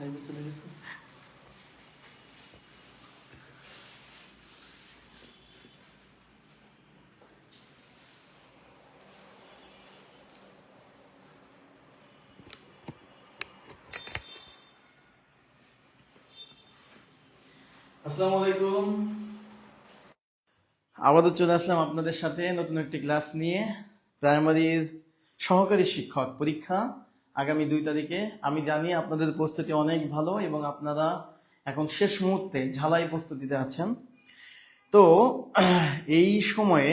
লাইভে চলে গেছে। আসসালামু আলাইকুম, আবারও চলে আসলাম আপনাদের সাথে নতুন একটি ক্লাস নিয়ে। প্রাইমারির সহকারী শিক্ষক পরীক্ষা আগামী 2 তারিখে। আমি জানি আপনাদের প্রস্তুতি অনেক ভালো এবং আপনারা এখন শেষ মুহূর্তে ঝালাই প্রস্তুতিতে আছেন। তো এই সময়ে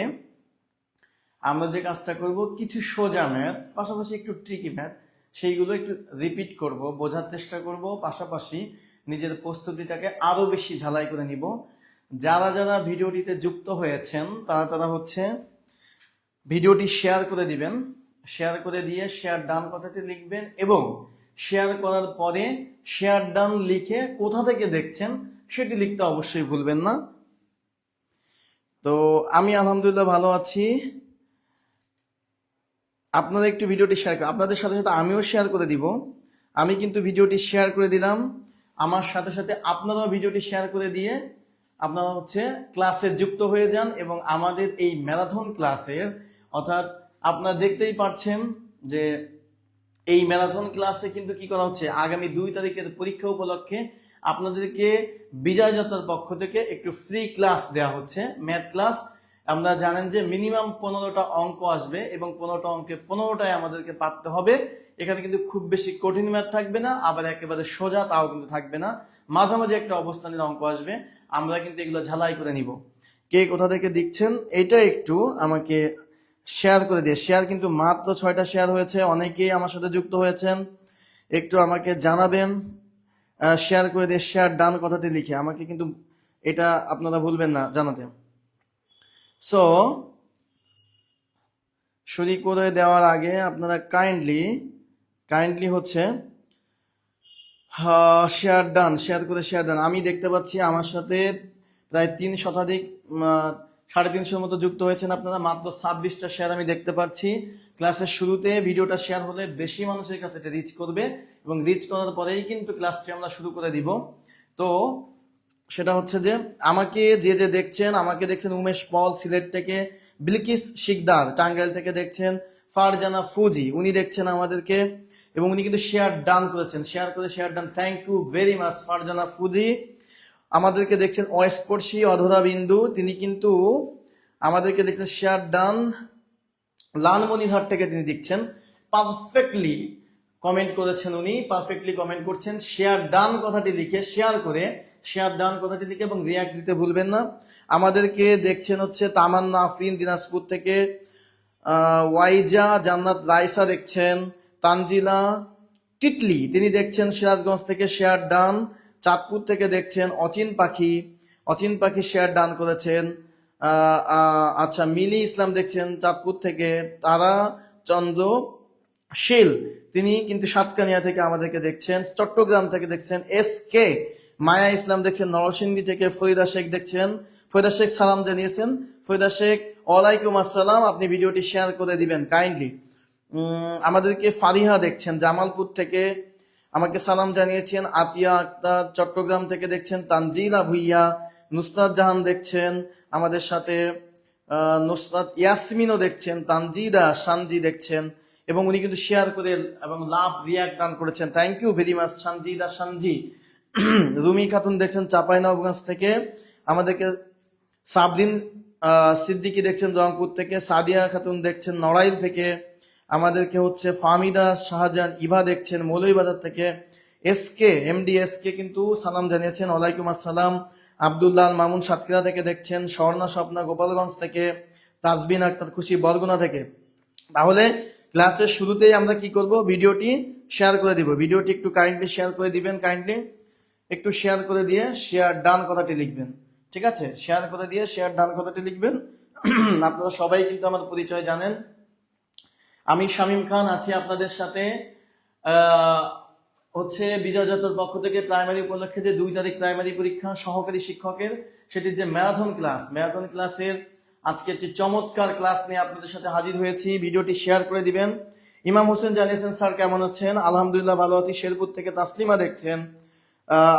আমরা যে কাজটা করব, কিছু সোজা ম্যাথ পাশাপাশি একটু ট্রিকি ম্যাথ, সেইগুলো একটু রিপিট করব, বোঝার চেষ্টা করব, পাশাপাশি নিজের প্রস্তুতিটাকে আরো বেশি ঝালাই করে নিব। যারা যারা ভিডিওটিতে যুক্ত হয়েছেন তারা হচ্ছে ভিডিওটি শেয়ার করে দিবেন। শেয়ার করে দিয়ে শেয়ার ডান কথাটি লিখবেন এবং শেয়ার করার পরে শেয়ার ডান লিখে কোথা থেকে দেখছেন সেটি লিখতে অবশ্যই ভুলবেন না। তো আমি আলহামদুলিল্লাহ ভালো আছি। আপনারা একটু ভিডিওটি শেয়ার করেন, আপনাদের সাথে সাথে আমিও শেয়ার করে দিব। আমি কিন্তু ভিডিওটি শেয়ার করে দিলাম, আমার সাথে সাথে আপনারাও ভিডিওটি শেয়ার করে দিয়ে আপনারা হচ্ছে ক্লাসে যুক্ত হয়ে যান এবং আমাদের এই ম্যারাথন ক্লাসের, অর্থাৎ আপনারা দেখতেই পাচ্ছেন যে এই ম্যারাথন ক্লাসে কিন্তু কি করা হচ্ছে, আগামী 2 তারিখের পরীক্ষা উপলক্ষে আপনাদেরকে বিজয় যাত্রার পক্ষ থেকে একটু ফ্রি ক্লাস দেওয়া হচ্ছে, ম্যাথ ক্লাস। আমরা জানেন যে মিনিমাম 15টা অঙ্ক আসবে এবং 15টা অঙ্কে 15টাই আমাদেরকে পারতে হবে। এখানে কিন্তু খুব বেশি কঠিন ম্যাথ থাকবে না, আবার একেবারে সোজা তাও কিন্তু থাকবে না, মাঝামাঝি একটা অবস্থানের অঙ্ক আসবে। আমরা কিন্তু এগুলো ঝালাই করে নিব। কে কোথা থেকে দেখছেন এটা একটু আমাকে শেয়ার করে দিয়ে, শেয়ার কিন্তু মাত্র 6টা শেয়ার হয়েছে, অনেকেই আমার সাথে যুক্ত হয়েছেন, একটু আমাকে জানাবেন। শেয়ার করে দিয়ে শেয়ার ডান কথাটি লিখে আমাকে কিন্তু এটা আপনারা ভুলবেন না জানাতে। সো শুরু করে দেওয়ার আগে আপনারা কাইন্ডলি হচ্ছে শেয়ার ডান, শেয়ার করে শেয়ার ডান। আমি দেখতে পাচ্ছি আমার সাথে প্রায় 3 শতাধিক 350 মতো যুক্ত হয়েছেন আপনারা। মাত্র 26টা শেয়ার আমি দেখতে পাচ্ছি। ক্লাসের শুরুতে ভিডিওটা শেয়ার হলে বেশি মানুষের কাছে এটা রিচ করবে এবং রিচ করার পরেই কিন্তু ক্লাসটি আমরা শুরু করে দিব। তো সেটা হচ্ছে যে আমাকে যে দেখছেন, আমাকে দেখছেন উমেশ পল সিলেট থেকে, বিলকিস শিকদার টাঙ্গাইল থেকে দেখছেন, ফারজানা ফুজি উনি দেখছেন আমাদেরকে এবং উনি কিন্তু শেয়ার ডান করেছেন, শেয়ার করে share done. Thank you very much Farzana Fuji. আমাদেরকে দেখছেন অস্পর্শী অধরা বিন্দু, তিনি কিন্তু আমাদেরকে দেখছেন শেয়ার ডান। লালমনিরহাট থেকে তিনি দেখছেন, পারফেক্টলি কমেন্ট করেছেন, উনি পারফেক্টলি কমেন্ট করছেন। শেয়ার ডান কথাটি লিখে শেয়ার করে শেয়ার ডান কথাটি লিখে এবং রিয়াক্ট দিতে ভুলবেন না। আমাদেরকে দেখছেন হচ্ছে তামান্না আফরিন দিনাজপুর থেকে, ওয়াইজা জান্নাত রাইসা দেখছেন, তানজিলা টিটলি তিনি দেখছেন সিরাজগঞ্জ থেকে শেয়ার ডান। চাঁদপুর থেকে দেখছেন অচিন পাখি শেয়ার ডান করেছেন। আচ্ছা মিলি ইসলাম দেখছেন চাঁদপুর থেকে। তারা চন্দ্র শীল তিনি কিন্তু সাতকানিয়া থেকে আমাদেরকে দেখছেন। চট্টগ্রাম থেকে দেখছেন SK মায়া ইসলাম দেখছেন নরসিংদী থেকে। ফরিদা শেখ দেখছেন, ফরিদা শেখ সালাম জানিয়েছেন। ফরিদা শেখ ওয়ালাইকুম আসসালাম, আপনি ভিডিওটি শেয়ার করে দিবেন কাইন্ডলি। আমাদেরকে ফারিহা দেখছেন জামালপুর থেকে, আমাকে সালাম জানিয়েছেন। আতিয়া আক্তার চট্টগ্রাম থেকে দেখছেন। তানজিলা ভুইয়া, নুসরাত জাহান দেখছেন আমাদের সাথে, নুসরাত ইয়াসমিনও দেখছেন, তানজিদা সানজি দেখছেন এবং উনি কিন্তু শেয়ার করে এবং লাভ রিয়াক্ট দান করেছেন। Thank you very much Sanjida Sanji. Rumi Khatun দেখছেন চাঁপাইনবাবগঞ্জ থেকে, আমাদেরকে সাবদিন সিদ্দিকি দেখছেন রংপুর থেকে, সাদিয়া খাতুন দেখছেন নড়াইল থেকে, আমাদেরকে হচ্ছে ফাহমিদা শাহজাহান ইভা দেখছেন মৌলভীবাজার থেকে। MD SK কিন্তু সালাম জানিয়েছেন, ওয়ালাইকুম আসসালাম। আব্দুল্লাহ মামুন সাতক্ষীরা থেকে দেখছেন, স্বর্ণা স্বপ্না গোপালগঞ্জ থেকে, তাজবিন আক্তার খুশি বরগুনা থেকে। তাহলে ক্লাসের শুরুতেই আমরা কি করব, ভিডিওটি শেয়ার করে দিব। ভিডিওটি একটু কাইন্ডলি শেয়ার করে দিবেন, কাইন্ডলি একটু শেয়ার করে দিয়ে শেয়ার ডান কথাটি লিখবেন, ঠিক আছে? শেয়ার করে দিয়ে শেয়ার ডান কথাটি লিখবেন। আপনারা সবাই কিন্তু আমার পরিচয় জানেন, আমি শামীম খান আছি আপনাদের সাথে। হচ্ছে বিজয় যাত্রার পক্ষ থেকে প্রাইমারি উপলক্ষে যে 2 তারিখ প্রাইমারি পরীক্ষা সহকারী শিক্ষকের, সেটির যে ম্যারাথন ক্লাসের আজকে একটি চমৎকার ক্লাস নিয়ে আপনাদের সাথে হাজির হয়েছি। ভিডিওটি শেয়ার করে দিবেন। ইমাম হোসেন জানিয়েছেন স্যার কেমন আছেন? আলহামদুলিল্লাহ ভালো আছি। শেরপুর থেকে তাসলিমা দেখছেন,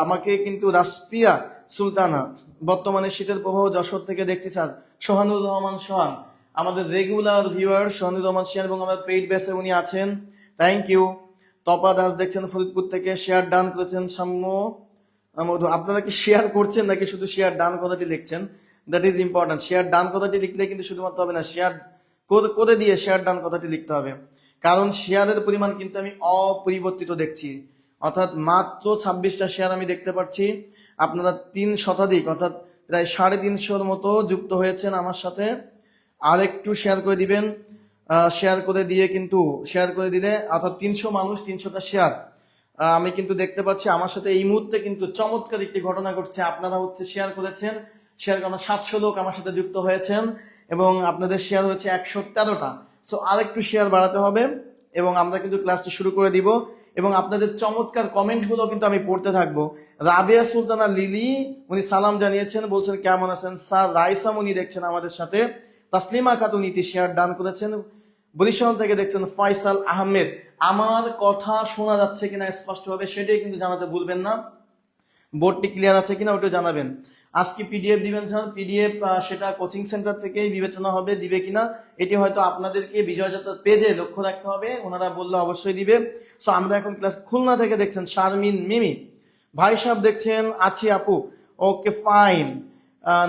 আমাকে কিন্তু রাসপিয়া সুলতানা, বর্তমানে শীতের প্রবাহ যশোর থেকে দেখছি স্যার। সোহানুর রহমান সোহান, আমাদের রেগুলার ভিউয়ার সোহানুর রহমান সোহান, এবং আমার পেইড বেসে উনি আছেন, থ্যাংক ইউ। তপা দাস দেখছেন ফরিদপুর থেকে, শেয়ার ডান করেছেন সাম্য মধু। আপনারা কি শেয়ার করছেন নাকি শুধু শেয়ার ডান কথাটি লিখছেন? That is important. Share done কথাটি লিখলে কিন্তু শুধুমাত্র হবে না, শেয়ার করে দিয়ে শেয়ার ডান কথাটি লিখতে হবে, কারণ শেয়ারের পরিমাণ কিন্তু আমি অপরিবর্তিত দেখছি, অর্থাৎ মাত্র 26টা শেয়ার আমি দেখতে পাচ্ছি। আপনারা 3 শতাধিক অর্থাৎ প্রায় 350 মতো যুক্ত হয়েছেন আমার সাথে। আর একটু শেয়ার করে দিবেন, শেয়ার করে দিয়ে কিন্তু শেয়ার করে দিলে অর্থাৎ 300 মানুষ 300টা শেয়ার আমি কিন্তু দেখতে পাচ্ছি। আমার সাথে এই মুহূর্তে কিন্তু চমৎকার একটি ঘটনা ঘটছে। আপনারা হচ্ছে শেয়ার করেছেন, শেয়ার করা 700 লোক আমার সাথে যুক্ত হয়েছেন এবং আপনাদের শেয়ার হচ্ছে 113টা। সো আরেকটু শেয়ার বাড়াতে হবে এবং আমরা কিন্তু ক্লাসটি শুরু করে দিব এবং আপনাদের চমৎকার কমেন্টগুলো কিন্তু আমি পড়তে থাকবো। রাবিয়া সুলতানা লিলি উনি সালাম জানিয়েছেন, বলছেন কেমন আছেন স্যার। রাইসা উনি দেখছেন আমাদের সাথে। তাসলিমা খাতুন ইতি শেয়ার ডান করেছেন। বরিশাল থেকে দেখছেন ফয়সাল আহমেদ। আমার কথা শোনা যাচ্ছে কিনা স্পষ্টভাবে সেটাই কিন্তু জানাতে ভুলবেন না। বোর্ডটি ক্লিয়ার আছে কিনা ওটা জানাবেন। আজকে পিডিএফ দিবেন স্যার, পিডিএফ সেটা কোচিং সেন্টার থেকেই বিবেচনা হবে দিবে কিনা, এটি হয়তো আপনাদেরকে বিজয়যাত্রার পেজে লক্ষ্য রাখতে হবে, ওনারা বললে অবশ্যই দিবে। সো আমরা এখন ক্লাস খুলনা থেকে দেখছেন শারমিন মিমি ভাই সাহেব দেখছেন, আছি আপু, ওকে ফাইন।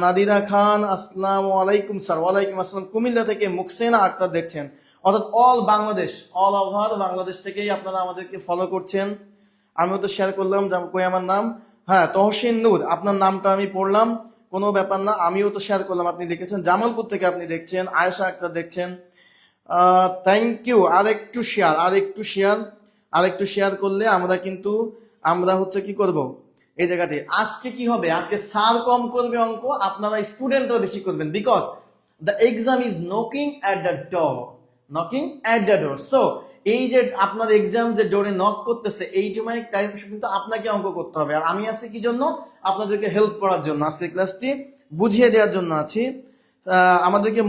নাদিরা খান আসসালামু আলাইকুম স্যার। ওয়ালাইকুম আসসালাম। কুমিল্লা থেকে মুকসেনা আক্তার দেখছেন, অর্থাৎ all Bangladesh, all over Bangladesh থেকেই আপনারা আমাদেরকে ফলো করছেন। আমিও তো শেয়ার করলাম, কই আমার নাম, হ্যাঁ তহসিন নূর, আপনার নামটা আমি পড়লাম, কোনো ব্যাপার না, আমিও তো শেয়ার করলাম, আপনি লিখেছেন। জামালপুর থেকে আপনি দেখছেন, আয়েশা আক্তার দেখছেন, থ্যাংক ইউ। আরেকটু শেয়ার করলে আমরা হচ্ছে কি করব এই জায়গাতে। আজকে কি হবে, আজকে স্যার কম করবে অঙ্ক, আপনারা স্টুডেন্টরা বেশি করবেন, because the exam is knocking at the door. So এই যে আপনার এক্সাম যে ডোরে নক করতেছে, এই সময় টাইম কিন্তু আপনাকে অঙ্ক করতে হবে। আর আমি আছি কি জন্য, আপনাদেরকে হেল্প করার জন্য, আজকে ক্লাসটি বুঝিয়ে দেওয়ার জন্য আছি। আমাদেরকে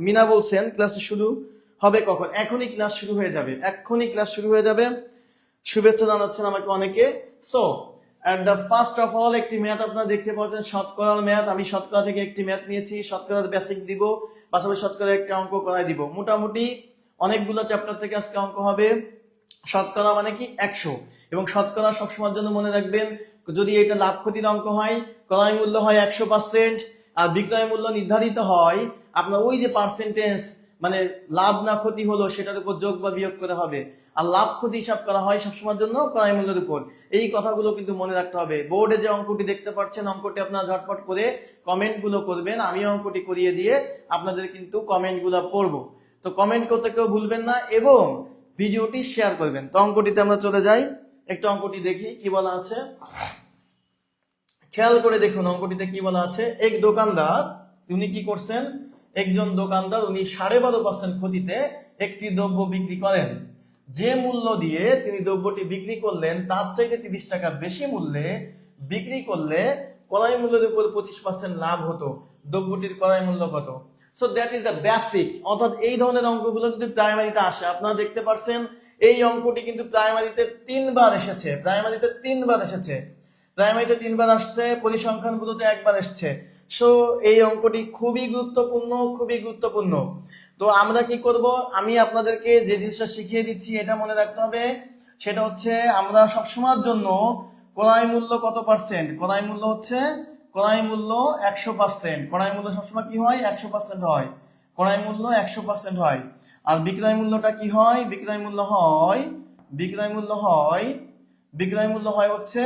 মিনা বলছেন ক্লাসটি শুরু হবে কখন? এখনই ক্লাস শুরু হয়ে যাবে, শুভেচ্ছা জানাচ্ছেন আমাকে অনেকে। So at the first of all একটি ম্যাথ আপনারা দেখতে পাচ্ছেন, শতকরার ম্যাথ। আমি শতকরা থেকে একটি ম্যাথ নিয়েছি, শতকরার বেসিক দিব, পাশাপাশি শতকরা একটা অঙ্ক করাই দিব। মোটামুটি অনেকগুলো চ্যাপ্টার থেকে আজকে অঙ্ক হবে। শতকরা মানে কি 100, এবং শতকরা সবসময়ের জন্য মনে রাখবেন, যদি এটা লাভ ক্ষতির অঙ্ক হয়, ক্রয় মূল্য হয় 100%, আর বিক্রয় মূল্য নির্ধারিত হয় আপনার ওই যে পার্সেন্টেজ, মানে লাভ না ক্ষতি হলো সেটার উপর যোগ বা বিয়োগ করে হবে, আর লাভ ক্ষতি হিসাব করা হয় সবসময়ের জন্য ক্রয় মূল্যের উপর। এই কথাগুলো কিন্তু মনে রাখতে হবে। বোর্ডে যে অঙ্কটি দেখতে পাচ্ছেন, অঙ্কটি আপনারা ঝটপট করে কমেন্ট গুলো করবেন, আমি অঙ্কটি করিয়ে দিয়ে আপনাদের কিন্তু কমেন্ট গুলো পড়বো। তো কমেন্ট করতে কেউ ভুলবেন না এবং ভিডিওটি শেয়ার করবেন। তো অঙ্কটিতে আমরা চলে যাই, একটু অঙ্কটি দেখি কি বলা আছে, খেয়াল করে দেখুন অঙ্কটিতে কি বলা আছে। এক দোকানদার, উনি কি করছেন, একজন দোকানদার উনি 12.5% ক্ষতিতে একটি দ্রব্য বিক্রি করেন। যে মূল্য দিয়ে তিনি দ্রব্যটি বিক্রি করলেন তার চাইতে 30 টাকা বেশি মূল্যে বিক্রি করলে ক্রয় মূল্যের উপর 25% লাভ হতো। দ্রব্যটির ক্রয় মূল্য কত? So that is the basic. অর্থাৎ এই ধরনের অঙ্কগুলো কিন্তু প্রাইমারিতে আসে। আপনারা দেখতে পাচ্ছেন এই অঙ্কটি কিন্তু প্রাইমারিতে 3বার এসেছে, প্রাইমারিতে 3বার আসছে, পরিসংখ্যানগুলোতে 1বার এসেছে। সো এই অঙ্কটি খুবই গুরুত্বপূর্ণ। তো আমরা কি করব, আমি আপনাদেরকে যে জিনিসটা শিখিয়ে দিচ্ছি এটা মনে রাখতে হবে, সেটা হচ্ছে আমরা সবসময়ের জন্য ক্রয় মূল্য কত পার্সেন্ট, ক্রয় মূল্য 100%, ক্রয় মূল্য সবসময় কি হয় 100% হয়, ক্রয় মূল্য 100% হয়। আর বিক্রয় মূল্যটা কি হয়, বিক্রয় মূল্য হয় হচ্ছে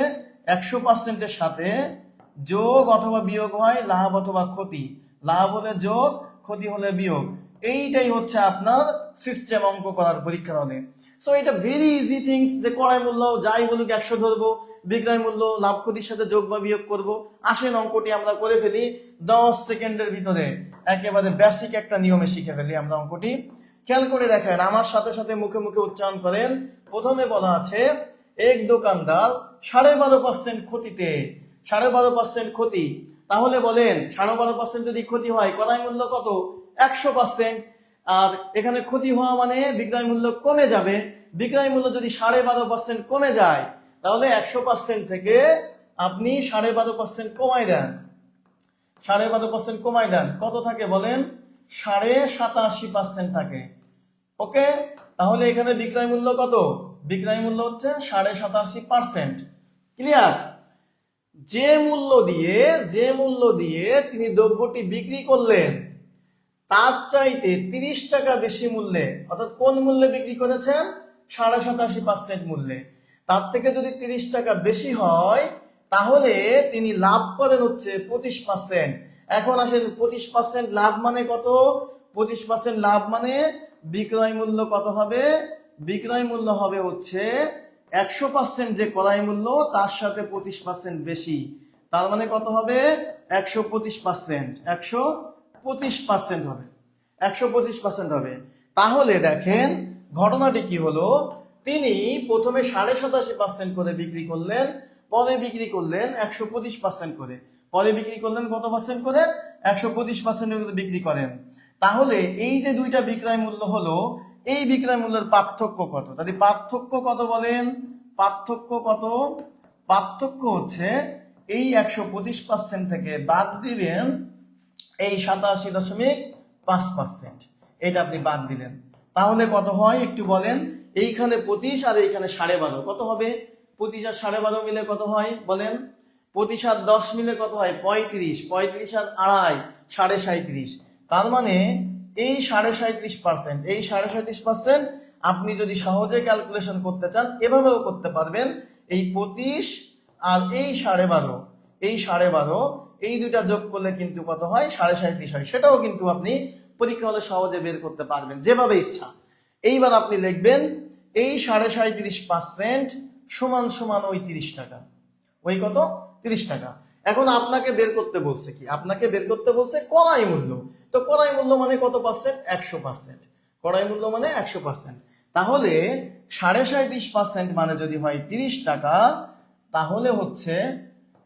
100%-এর সাথে যোগ অথবা বিয়োগ হয় লাভ অথবা ক্ষতি, লাভ হলে যোগ, ক্ষতি হলে বিয়োগ। এইটাই হচ্ছে আপনার সিস্টেম অঙ্ক করার পরীক্ষার হলে। সো এটা ভেরি ইজি থিংস, যে ক্রয় মূল্য যাই বলুক 100 ধরবো, বিক্রয় মূল্য লাভ ক্ষতির সাথে যোগ বা বিয়োগ করব। আসেন অঙ্কটি আমরা করে ফেলি 10 সেকেন্ডের ভিতরে, একেবারে বেসিক একটা নিয়মে শিখে ফেলি আমরা অঙ্কটি। খেয়াল করে দেখেন, আমার সাথে সাথে মুখে মুখে উচ্চারণ করেন। প্রথমে বলা আছে এক দোকানদার 12.5% ক্ষতিতে, 12.5% ক্ষতি। তাহলে বলেন 12.5% যদি ক্ষতি হয়, ক্রয় মূল্য কত 100%, আর এখানে ক্ষতি হওয়া মানে বিক্রয় মূল্য কমে যাবে। বিক্রয় মূল্য যদি 12.5% কমে যায়, তাহলে 100% থেকে আপনি 12.5% কমাই দেন, 12.5% কমাই দেন, কত থাকে বলেন? 87.5% থাকে। ওকে, তাহলে এখানে বিক্রয় মূল্য কত? বিক্রয় মূল্য হচ্ছে 87.5%। ক্লিয়ার? যে মূল্য দিয়ে তিনি দ্রব্যটি বিক্রি করলেন তার চাইতে 30 টাকা বেশি মূল্যে, অর্থাৎ কোন মূল্যে বিক্রি করেছেন? 87.5% মূল্যে। তার থেকে যদি 30 টাকা বেশি হয় তাহলে তিনি লাভ করেন হচ্ছে 25%। এখন আসেন 25% লাভ মানে কত? 25% লাভ মানে বিক্রয় মূল্য কত হবে? বিক্রয় মূল্য হবে হচ্ছে 100% যে ক্রয় মূল্য তার সাথে 25% বেশি, তার মানে কত হবে? 125%, 125% হবে, 125% হবে। তাহলে দেখেন ঘটনাটি কি হলো, তিনি প্রথমে 87.5% করে বিক্রি করলেন, পরে বিক্রি করলেন 125% করে, পরে বিক্রি করলেন কত পার্সেন্ট করে? 125% বিক্রি করেন। তাহলে এই যে দুইটা বিক্রয় মূল্য হলো, এই বিক্রয় মূল্যের পার্থক্য কত? তাহলে পার্থক্য কত বলেন? পার্থক্য কত? পার্থক্য হচ্ছে এই 125% থেকে বাদ দিবেন এই 87.5%, এটা আপনি বাদ দিলেন। তাহলে কত হয় একটু বলেন? এইখানে 25 আর এইখানে 12.5, কত হবে? 25 আর 12.5 মিলে কত হয় বলেন? 25 আর 10 মিলে কত হয়? 35, 35 আর আড়াই 37.5। তার মানে এই 37.5%, এই 37.5% আপনি যদি সহজে ক্যালকুলেশন করতে চান এভাবেও করতে পারবেন। এই 25 আর এই 12.5, এই 12.5, এই দুইটা যোগ করলে কিন্তু কত হয়? 37.5 হয়। সেটাও কিন্তু আপনি পরীক্ষা হলে সহজে বের করতে পারবেন যেভাবে ইচ্ছা। এইবার আপনি লিখবেন এই 37.5% সমান সমান ওই 30 টাকা, ওই কত? 30 টাকা। এখন আপনাকে বের করতে বলছে কি? আপনাকে বের করতে বলছে ক্রয় মূল্য। তো ক্রয় মূল্য মানে কত পার্সেন্ট? 100%। ক্রয় মূল্য মানে 100%। তাহলে 37.5% মানে যদি হয় 30 টাকা, তাহলে হচ্ছে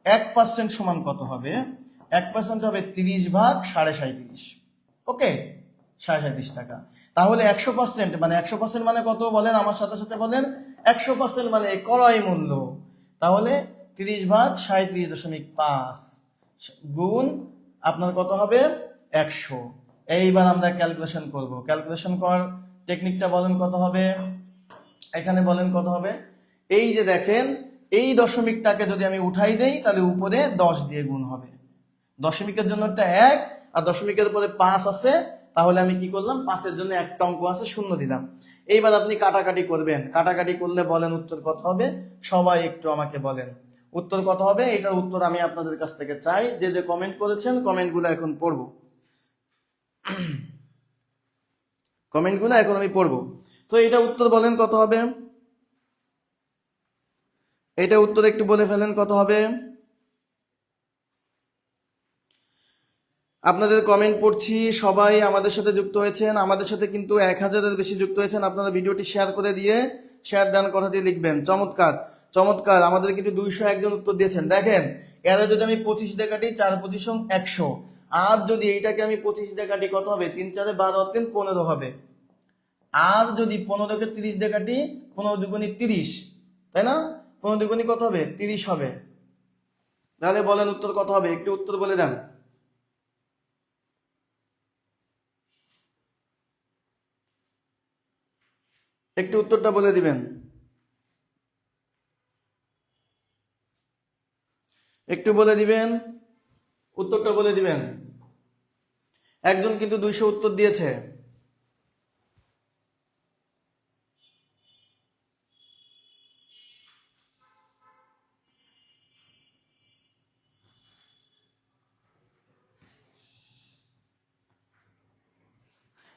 1% সমান কত হবে? 1% হবে 30 ভাগ 37.5। ওকে, 37.5 টাকা। তাহলে 100% মানে 100% মানে কত বলেন? আমার সাথে সাথে বলেন। 100% মানে ক্রয় মূল্য। তাহলে 30 ভাগ 37.5 গুণ আপনার কত হবে? 100। এইবার আমরা ক্যালকুলেশন করব। ক্যালকুলেশন করার টেকনিকটা বলেন কত হবে? এখানে বলেন কত হবে? এই যে দেখেন, এই দশমিকটাকে যদি আমি উঠাই দেই তাহলে উপরে 10 দিয়ে গুণ হবে। দশমিকের জন্য একটা 1 আর দশমিকের উপরে 5 আছে, তাহলে আমি কি করলাম? 5-এর জন্য একটা অঙ্ক আছে, শূন্য দিলাম। এইবার আপনি কাটাকাটি করবেন, কাটাকাটি করলে বলেন উত্তর কত হবে? সবাই একটু আমাকে বলেন উত্তর কত হবে? এটার উত্তর আমি আপনাদের কাছ থেকে চাই। যে যে কমেন্ট করেছেন কমেন্টগুলো এখন পড়বো, কমেন্টগুলো এখন আমি পড়বো। তো এটা উত্তর বলেন কত হবে? এটা উত্তর একটু বলে ফেলেন কত হবে? আপনাদের কমেন্ট পড়ছি, সবাই আমাদের সাথে যুক্ত হয়েছেন। আমাদের সাথে কিন্তু 1000-এর বেশি যুক্ত হয়েছেন। আপনারা ভিডিওটি শেয়ার করে দিয়ে, শেয়ার ডান কথা দিয়ে লিখবেন চমৎকার চমৎকার। আমাদের কিন্তু 201 জন উত্তর দিয়েছেন। দেখেন, এরা যদি আমি 25 দিয়ে কাটি, 4 25 100, আর যদি এইটাকে আমি 25 দিয়ে কাটি কত হবে? 3 4 12 3 15 হবে। আর যদি 15কে 30 দিয়ে কাটি, 15 দুগুণী 30, তাই না? 15 দুগুণী কত হবে? 30 হবে। তাহলে বলেন উত্তর কত হবে? একটু উত্তর বলে দেন। একটু উত্তরটা বলে দিবেন, একটু বলে দিবেন, উত্তরটা বলে দিবেন। একজন কিন্তু 200 উত্তর দিয়েছে।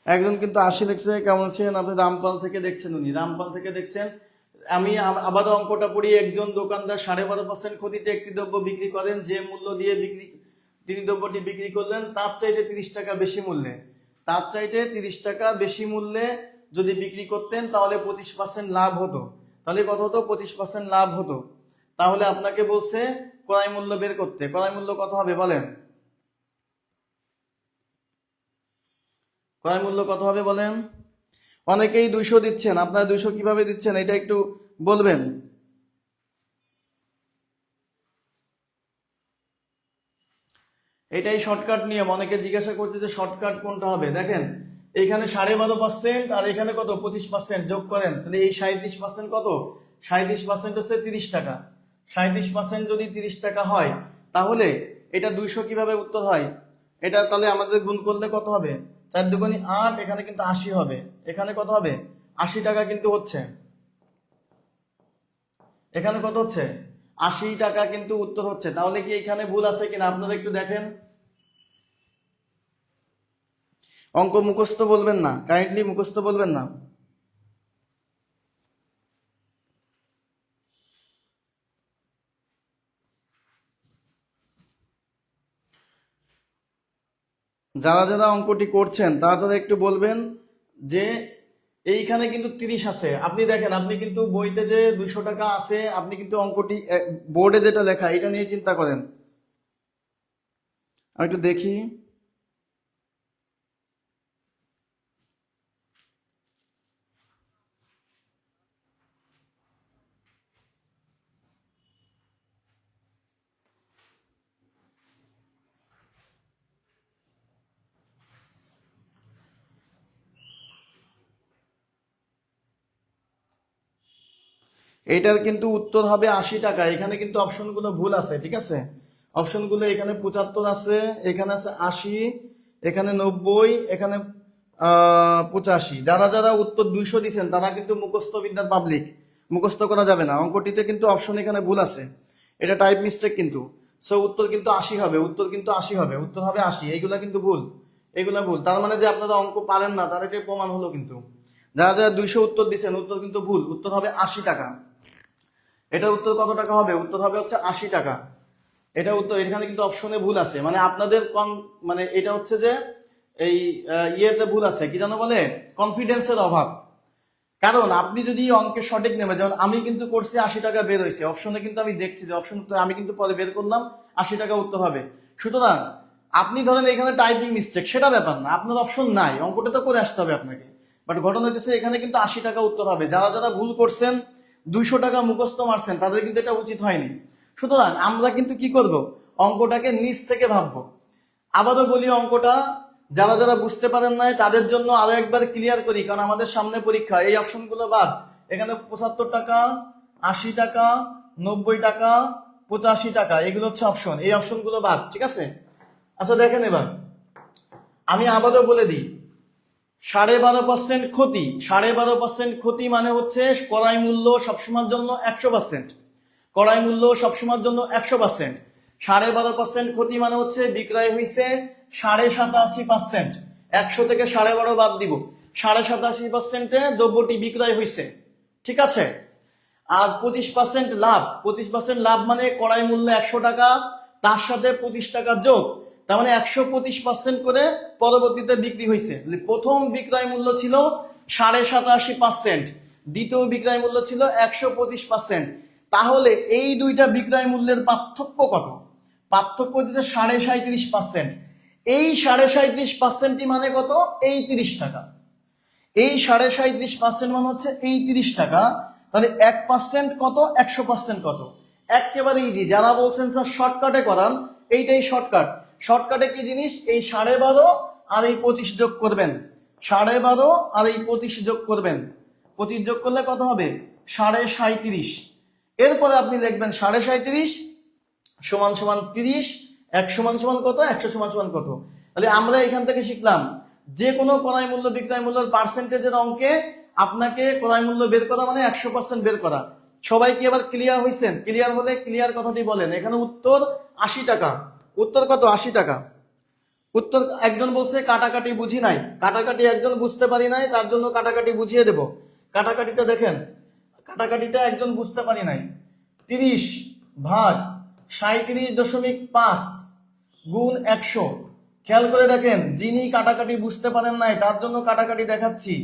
একজন কিন্তু 80 লিখছে। কেমন আছেন আপনি? রামপাল থেকে দেখছেন, উনি রামপাল থেকে দেখছেন। আমি আবারও অঙ্কটা পড়ি। একজন দোকানদার 12.5% ক্ষতিতে একটি দ্রব্য বিক্রি করেন। যে মূল্য দিয়ে তিনি দ্রব্যটি বিক্রি করলেন তার চাইতে 30 টাকা বেশি মূল্যে, তার চাইতে 30 টাকা বেশি মূল্যে যদি বিক্রি করতেন তাহলে 25% লাভ হতো। তাহলে কত হতো? 25% লাভ হতো। তাহলে আপনাকে বলছে ক্রয় মূল্য বের করতে। ক্রয় মূল্য কত হবে বলেন? ক্রয় মূল্য কত হবে বলেন? অনেকেই 200 দিচ্ছেন। আপনারা 200 কিভাবে দিচ্ছেন এটা একটু বলবেন। এটাই শর্টকাট নিয়ম। অনেকে জিজ্ঞাসা করছে যে শর্টকাট কোনটা হবে। দেখেন এখানে 12.5% আর এখানে কত 25% যোগ করেন, তাহলে এই 37% কত, 37% হচ্ছে 30 টাকা। 37% যদি 30 টাকা হয় তাহলে এটা 200 কিভাবে উত্তর হয়, এটা তাহলে আমাদের গুণ করলে কত হবে, 4 দুগুণে 8, এখানে কিন্তু 80 হবে। এখানে কত হবে, 80 টাকা কিন্তু হচ্ছে। এখানে কত হচ্ছে, 80 টাকা কিন্তু উত্তর হচ্ছে। তাহলে কি এখানে ভুল আছে কিনা আপনারা একটু দেখেন। অঙ্ক মুখস্থ বলবেন না, কাইন্ডলি মুখস্থ বলবেন না। যারা যারা অঙ্কটি করছেন তারা তারা একটু বলবেন যে এইখানে কিন্তু 30 আছে। আপনি দেখেন, আপনি কিন্তু বইতে যে 200 টাকা আছে, আপনি কিন্তু অঙ্কটি বোর্ডে যেটা লেখা এটা নিয়ে চিন্তা করেন। আমি একটু দেখি। এটার কিন্তু উত্তর হবে 80 টাকা। এখানে কিন্তু অপশনগুলো ভুল আছে, ঠিক আছে। অপশনগুলো এখানে 75 আছে, এখানে আছে 80, এখানে 90, এখানে 85। যারা যারা উত্তর 200 দিচ্ছেন তারা কিন্তু মুখস্থ বিদ্যার পাবলিক, মুখস্থ করা যাবে না। অঙ্কটিতে কিন্তু অপশন এখানে ভুল আছে, এটা টাইপ মিস্টেক কিন্তু। সো উত্তর কিন্তু 80 হবে, উত্তর কিন্তু 80 হবে, উত্তর হবে 80। এইগুলা কিন্তু ভুল, এগুলা ভুল। তার মানে যে আপনারা অঙ্ক পারেন না তাদেরকে প্রমাণ হলো কিন্তু। যারা যারা 200 উত্তর দিচ্ছেন উত্তর কিন্তু ভুল, উত্তর হবে 80 টাকা। এটা উত্তর কত টাকা হবে, উত্তর হবে হচ্ছে 80 টাকা। এটা উত্তর, এখানে কিন্তু অপশনে ভুল আছে, মানে আপনাদের মানে এটা হচ্ছে যে এই ইয়েতে ভুল আছে, কি জানো বলে, কনফিডেন্সের অভাব। কারণ আপনি যদি অঙ্কের সঠিক নেবে, যেমন আমি কিন্তু করছি 80 টাকা বের হয়েছে, অপশনে কিন্তু আমি দেখছি যে অপশন উত্তর, আমি কিন্তু পরে বের করলাম 80 টাকা উত্তর হবে। সুতরাং আপনি ধরেন এখানে টাইপিং মিস্টেক, সেটা ব্যাপার না, আপনার অপশন নাই, অঙ্কটা তো করে আসতে হবে আপনাকে। বাট ঘটনা হচ্ছে এখানে কিন্তু 80 টাকা উত্তর হবে। যারা যারা ভুল করছেন, 200 টাকা মুখস্থ মারছেন, তাদের কিন্তু এটা উচিত হয়নি। সুতরাং আমরা কিন্তু কি করব, অঙ্কটাকে নিচ থেকে ভাববো। আবারও বলি, অঙ্কটা যারা যারা বুঝতে পারেন নাই তাদের জন্য আরো একবার ক্লিয়ার করি, কারণ আমাদের সামনে পরীক্ষা। এই অপশনগুলো বাদ, এখানে 75 টাকা, 80 টাকা, 90 টাকা, 85 টাকা, এগুলো হচ্ছে অপশন। এই অপশনগুলো বাদ, ঠিক আছে। আচ্ছা দেখেন, এবার আমি আবারও বলে দিই, 12.5% ক্ষতি। 12.5% ক্ষতি মানে হচ্ছে ক্রয় মূল্য সবসময়ের জন্য 100%। ক্রয় মূল্য সবসময়ের জন্য 100%। 12.5% ক্ষতি মানে হচ্ছে বিক্রয় হয়েছে 87.5%। 100 থেকে 12.5 বাদ দিব, 87.5%-এ দ্রব্যটি বিক্রয় হয়েছে, ঠিক আছে। আর 25% লাভ, 25% লাভ মানে ক্রয় মূল্য 100 টাকা, তার সাথে 25 টাকা যোগ, তার মানে 125% করে পরবর্তীতে বিক্রি হয়েছে। প্রথম বিক্রয় মূল্য ছিল 87.5%, দ্বিতীয় বিক্রয় মূল্য ছিল 125%। তাহলে এই দুইটা বিক্রয় মূল্যের পার্থক্য কত, পার্থক্য হচ্ছে 37.5%। এই 37.5% মানে কত, এই 30 টাকা। এই 37.5% মানে হচ্ছে এই 30 টাকা। তাহলে 1% কত, 100% কত, একেবারে ইজি। যারা বলছেন স্যার শর্টকাটে করান, এইটাই শর্টকাট। শর্টকাটে কি জিনিস, এই 12.5 আর এই 25 যোগ করবেন, 12.5 আর এই 25 যোগ করবেন, 25 যোগ করলে কত হবে, 37.5। এরপরে আপনি লিখবেন 37.5 সমান সমান 30, 1 সমান সমান কত, 100 সমান সমান কত। তাহলে আমরা এখান থেকে শিখলাম, যে কোনো ক্রয় মূল্য বিক্রয় মূল্যের পার্সেন্টেজের অঙ্কে আপনাকে ক্রয় মূল্য বের করা মানে 100% বের করা। সবাই কি এবার ক্লিয়ার হয়েছেন? ক্লিয়ার হলে ক্লিয়ার কথাটি বলেন। এখানে উত্তর 80 টাকা। উত্তর কত, 80 টাকা। উত্তর একজন বলছে কাটাকাটি বুঝি নাই, কাটাকাটি একজন বুঝতে পারি নাই, তার জন্য কাটাকাটি বুঝিয়ে দেব। কাটাকাটিটা দেখেন, কাটাকাটিটা একজন বুঝতে পারি নাই। 30 ভাগ 37.5 গুণ 100। খেয়াল করে দেখেন, যিনি কাটাকাটি বুঝতে পারেন নাই তার জন্য কাটাকাটি দেখাচ্ছি।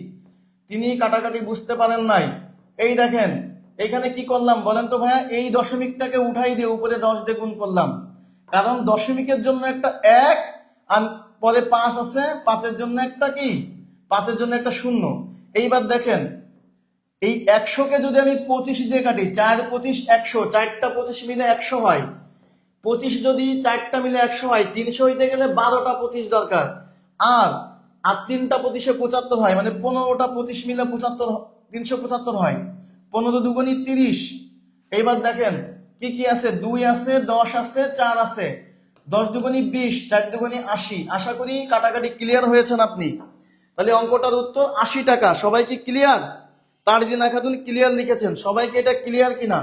তিনি কাটাকাটি বুঝতে পারেন নাই, এই দেখেন এখানে কি করলাম বলেন তো ভাইয়া, এই দশমিকটাকে উঠাই দিয়ে উপরে 10 দিয়ে গুণ করলাম, কারণ দশমিকের জন্য একটা 1 আর পরে 5 আছে, 5-এর জন্য একটা কি, 5-এর জন্য একটা 0। এইবার দেখেন, এই 100-কে যদি আমি 25 দিয়ে কাটি, 4 25 100, 4টা 25 মিলে 100 হয়। 25 যদি 4টা মিলে 100 হয়, 300 হইতে গেলে 12টা 25 দরকার। আর আর 3টা 25-এ 75 হয়, মানে 15টা 25 মিলে 75, 375 হয়। 15 দুগুণী 30। এইবার দেখেন কি কি আছে, 2 আছে, 10 আছে, 4 আছে। 10 দুগুণী 20, 4 দুগুণী 80। আশা করি কাটাকাটি ক্লিয়ার হয়েছেন আপনি। তাহলে অঙ্কটার উত্তর 80 টাকা। সবাই কি ক্লিয়ার? তারজিনা খাতুন ক্লিয়ার লিখেছেন। সবাইকে এটা ক্লিয়ার কিনা?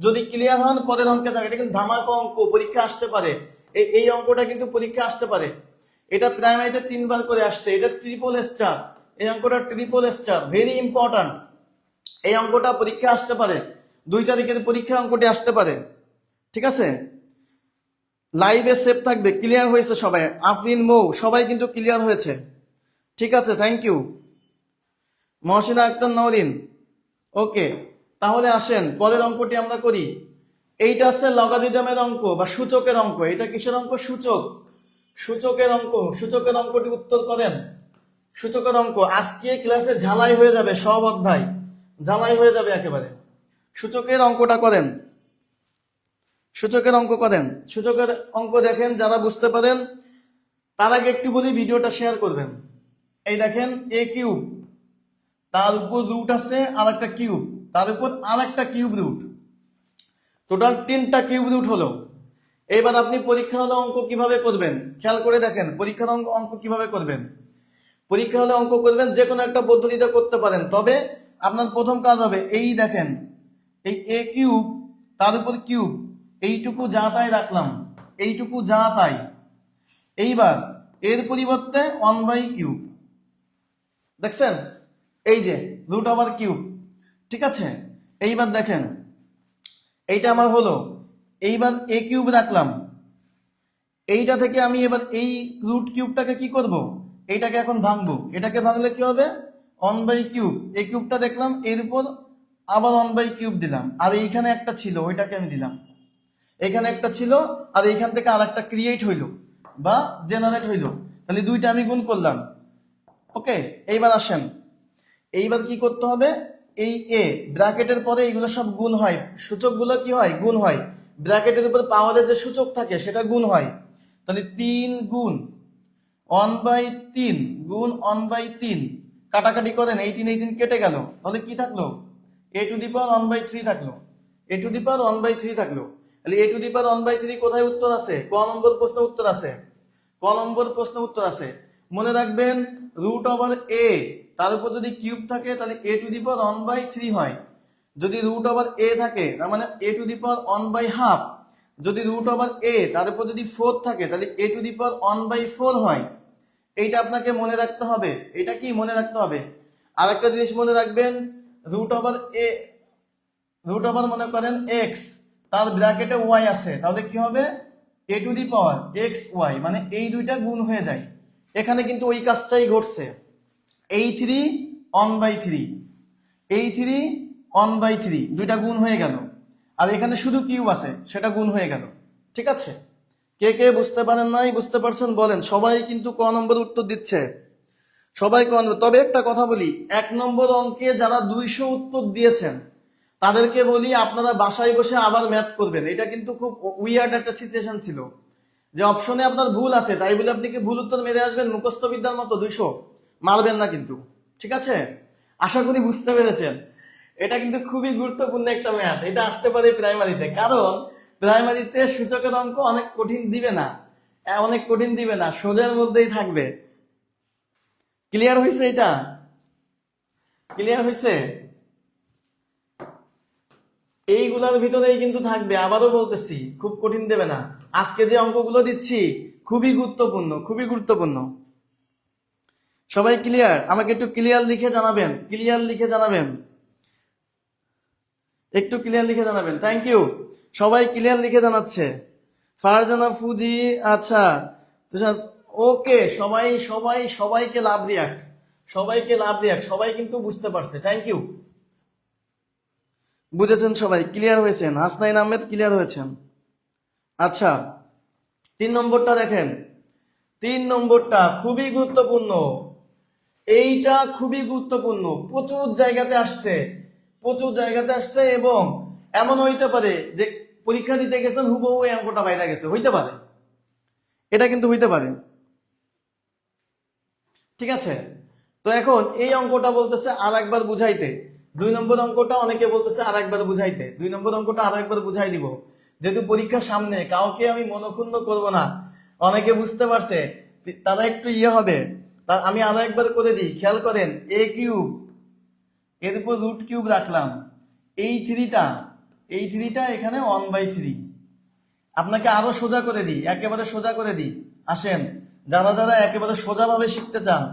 যদি ক্লিয়ার হন পরের অঙ্কে থাকে। এটা কিন্তু ধামাকা অঙ্ক, পরীক্ষা আসতে পারে। এই অঙ্কটা কিন্তু পরীক্ষা আসতে পারে। এটা প্রাইমারিতে 3বার করে আসছে। এটা ট্রিপল স্টার। এই অঙ্কটা ট্রিপল স্টার, ভেরি ইম্পর্টেন্ট। এই অঙ্কটা পরীক্ষা আসতে পারে, 2 তারিখের পরীক্ষা অঙ্কটি আসতে পারে। ঠিক আছে, লাইভে সেভ থাকবে। ক্লিয়ার হয়েছে সবাই? আফরিন, মৌ সবাই কিন্তু ক্লিয়ার হয়েছে। ঠিক আছে, থ্যাংক ইউ। মহসিনা আক্তার নওরিন, ওকে। তাহলে আসেন পরের অঙ্কটি আমরা করি। এইটা আছে লগারিদমের অঙ্ক বা সূচকের অঙ্ক। এটা কিসের অঙ্ক? সূচক, সূচকের অঙ্ক। সূচকের অঙ্কটি উত্তর করেন। সূচকের অঙ্ক আজকে ক্লাসে ঝালাই হয়ে যাবে, সব অধ্যায় ঝালাই হয়ে যাবে একেবারে। সূচকের অঙ্কটা করেন, সূচকের অঙ্ক করেন। সূচকের অঙ্ক দেখেন, যারা বুঝতে পারেন তার আগে একটু বলি, ভিডিওটা শেয়ার করবেন। এই দেখেন এ কিউব, তার উপর রুট আছে আর একটা কিউব, তার উপর আর একটা কিউব রুট, টোটাল 3টা কিউব রুট হলো। এবার আপনি পরীক্ষা হলে অঙ্ক কিভাবে করবেন খেয়াল করে দেখেন। পরীক্ষার অঙ্ক কিভাবে করবেন? পরীক্ষা হলে অঙ্ক করবেন যে কোনো একটা পদ্ধতিতে করতে পারেন, তবে আপনার প্রথম কাজ হবে এই দেখেন, এই এ কিউব তার উপর কিউব, এইটুকু যা তাই রাখলাম, এইটুকু যা তাই। এইবার এর পরিবর্তে 1/কিউব, দেখছেন? এই যে রুট ওভার কিউব। ঠিক আছে, এইবার দেখেন এইটা আমার হলো। এইবার এ কিউব রাখলাম, এইটা থেকে আমি এবার এই রুট কিউবটাকে কি করব? এইটাকে এখন ভাঙবো। এটাকে ভাঙলে কি হবে? 1/কিউব। এই কিউবটা দেখলাম, এর উপর আবার 1/কিউব দিলাম। আর এইখানে একটা ছিল, ওইটাকে আমি দিলাম। এখানে একটা ছিল, আর এইখান থেকে আর একটা ক্রিয়েট হইলো বা জেনারেট হইলো। তাহলে 2টা আমি গুণ করলাম। ওকে, এইবার আসেন, এইবার কি করতে হবে? এই এ ব্র্যাকেটের পরে এইগুলো সব গুণ হয়, সূচকগুলো কি হয়? গুণ হয়। ব্র্যাকেটের উপর পাওয়ারের যে সূচক থাকে সেটা গুণ হয়। তাহলে 3 গুণ 1/3 গুণ 1/3, কাটাকাটি করেন, 18 কেটে গেল। তাহলে কি থাকলো? a টু দি পাওয়ার 1/3 থাকলো, a টু দি পাওয়ার 1/3 থাকলো। তাহলে a টু দি পাওয়ার 1/3 কোথায় উত্তর আছে? ক নম্বর প্রশ্ন উত্তর আছে, ক নম্বর প্রশ্ন উত্তর আছে। মনে রাখবেন রুট ওভার এ, তার উপর যদি কিউব থাকে তাহলে a টু দি পাওয়ার 1/3 হয়। যদি রুট ওভার এ থাকে তার মানে a টু দি পাওয়ার 1/2। যদি রুট ওভার এ তার উপর যদি 4 থাকে তাহলে a টু দি পাওয়ার 1/4 হয়। এইটা আপনাকে মনে রাখতে হবে। এটা কি মনে রাখতে হবে? আর একটা জিনিস মনে রাখবেন, root over a, root over মনে করেন এক্স, তার ব্র্যাকেটে ওয়াই আছে, তাহলে কি হবে? A to the power X Y, মানে এই দুইটা গুণ হয়ে যায়। এখানে কিন্তু ওই কাজটাই ঘটছে। এই 3 1/3, এই 3 1/3, দুইটা গুণ হয়ে গেল। আর এখানে শুধু কিউব আছে, সেটা গুণ হয়ে গেল। ঠিক আছে, কে কে বুঝতে পারেন নাই? বুঝতে পারছেন বলেন। সবাই কিন্তু ক নম্বর উত্তর দিচ্ছে, সবাই ক নম্বর। তবে একটা কথা বলি, 1 নম্বর অঙ্কে যারা 200 উত্তর দিয়েছেন তাদেরকে বলি আপনারা বাসায় বসে আবার ম্যাথ করবেন। এটা কিন্তু খুব উইয়ার্ড একটা সিচুয়েশন ছিল যে অপশনে আপনার ভুল আছে, তাই বলে আপনি কি ভুল উত্তর মেরে আসবেন মুখস্থ বিদ্যার মতো 200? মারবেন না কিন্তু। ঠিক আছে, আশা করি বুঝতে পেরেছেন। এটা কিন্তু খুবই গুরুত্বপূর্ণ একটা ম্যাথ। এটা আসতে পারে প্রাইমারিতে, কারণ প্রাইমারিতে সূচকের অঙ্ক অনেক কঠিন দিবে না, অনেক কঠিন দিবে না, সোজার মধ্যেই থাকবে। ক্লিয়ার হয়েছে? এটা ক্লিয়ার হয়েছে? এইগুলোর ভিতরেই কিন্তু থাকবে। আবারও বলতেছি, খুব কঠিন দেবে না। আজকে যে অঙ্কগুলো দিচ্ছি খুবই গুরুত্বপূর্ণ, খুবই গুরুত্বপূর্ণ। সবাই ক্লিয়ার? আমাকে একটু ক্লিয়ার লিখে জানাবেন, ক্লিয়ার লিখে জানাবেন, একটু ক্লিয়ার লিখে জানাবেন। থ্যাংক ইউ, সবাই ক্লিয়ার লিখে জানাচ্ছে। ফারজানা ফুজি, আচ্ছা, ওকে। সবাই সবাই সবাইকে লাভ রিয়াক্ট, সবাইকে লাভ রিয়াক্ট, সবাই কিন্তু বুঝতে পারছে। থ্যাংক ইউ, বুঝেছেন সবাই, ক্লিয়ার হয়েছেন। হাসনাইন আহমেদ ক্লিয়ার হয়েছেন। আচ্ছা, 3 নম্বরটা দেখেন। 3 নম্বরটা খুবই গুরুত্বপূর্ণ, এইটা খুবই গুরুত্বপূর্ণ। প্রচুর জায়গাতে আসছে, প্রচুর জায়গাতে আসছে। এবং এমন হইতে পারে যে পরীক্ষা দিতে গেছেন হুবহু এই অঙ্কটা বাইরে গেছে, হইতে পারে, এটা কিন্তু হইতে পারে। ঠিক আছে, তো এখন এই অঙ্কটা বলতেছে আর একবার বুঝাইতে, 2 নম্বর অঙ্কটা অনেকে বলতেছে আর একবার বুঝাইতে, 2 নম্বর অঙ্কটা আর একবার বুঝাই দিব, যেহেতু পরীক্ষার সামনে কাউকে আমি মনক্ষুণ্ণ করব না, অনেকে বুঝতে পারছে তারা একটু হবে, আমি আরো একবার করে দিই, খেয়াল করেন, a কিউব এর উপর রুট কিউব রাখলাম, এই থ্রিটা এখানে 1/3। আপনাকে আরো সোজা করে দিই, একেবারে সোজা করে দিই, আসেন যারা যারা একেবারে সোজাভাবে শিখতে চান,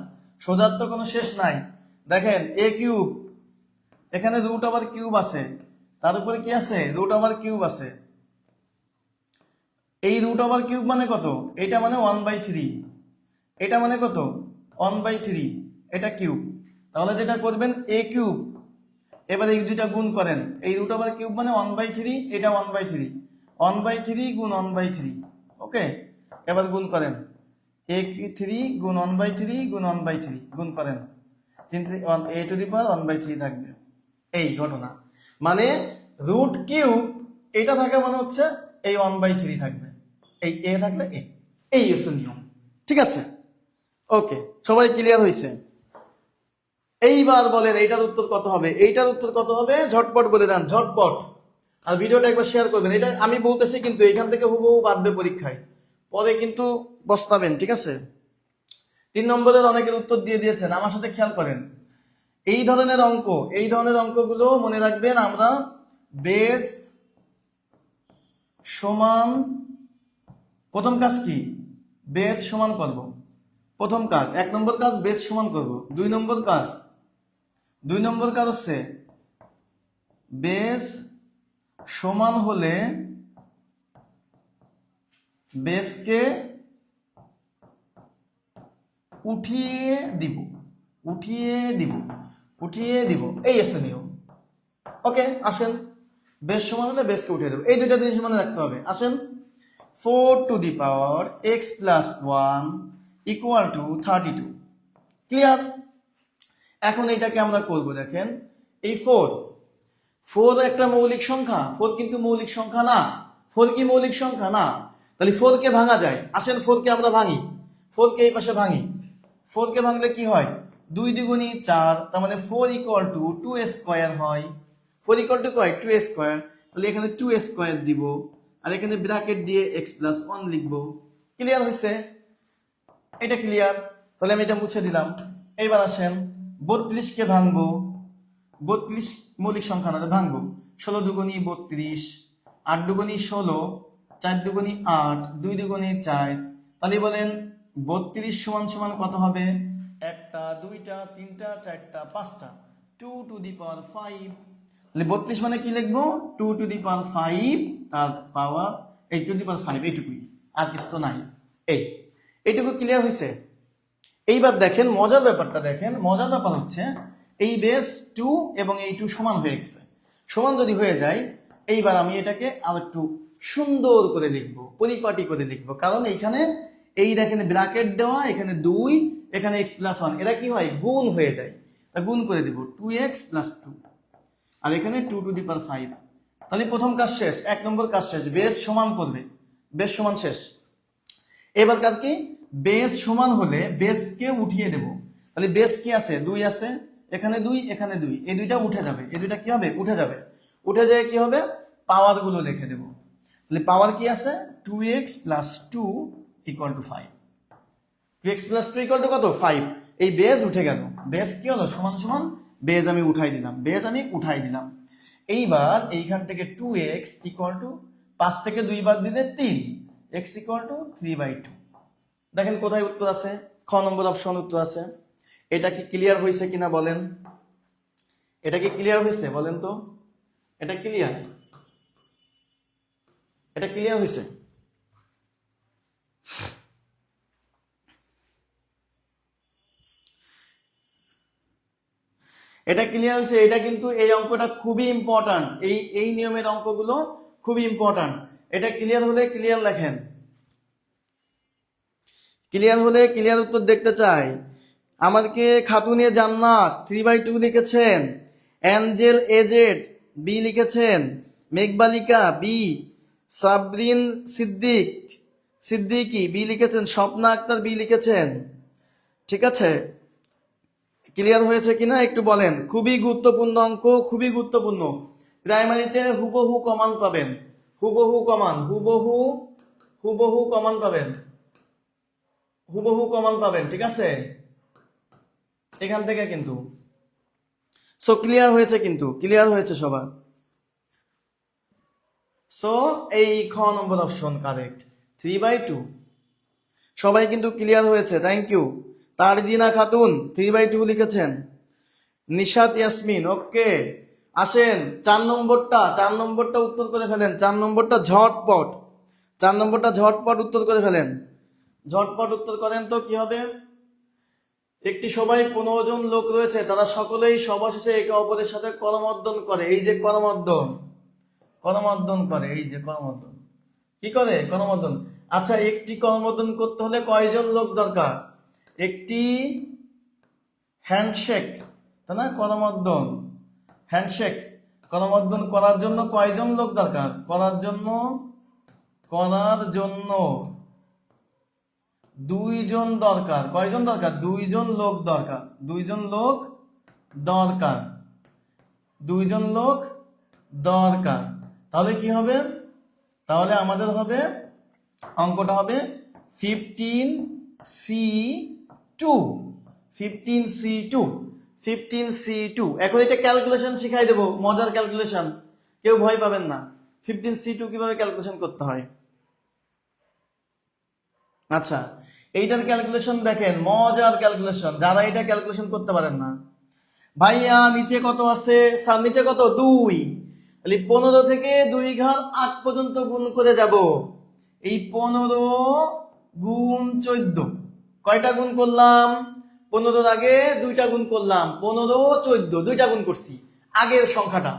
সোজার তো কোনো শেষ নাই, দেখেন a কিউব, এখানে রুট ওভার কিউব আছে, তার উপরে কি আছে, রুট ওভার কিউব আছে, এই রুট ওভার কিউব মানে কত, এটা মানে 1/3, এটা মানে কত 1/3, এটা কিউব, তাহলে যেটা করবেন a কিউব, এবার এই দুইটা গুণ করেন, এই রুট ওভার কিউব মানে 1/3, এটা 1/3, 1/3 গুণ 1/3, ওকে, এবার গুণ করেন, a3 গুণ 1/3 গুণ 1/3 গুণ করেন, a টু দি পাওয়ার 1/3 থাকবে, এই ঘটনা, মানে রুট কিউব এটা থাকে মানে হচ্ছে এই 1/3 থাকবে, এই a থাকলে এই হচ্ছে নিয়ম। ঠিক আছে, ওকে, সবাই ক্লিয়ার হয়েছে? এইবার বলেন এইটার উত্তর কত হবে, এইটার উত্তর কত হবে, ঝটপট বলে দেন, ঝটপট, আর ভিডিওটা একবার শেয়ার করবেন, এটা আমি বলতেছি কিন্তু এখান থেকে হুবহু বাদবে পরীক্ষায়, পরে কিন্তু পস্তাবেন। ঠিক আছে, 3 নম্বরের অনেকের উত্তর দিয়ে দিয়েছেন, আমার সাথে খেয়াল করেন, এই ধরনের অঙ্কগুলো মনে রাখবেন, আমরা বেস সমান, প্রথম কাজ কি, বেস সমান করব, প্রথম কাজ, 1 নম্বর কাজ বেস সমান করব, 2 নম্বর কাজ হচ্ছে বেস সমান হলে বেসকে উঠিয়ে দিব, এই আছে নিয়ম। ওকে, আসেন, বেস সমান হলে বেসকে উঠিয়ে দেবো, এই দুইটা জিনিস মনে রাখতে হবে। আসেন, 4 two the power x plus 1 equal to 32, clear? এখন এটাকে আমরা করব, দেখেন এই 4 একটা মৌলিক সংখ্যা, 4 কিন্তু মৌলিক সংখ্যা না, 4 কি মৌলিক সংখ্যা না, তাহলে 4 কে ভাঙা যায়, আসেন 4 কে আমরা ভাঙি, 4 কে এই পাশে ভাঙি, 4 কে ভাঙলে কি হয়, 2 দ্বিগুণী 4, তার মানে 4 ইকুয়াল টু 2 স্কয়ার হয়, 4 ইকুয়াল টু কয় 2 স্কয়ার, তাহলে এখানে 2 স্কয়ার দিব, আর এখানে ব্র্যাকেট দিয়ে x প্লাস 1 লিখবো, ক্লিয়ার হয়েছে? এটা ক্লিয়ার, তাহলে আমি এটা মুছে দিলাম। এইবার আসেন 32 কে ভাঙবো, 32 মৌলিক সংখ্যা না, ভাঙবো, 16 দুগুণী 32, 8 দুগুণী 16, 4 দুগুণী 8, 2 দুগুণী 4, তাহলে বলেন 32 সমান সমান কত হবে, 1টা 2টা 3টা 4টা 5টা, 2 টু দি পাওয়ার 5, তাহলে 32 মানে কি লিখবো, 2 টু দি পাওয়ার 5, তার পাওয়ার 8 টু দি পাওয়ার 5, এইটুকুই, আর কিছু তো নাই, এইটুকু ক্লিয়ার হয়েছে? এইবার দেখেন মজার ব্যাপারটা, দেখেন মজার ব্যাপার হচ্ছে এই বেস 2 এবং এই 2 সমান হয়ে গেছে, সমান যদি হয়ে যায়, এইবার আমি এটাকে আর একটু সুন্দর করে লিখবো, পরিপাটি করে লিখবো, কারণ এইখানে এই দেখেন ব্র্যাকেট দেওয়া, এখানে 2, এখানে x প্লাস 1, এরা কি হয় গুণ হয়ে যায়, তা গুণ করে দিব, 2x প্লাস 2, আর এখানে 2 টু দি পাওয়ার 5, তাহলে প্রথম কাজ শেষ, 1 নম্বর কাজ শেষ, বেস সমান করবে, বেস সমান শেষ। এবার কাজ কি, বেস সমান হলে বেসকে উঠিয়ে দেব, তাহলে বেস কি আছে, 2 আছে, এখানে 2, এখানে 2, এই দুইটা উঠে যাবে, এই দুইটা কি হবে, উঠে যাবে, উঠে যায় কি হবে, পাওয়ার গুলো লিখে দেব, তাহলে পাওয়ার কি আছে, 2x plus 2 equal to 5, 2x plus 2 equal to কত, 5, এই বেস উঠে গেল, বেস কি হলো, সমান সমান, বেস আমি উঠাই দিলাম, এইবার এইখান থেকে 2x ইকুয়াল টু 5 থেকে 2 বাদ দিলে 3, x ইকুয়াল টু 3/2, দেখেন কোথায় উত্তর আছে, খ নম্বর অপশন উত্তর আছে। এটা কি ক্লিয়ার হয়েছে কিনা বলেন, এটা কি ক্লিয়ার হয়েছে বলেন তো, এটা ক্লিয়ার হয়েছে? এটা ক্লিয়ার হয়েছে, এটা কিন্তু এই অঙ্কটা খুবই ইম্পর্টেন্ট, এই নিয়মের অঙ্কগুলো খুবই ইম্পর্টেন্ট, এটা ক্লিয়ার হলে ক্লিয়ার লেখেন, ক্লিয়ার হলে ক্লিয়ার উত্তর দেখতে চাই। আমাকে খাতুনে জান্নাত 3/2 লিখেছেন, অ্যাঞ্জেল এজেড বি লিখেছেন, মেঘবালিকা বি, সাবরিন সিদ্দিকি বি লিখেছেন, স্বপ্না আক্তার বি লিখেছেন। ঠিক আছে, ক্লিয়ার হয়েছে কিনা একটু বলেন। খুবই গুরুত্বপূর্ণ অঙ্ক, খুবই গুরুত্বপূর্ণ। প্রাইমারিতে হুবহু কমান পাবেন, হুবহু কমান, হুবহু কমান পাবেন, হুবহু কমান পাবেন। ঠিক আছে, এখান থেকে কিন্তু। সো ক্লিয়ার হয়েছে, কিন্তু ক্লিয়ার হয়েছে সবার। সো এই খ নম্বর অপশন কারেক্ট, 3/2। সবাই কিন্তু ক্লিয়ার হয়েছে, থ্যাংক ইউ। তারজিনা খাতুন 3/2 লিখেছেন। নিশাত ইয়াসমিন ওকে। আসেন 4 নম্বরটা উত্তর করে ফেলেন। 4 নম্বরটা ঝটপট, 4 নম্বরটা ঝটপট উত্তর করে ফেলেন। ঝটপট উত্তর করেন তো কি হবে। একটি সভায় 15 জন লোক রয়েছে, তারা সকলেই সভা শেষে একে অপরের সাথে করমর্দন করে। এই যে করমর্দন, করমর্দন করে, এই যে করমর্দন কি করে, করমর্দন। আচ্ছা, একটি করমর্দন করতে হলে কয়জন লোক দরকার? একটি হ্যান্ডশেক, তাই না? করমর্দন, হ্যান্ডশেক, করমর্দন করার জন্য কয়জন লোক দরকার? করার জন্য 2জন দরকার। কয়জন দরকার? 2জন লোক দরকার, 2জন লোক দরকার, 2জন লোক দরকার। তাহলে কি হবে? তাহলে আমাদের হবে, অঙ্কটা হবে 15C2, 15C2, 15C2। এখন এটা ক্যালকুলেশন শিখাই দেবো, মজার ক্যালকুলেশন, কেউ ভয় পাবেন না। 15C2 কিভাবে ক্যালকুলেশন করতে হয়। আচ্ছা, এইটার ক্যালকুলেশন দেখেন, মজার ক্যালকুলেশন, যারা এটা ক্যালকুলেশন করতে পারেন না। ভাইয়া নিচে কত আছে? স্যার নিচে কত? 2। তাহলে 15 থেকে 2 ঘাত 8 পর্যন্ত গুণ করে যাব। এই 15 গুণ 14, কয়টা গুণ করলাম? 15 আগে 2টা গুণ করলাম, 15 14 2টা গুণ করছি আগের সংখ্যাটা।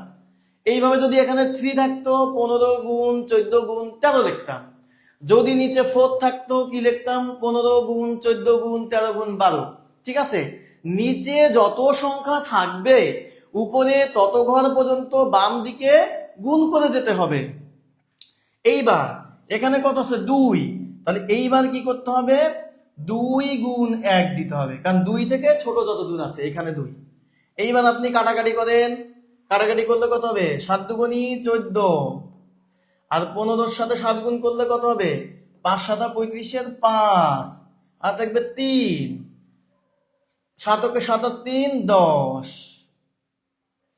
এইভাবে যদি এখানে 3 থাকতো, 15 গুণ 14 গুণ 13 লিখতাম। যদি নিচে 4 থাকতো, কি লিখতাম? 15 গুণ 14 গুণ 13 গুণ 12। ঠিক আছে, নিচে যত সংখ্যা থাকবে উপরে তত ঘর পর্যন্ত বাম দিকে গুণ করে যেতে হবে। এইবার এখানে কত আছে? 2। তাহলে এইবার কি করতে হবে? 2 গুণ 1 দিতে হবে, কারণ 2 থেকে ছোট যত দূর আছে এখানে 2। এইবার আপনি কাটাকাটি করেন, কাটাকাটি করলে কত হবে? 7 দুগুণী 14, আর 15 সাথে 7 গুণ করলে কত হবে? 5 7 35 5, আর থাকবে 3, 7 7 3 10,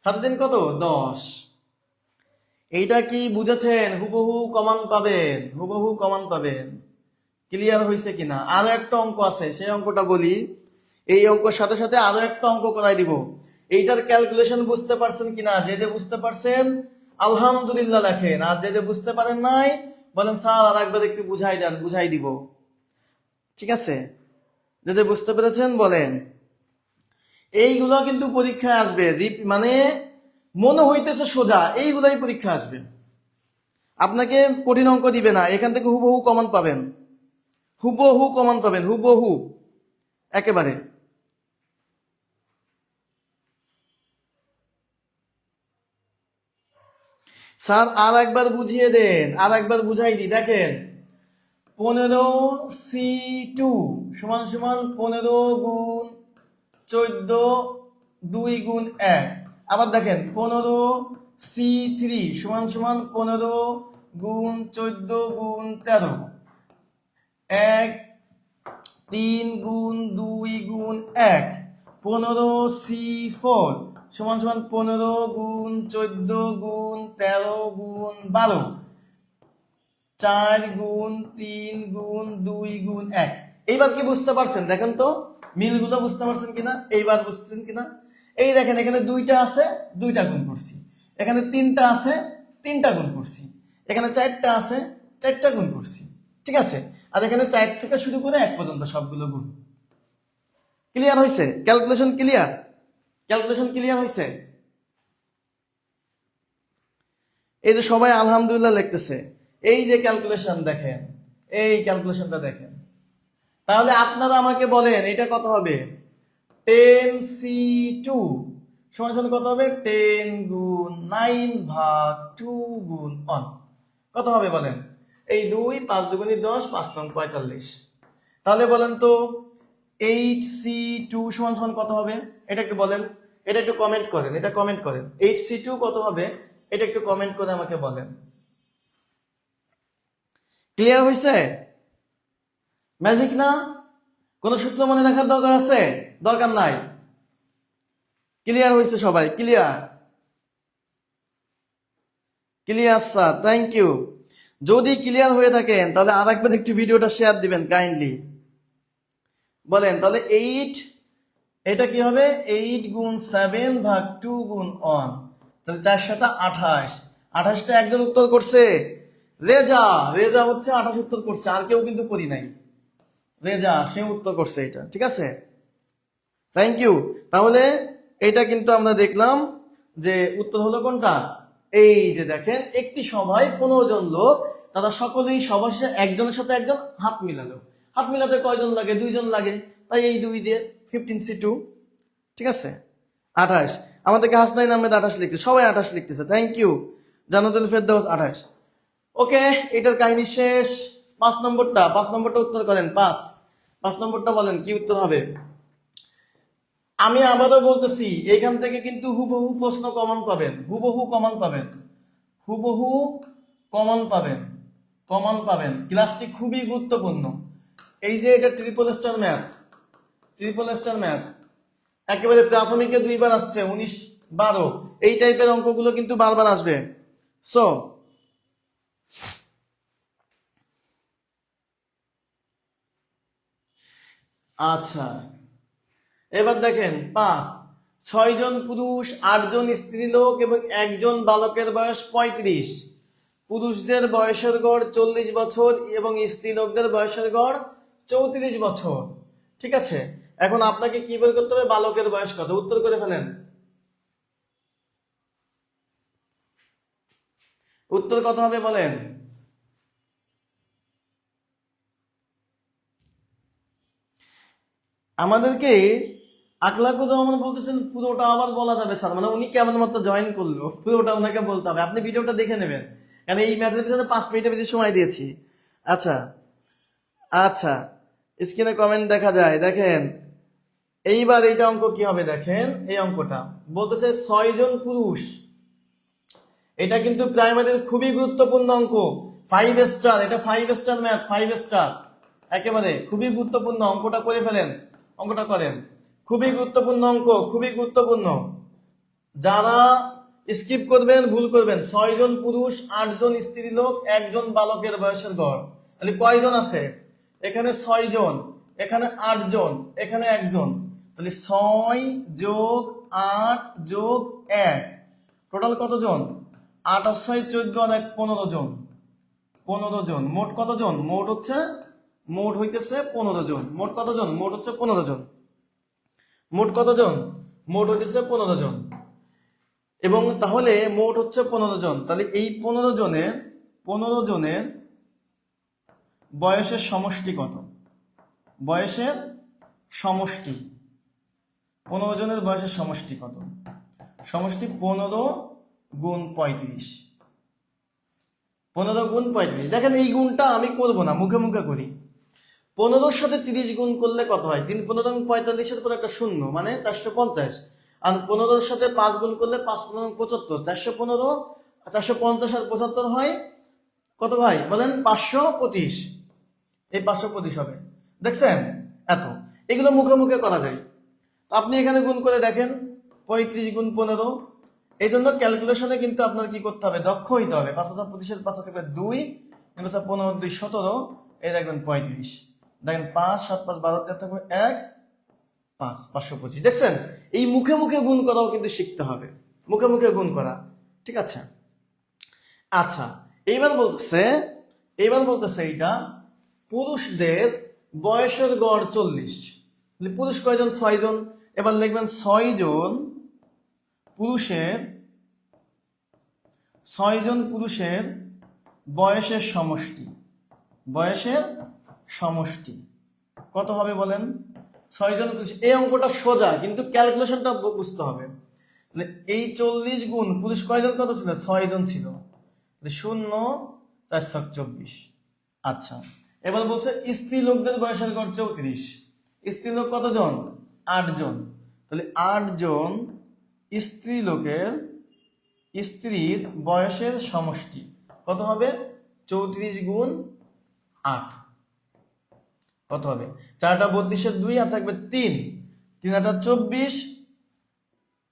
7 3 কত? 10। এইটা কি বুঝেছেন? হুবহু কমান পাবেন, হুবহু কমান পাবেন। ক্লিয়ার হয়েছে কিনা? আরো একটা অঙ্ক আছে, সেই অঙ্কটা বলি। এই অঙ্কের সাথে সাথে আরো একটা অঙ্ক করাই দিব। এইটার ক্যালকুলেশন বুঝতে পারছেন কিনা? যে যে বুঝতে পারছেন আলহামদুলিল্লাহ লেখেন, আর যে যে বুঝতে পারেন নাই বলেন স্যার আর একবার একটু বুঝাই দেন, বুঝাই দিব। ঠিক আছে, যে যে বুঝতে পেরেছেন বলেন। এইগুলো কিন্তু পরীক্ষায় আসবে, মানে মনে হইতেছে সোজা, এইগুলাই পরীক্ষা আসবে। আপনাকে কঠিন অঙ্ক দিবে না, এখান থেকে হুবহু কমন পাবেন, হুবহু কমন পাবেন, হুবহু একেবারে। স্যার আর একবার বুঝিয়ে দেন, আর একবার বুঝাই দি। দেখেন 15C2 সমান সমান 15 গুণ 14 2 গুণ 1। আবার দেখেন 15C3 সমান সমান 15 গুণ 14 গুণ 13, 1 3 গুণ 2 গুণ 1। 15C4 সমান সমান 15 গুণ 14 গুণ 13 গুণ 12, 4 গুণ 3 গুণ 2 গুণ 1। এইবার কি বুঝতে পারছেন? দেখেন তো মিলগুলো বুঝতে পারছেন কিনা, এইবার বুঝছেন কিনা? এই দেখেন এখানে 2টা আছে, 2টা গুণ করছি। এখানে 3টা আছে, 3টা গুণ করছি। এখানে 4টা আছে, 4টা গুণ করছি। ঠিক আছে, আর এখানে 4 থেকে শুরু করে 1 পর্যন্ত সবগুলো গুণ। ক্লিয়ার হয়েছে? Calculation clear? ক্যালকুলেশন ক্লিয়ার হয়েছে? এই যে সবাই আলহামদুলিল্লাহ লিখতেছে, এই যে ক্যালকুলেশন দেখেন, এই ক্যালকুলেশনটা দেখেন। তাহলে আপনারা আমাকে বলেন এটা কত হবে? 10C2 সমান সমান কত হবে? 10 গুণ 9 ভাগ 2 গুণ 1, কত হবে বলেন? এই 2 5 দুগুণে 10, 5 নং 45। তাহলে বলেন তো 8C2 সমান সমান কত হবে? এটা একটু বলেন, এটা একটু কমেন্ট করেন, এটা কমেন্ট করেন। 8C2 কত হবে এটা একটু কমেন্ট করে আমাকে বলেন। ক্লিয়ার হয়েছে? ম্যাজিক না? কোন সূত্র মনে রাখার দরকার আছে? দরকার নাই। ক্লিয়ার হয়েছে সবাই? Clear? Clear sir, thank you. যদি ক্লিয়ার হয়ে থাকেন তাহলে আরেকবার একটু ভিডিওটা শেয়ার দিবেন কাইন্ডলি। বলেন তাহলে 8, এটা কি হবে? 8 গুণ 7 ভাগ 2 গুণ 1, তাহলে 4 7 28। 28টা একজন উত্তর করছে, রেজা। রেজা হচ্ছে 28 উত্তর করছে, আর কেউ কিন্তু করি নাই। রেজা সে উত্তর করছে এটা, ঠিক আছে? Thank you. তাহলে এটা কিন্তু আমরা দেখলাম যে উত্তর হলো কোনটা? এই যে দেখেন, একটি সভায় 15 জন লোক, তারা সকলেই সবার শেষে একজনের সাথে একজন হাত মিলালো। হাত মিলাতে কয়জন লাগে? 2 জন লাগে, তাই এই 2 দিয়ে 15C2, ঠিক আছে? 28। আমাদেরকে হাসনাইন আহমেদ 28 লিখতে, সবাই 28 লিখতেছে, থ্যাংক ইউ। জানাতুল ফেরদৌস 28। ওকে, এটার কাহিনী শেষ। 5 নম্বরটা উত্তর করেন। 5 নম্বরটা বলেন কি উত্তর হবে? আমি আবারও বলতেছি, এখান থেকে কিন্তু হুবহু প্রশ্ন কমন পাবেন, হুবহু কমন পাবেন, হুবহু কমন পাবেন। ক্লাসটি খুবই গুরুত্বপূর্ণ। এই যে এটা ট্রিপল স্টার ম্যাথ একেবারে প্রাথমিকে 2 বার আসছে, 19 12, এই টাইপের অঙ্কগুলো কিন্তু বারবার আসবে। সো আচ্ছা, এবার দেখেন 5, 6 জন পুরুষ, 8 জন স্ত্রীলোক এবং 1 জন বালকের বয়স 35। পুরুষদের বয়সের গড় 40 বছর এবং স্ত্রীলোকদের বয়সের গড় 34 বছর, ঠিক আছে? এখন আপনাকে কি বের করতে হবে? বালকের বয়স কত? উত্তর করে ফেলেন। উত্তর কত হবে বলেন? আমাদেরকে আকলাকুজ্জামান বলতেছেন পুরোটা আবার বলা যাবে স্যার, মানে উনি কেমন মতো জয়েন করলো, পুরোটা ওনাকে বলতে হবে। আপনি ভিডিওটা দেখে নেবেন, কারণ এই ম্যাথের পিছনে 5 মিনিটের বেশি সময় দিয়েছি। আচ্ছা আচ্ছা, স্ক্রিনে কমেন্ট দেখা যায়, দেখেন এইবার এইটা অঙ্ক কি হবে দেখেন। এই অঙ্কটা বলতেছে 6 জন পুরুষ, এটা কিন্তু প্রাইমারির খুবই গুরুত্বপূর্ণ অঙ্ক। 5 স্টার, এটা 5 স্টার ম্যাথ, 5 স্টার একেবারে খুবই গুরুত্বপূর্ণ। অঙ্কটা করে ফেলেন, অঙ্কটা করেন, খুবই গুরুত্বপূর্ণ অঙ্ক, খুবই গুরুত্বপূর্ণ। যারা স্কিপ করবেন ভুল করবেন। 6 জন পুরুষ, 8 জন স্ত্রীলোক, 1 জন বালকের বয়সের গড়, তাহলে কয়জন আছে? এখানে 6 জন, এখানে 8 জন, এখানে 1 জন, তাহলে 6 যোগ 8 যোগ 1, টোটাল কতজন? 8 আর 6 14 আর 1 15 জন। 15 জন। মোট কতজন? মোট হইতেছে 15 জন। মোট কতজন? মোট হচ্ছে 15 জন। মোট কতজন? মোট হইতেছে 15 জন। এবং তাহলে মোট হচ্ছে 15 জন। তাহলে এই 15 জনের বয়সের সমষ্টি কত? বয়সের সমষ্টি, 15 জনের বয়সের সমষ্টি কত? সমষ্টি 15 গুণ 35। 15 গুণ 35। দেখেন এই গুণটা আমি করব না, মুখে মুখে করি। 15-র সাথে 30 গুণ করলে কত হয়? 3 15 45-এর পর একটা শূন্য, মানে 450। আর 15-র সাথে 5 গুণ করলে 5 15 75, 415, 450 আর 75 হয় কত ভাই বলেন? 525। এই 525 হবে, দেখছেন? এত এগুলো মুখে মুখে করা যায়। আপনি এখানে গুণ করে দেখেন, 35 গুণ 15। এই জন্য ক্যালকুলেশনে কিন্তু আপনার কি করতে হবে? দক্ষ হইতে হবে। 5 5 25-এর 5 থাকবে 2, 15 2 17, এই দেখবেন 35। দেখেন 5 7 5 12 থাকবে 1 5, 525। দেখছেন? এই মুখে মুখে গুণ করাও কিন্তু শিখতে হবে, মুখে মুখে গুণ করা, ঠিক আছে? আচ্ছা, এইবার বলতেছে এইটা পুরুষদের বয়সের গড় 40। পুরুষ কয়জন? 6 জন। এবার লিখবেন 6 জন পুরুষের বয়সের সমষ্টি কত হবে বলেন? 6 জন পুরুষ। এই অঙ্কটা সোজা, কিন্তু ক্যালকুলেশনটা বুঝতে হবে। এই 40 গুণ পুরুষ কয়জন কত ছিল? 6 জন ছিল। 0 4 ছক 24। আচ্ছা, এবার বলছে স্ত্রী লোকদের বয়সের গড় 34। স্ত্রী লোক কতজন? 8 জন। তাহলে 8 জন স্ত্রী লোকের স্ত্রীর বয়সের সমষ্টি কত হবে? 34 গুণ 8 কত হবে? 4টা 32-এর 2 আর থাকবে 3, 3 8 24,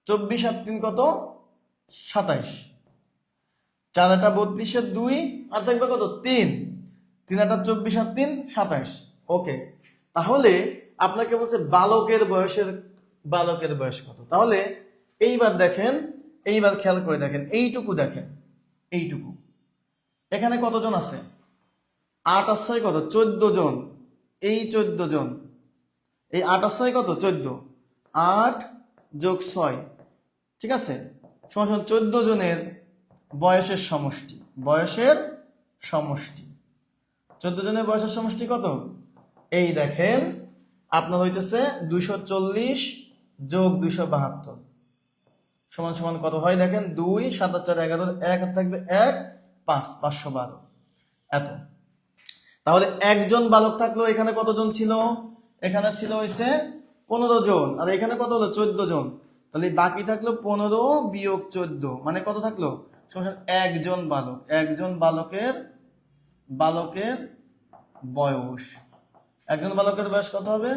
24 আর 3 কত? 27। 4 8 32-এর 2 আর থাকবে কত? 3, 3 8 24 আর 3 27। ওকে, তাহলে আপনাকে বলছে বালকের বয়স কত? তাহলে এইবার দেখেন, এইবার খেয়াল করে দেখেন, এইটুকু দেখেন, এইটুকু এখানে কতজন আছে? 8 আর 6 কত? 14 জন। এই 14 জন, এই 8 আর 6 কত? 14, 8 যোগ 6, ঠিক আছে, সমান 14 জনের বয়সের সমষ্টি। 14 জনের বয়সের সমষ্টি কত? এই দেখেন, আপনার হইতেছে 240 যোগ 272 সমান সমান কত হয়? দেখেন, 2 7 4 11, 1 আর থাকবে 1, 5, 512 এত। তাহলে একজন বালক থাকলো, এখানে কতজন ছিল? এখানে ছিল হইছে 15 জন, আর এখানে কত হলো? 14 জন। তাহলে বাকি থাকলো 15 বিয়োগ 14, মানে কত থাকলো? সমান একজন বালক। একজন বালকের বয়স, একজন বালকের বয়স কত হবে?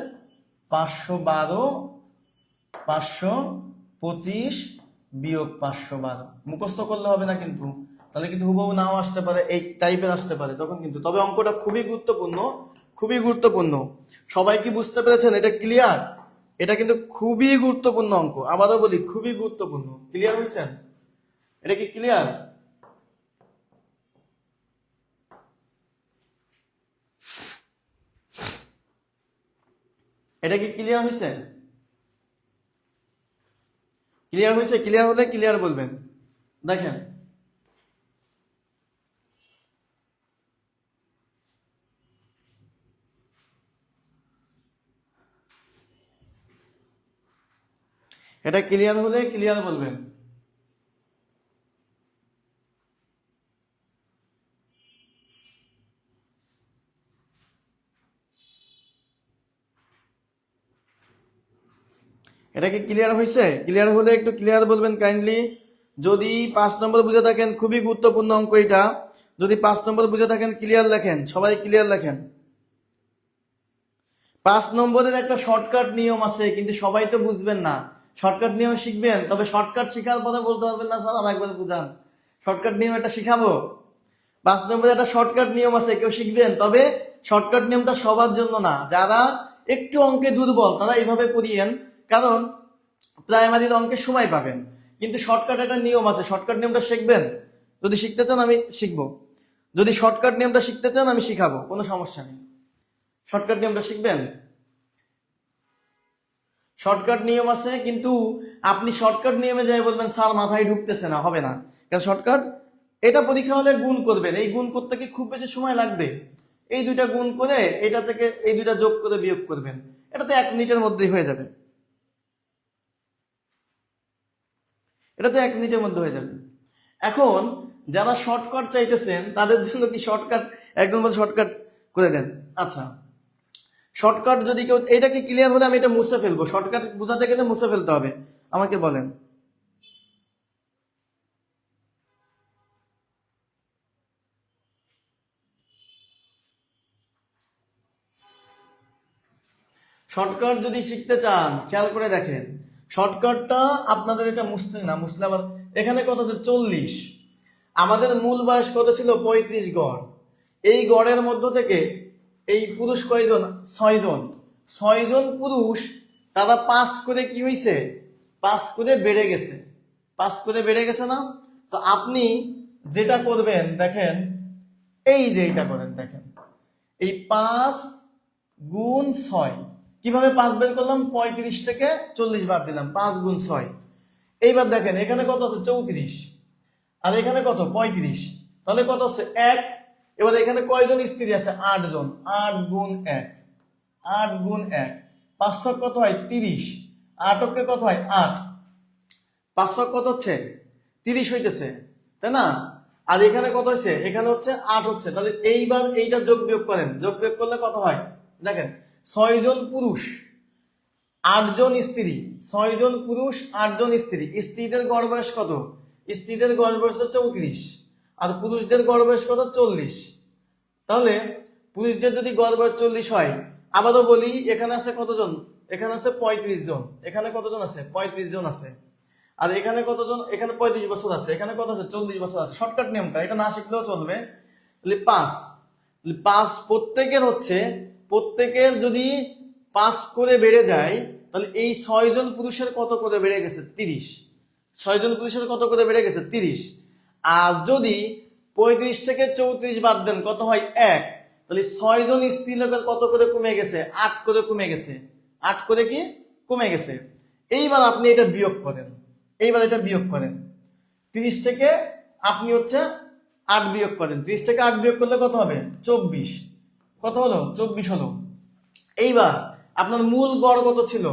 512, 525 বিয়োগ 512। মুখস্থ করলে হবে না কিন্তু, তাহলে কিন্তু হুবহু নাও আসতে পারে, এই টাইপের আসতে পারে তখন কিন্তু। তবে অঙ্কটা খুবই গুরুত্বপূর্ণ। সবাই কি বুঝতে পেরেছেন? এটা ক্লিয়ার? এটা কিন্তু খুবই গুরুত্বপূর্ণ অঙ্ক, আবারও বলি খুবই গুরুত্বপূর্ণ। ক্লিয়ার হয়েছেন? এটা কি ক্লিয়ার? এটা কি ক্লিয়ার হয়েছে? ক্লিয়ার হলে ক্লিয়ার বলবেন। দেখেন, এটা ক্লিয়ার হলে ক্লিয়ার বলবেন। এটা কি ক্লিয়ার হয়েছে? ক্লিয়ার হলে একটু ক্লিয়ার বলবেন কাইন্ডলি। যদি 5 নম্বর বুঝে থাকেন, খুবই গুরুত্বপূর্ণ অঙ্ক এটা, যদি 5 নম্বর বুঝে থাকেন ক্লিয়ার লেখেন, সবাই ক্লিয়ার লেখেন। 5 নম্বরের একটা শর্টকাট নিয়ম আছে, কিন্তু সবাই তো বুঝবেন না। শর্টকাট নিয়ম শিখবেন, তবে শর্টকাট শেখার পরে বলতে পারবেন না স্যার আরেকবার বুঝান। শর্টকাট নিয়ম একটা শিখাবো। 5 নম্বরে একটা শর্টকাট নিয়ম আছে, কেউ শিখবেন, তবে শর্টকাট নিয়মটা সবার জন্য না। যারা একটু অঙ্কে দুর্বল তারা এইভাবে করিয়েন, কারণ প্রাইমারির অঙ্কে সময় পাবেন। কিন্তু শর্টকাট একটা নিয়ম আছে, শর্টকাট নিয়মটা শিখবেন। যদি শিখতে চান আমি শিখবো, যদি শর্টকাট নিয়মটা শিখতে চান আমি শিখাবো, কোনো সমস্যা নেই। শর্টকাট নিয়মটা শিখবেন। শর্টকাট নিয়ম আছে, কিন্তু আপনি শর্টকাট নিয়মে যাই বলবেন স্যার মাথায় ঢুকতেছে না, হবে না। কারণ শর্টকাট এটা পরীক্ষা হলে গুণ করবেন, এই গুণ করতে কি খুব বেশি সময় লাগবে? এই দুইটা গুণ করে এটা থেকে এই দুইটা যোগ করে বিয়োগ করবেন, এটা তো 1 মিনিটের মধ্যেই হয়ে যাবে। এখন যারা শর্টকাট চাইতেছেন তাদের জন্য কি শর্টকাট, একদম শর্টকাট করে দেন। আচ্ছা, শর্টকাট যদি কেউ, এটা কি ক্লিয়ার হলে আমি এটা মুছে ফেলবো। শর্টকাট বোঝাতে গেলে মুছে ফেলতে হবে, আমাকে বলেন। শর্টকাট যদি শিখতে চান খেয়াল করে দেখেন, শর্টকাটটা আপনাদের এটা মুছতে না, মুছলে আবার এখানে কত হচ্ছে? 40। আমাদের মূল বয়স কত ছিল? 35 গড়। এই গড়ের মধ্য থেকে এই পুরুষ কয়জন? 6 জন। 6 জন পুরুষ, তারা 5 করে কি হয়েছে? 5 করে বেড়ে গেছে। 5 করে বেড়ে গেছে না? তো আপনি যেটা করবেন দেখেন, এই যে এটা করেন, দেখেন এই 5 গুণ 6, কিভাবে 5 বের করলাম? 35 থেকে 40 বাদ দিলাম, 5 গুণ 6। এইবার দেখেন এখানে কত আছে? 34, আর এখানে কত? 35, তাহলে কত আছে? 1। এবার এখানে কয়জন স্ত্রী আছে? 8 জন। 8 গুণ 1, 8 গুণ 1, 500 কত হয়? 30, 8 কত হয়? 8, 500 কত হচ্ছে? 30 হইতেছে, তাই না? আর এখানে কত হচ্ছে, এখানে হচ্ছে 8 হচ্ছে। তাহলে এইবার এইটা যোগ বিয়োগ করেন, যোগ বিয়োগ করলে কত হয় দেখেন, 6 জন পুরুষ 8 জন স্ত্রী, 6 জন পুরুষ 8 জন স্ত্রী। স্ত্রীদের গড় বয়স কত, স্ত্রীদের গড় বয়স 34 আর পুরুষদের গড় বয়স কত 40। তাহলে পুরুষদের যদি গড় বয়স 40 হয়, আবারও বলি এখানে আছে কতজন, এখানে আছে 35 জন, এখানে কতজন আছে 35 জন আছে। আর এখানে কতজন, এখানে 35 বছর আছে, এখানে কত আছে 40 বছর আছে। শর্টকাট নিয়মটা, এটা না শিখলেও চলবে। তাহলে 5 প্রত্যেকের হচ্ছে, প্রত্যেকের যদি 5 করে বেড়ে যায়, তাহলে এই 6 জন পুরুষের কত করে বেড়ে গেছে 30। 6 জন পুরুষের কত করে বেড়ে গেছে 30। আর যদি 35 থেকে 34 বাদ দেন কত হয় 1, তাহলে 6 জন স্ত্রী লোকের কত করে কমে গেছে 8 করে কমে গেছে, 8 করে কি কমে গেছে। এইবার আপনি এটা বিয়োগ করেন, এইবার এটা বিয়োগ করেন 30 থেকে আপনি হচ্ছে 8 বিয়োগ করেন, 30 থেকে 8 বিয়োগ করলে কত হবে 24। কত হলো 24 হলো। এইবার আপনার মূল গড় কত ছিল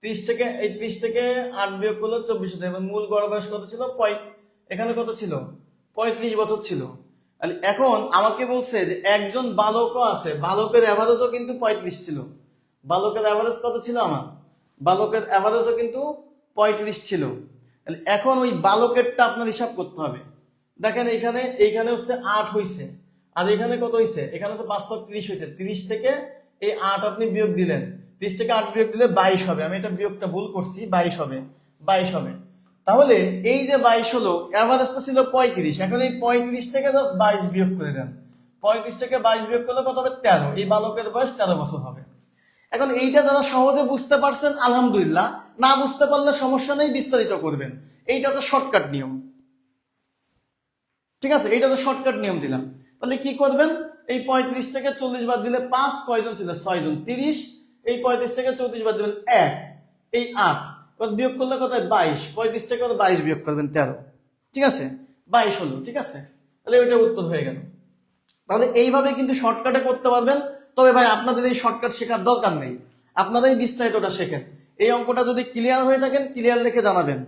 30 থেকে, এই 30 থেকে 8 বিয়োগ করলে 24 হতো। এবার মূল গড় বয়স কত ছিল, এখানে কত ছিল 35 বছর ছিল। এখন আমাকে বলছে যে একজন বালকও আছে, বালকের অ্যাভারেজও কিন্তু 35 ছিল। বালকের অ্যাভারেজ কত ছিল আমার, বালকের অ্যাভারেজও কিন্তু 35 ছিল। এখন ওই বালকেরটা আপনার হিসাব করতে হবে। দেখেন এইখানে হচ্ছে 8 হয়েছে, আর এখানে কত হয়েছে, এখানে হচ্ছে 530 হয়েছে। 30 থেকে এই 8 আপনি বিয়োগ দিলেন, 30 থেকে 8 বিয়োগ দিলে 22 হবে। আমি এটা বিয়োগটা ভুল করছি, 22 হবে, 22 হবে। তাহলে এই যে 22 হলো, অ্যাভারেজটা ছিল 35। এখন এই 35 থেকে জাস্ট 22 বিয়োগ করে দেন, 35 থেকে 22 বিয়োগ করলে কত হবে 13। এই বালকের বয়স 13 বছর হবে। এখন এইটা যারা সহজে বুঝতে পারছেন আলহামদুলিল্লাহ, না বুঝতে পারলে সমস্যা নেই, বিস্তারিত করবেন। এইটা তো শর্টকাট নিয়ম, ঠিক আছে, এইটা তো শর্টকাট নিয়ম দিলাম। তাহলে কি করবেন, এই 35 থেকে 40 বাদ দিলে 5, কয়জন ছিল 6 জন, 30। এই 35 থেকে 34 বাদ দিবেন 1, এই 8 বিয়োগ করলে কত 22। 35 থেকে 22 বিয়োগ করবেন 13, ঠিক আছে 22 হলো, ঠিক আছে। তাহলে ওইটা উত্তর হয়ে গেল। তাহলে এইভাবে কিন্তু শর্টকাটে করতে পারবেন। তবে ভাই আপনাদের এই শর্টকাট শেখার দরকার নেই, আপনারা এই বিস্তারিতটা শেখেন। এই অঙ্কটা যদি ক্লিয়ার হয়ে থাকেন ক্লিয়ার লিখে জানাবেন,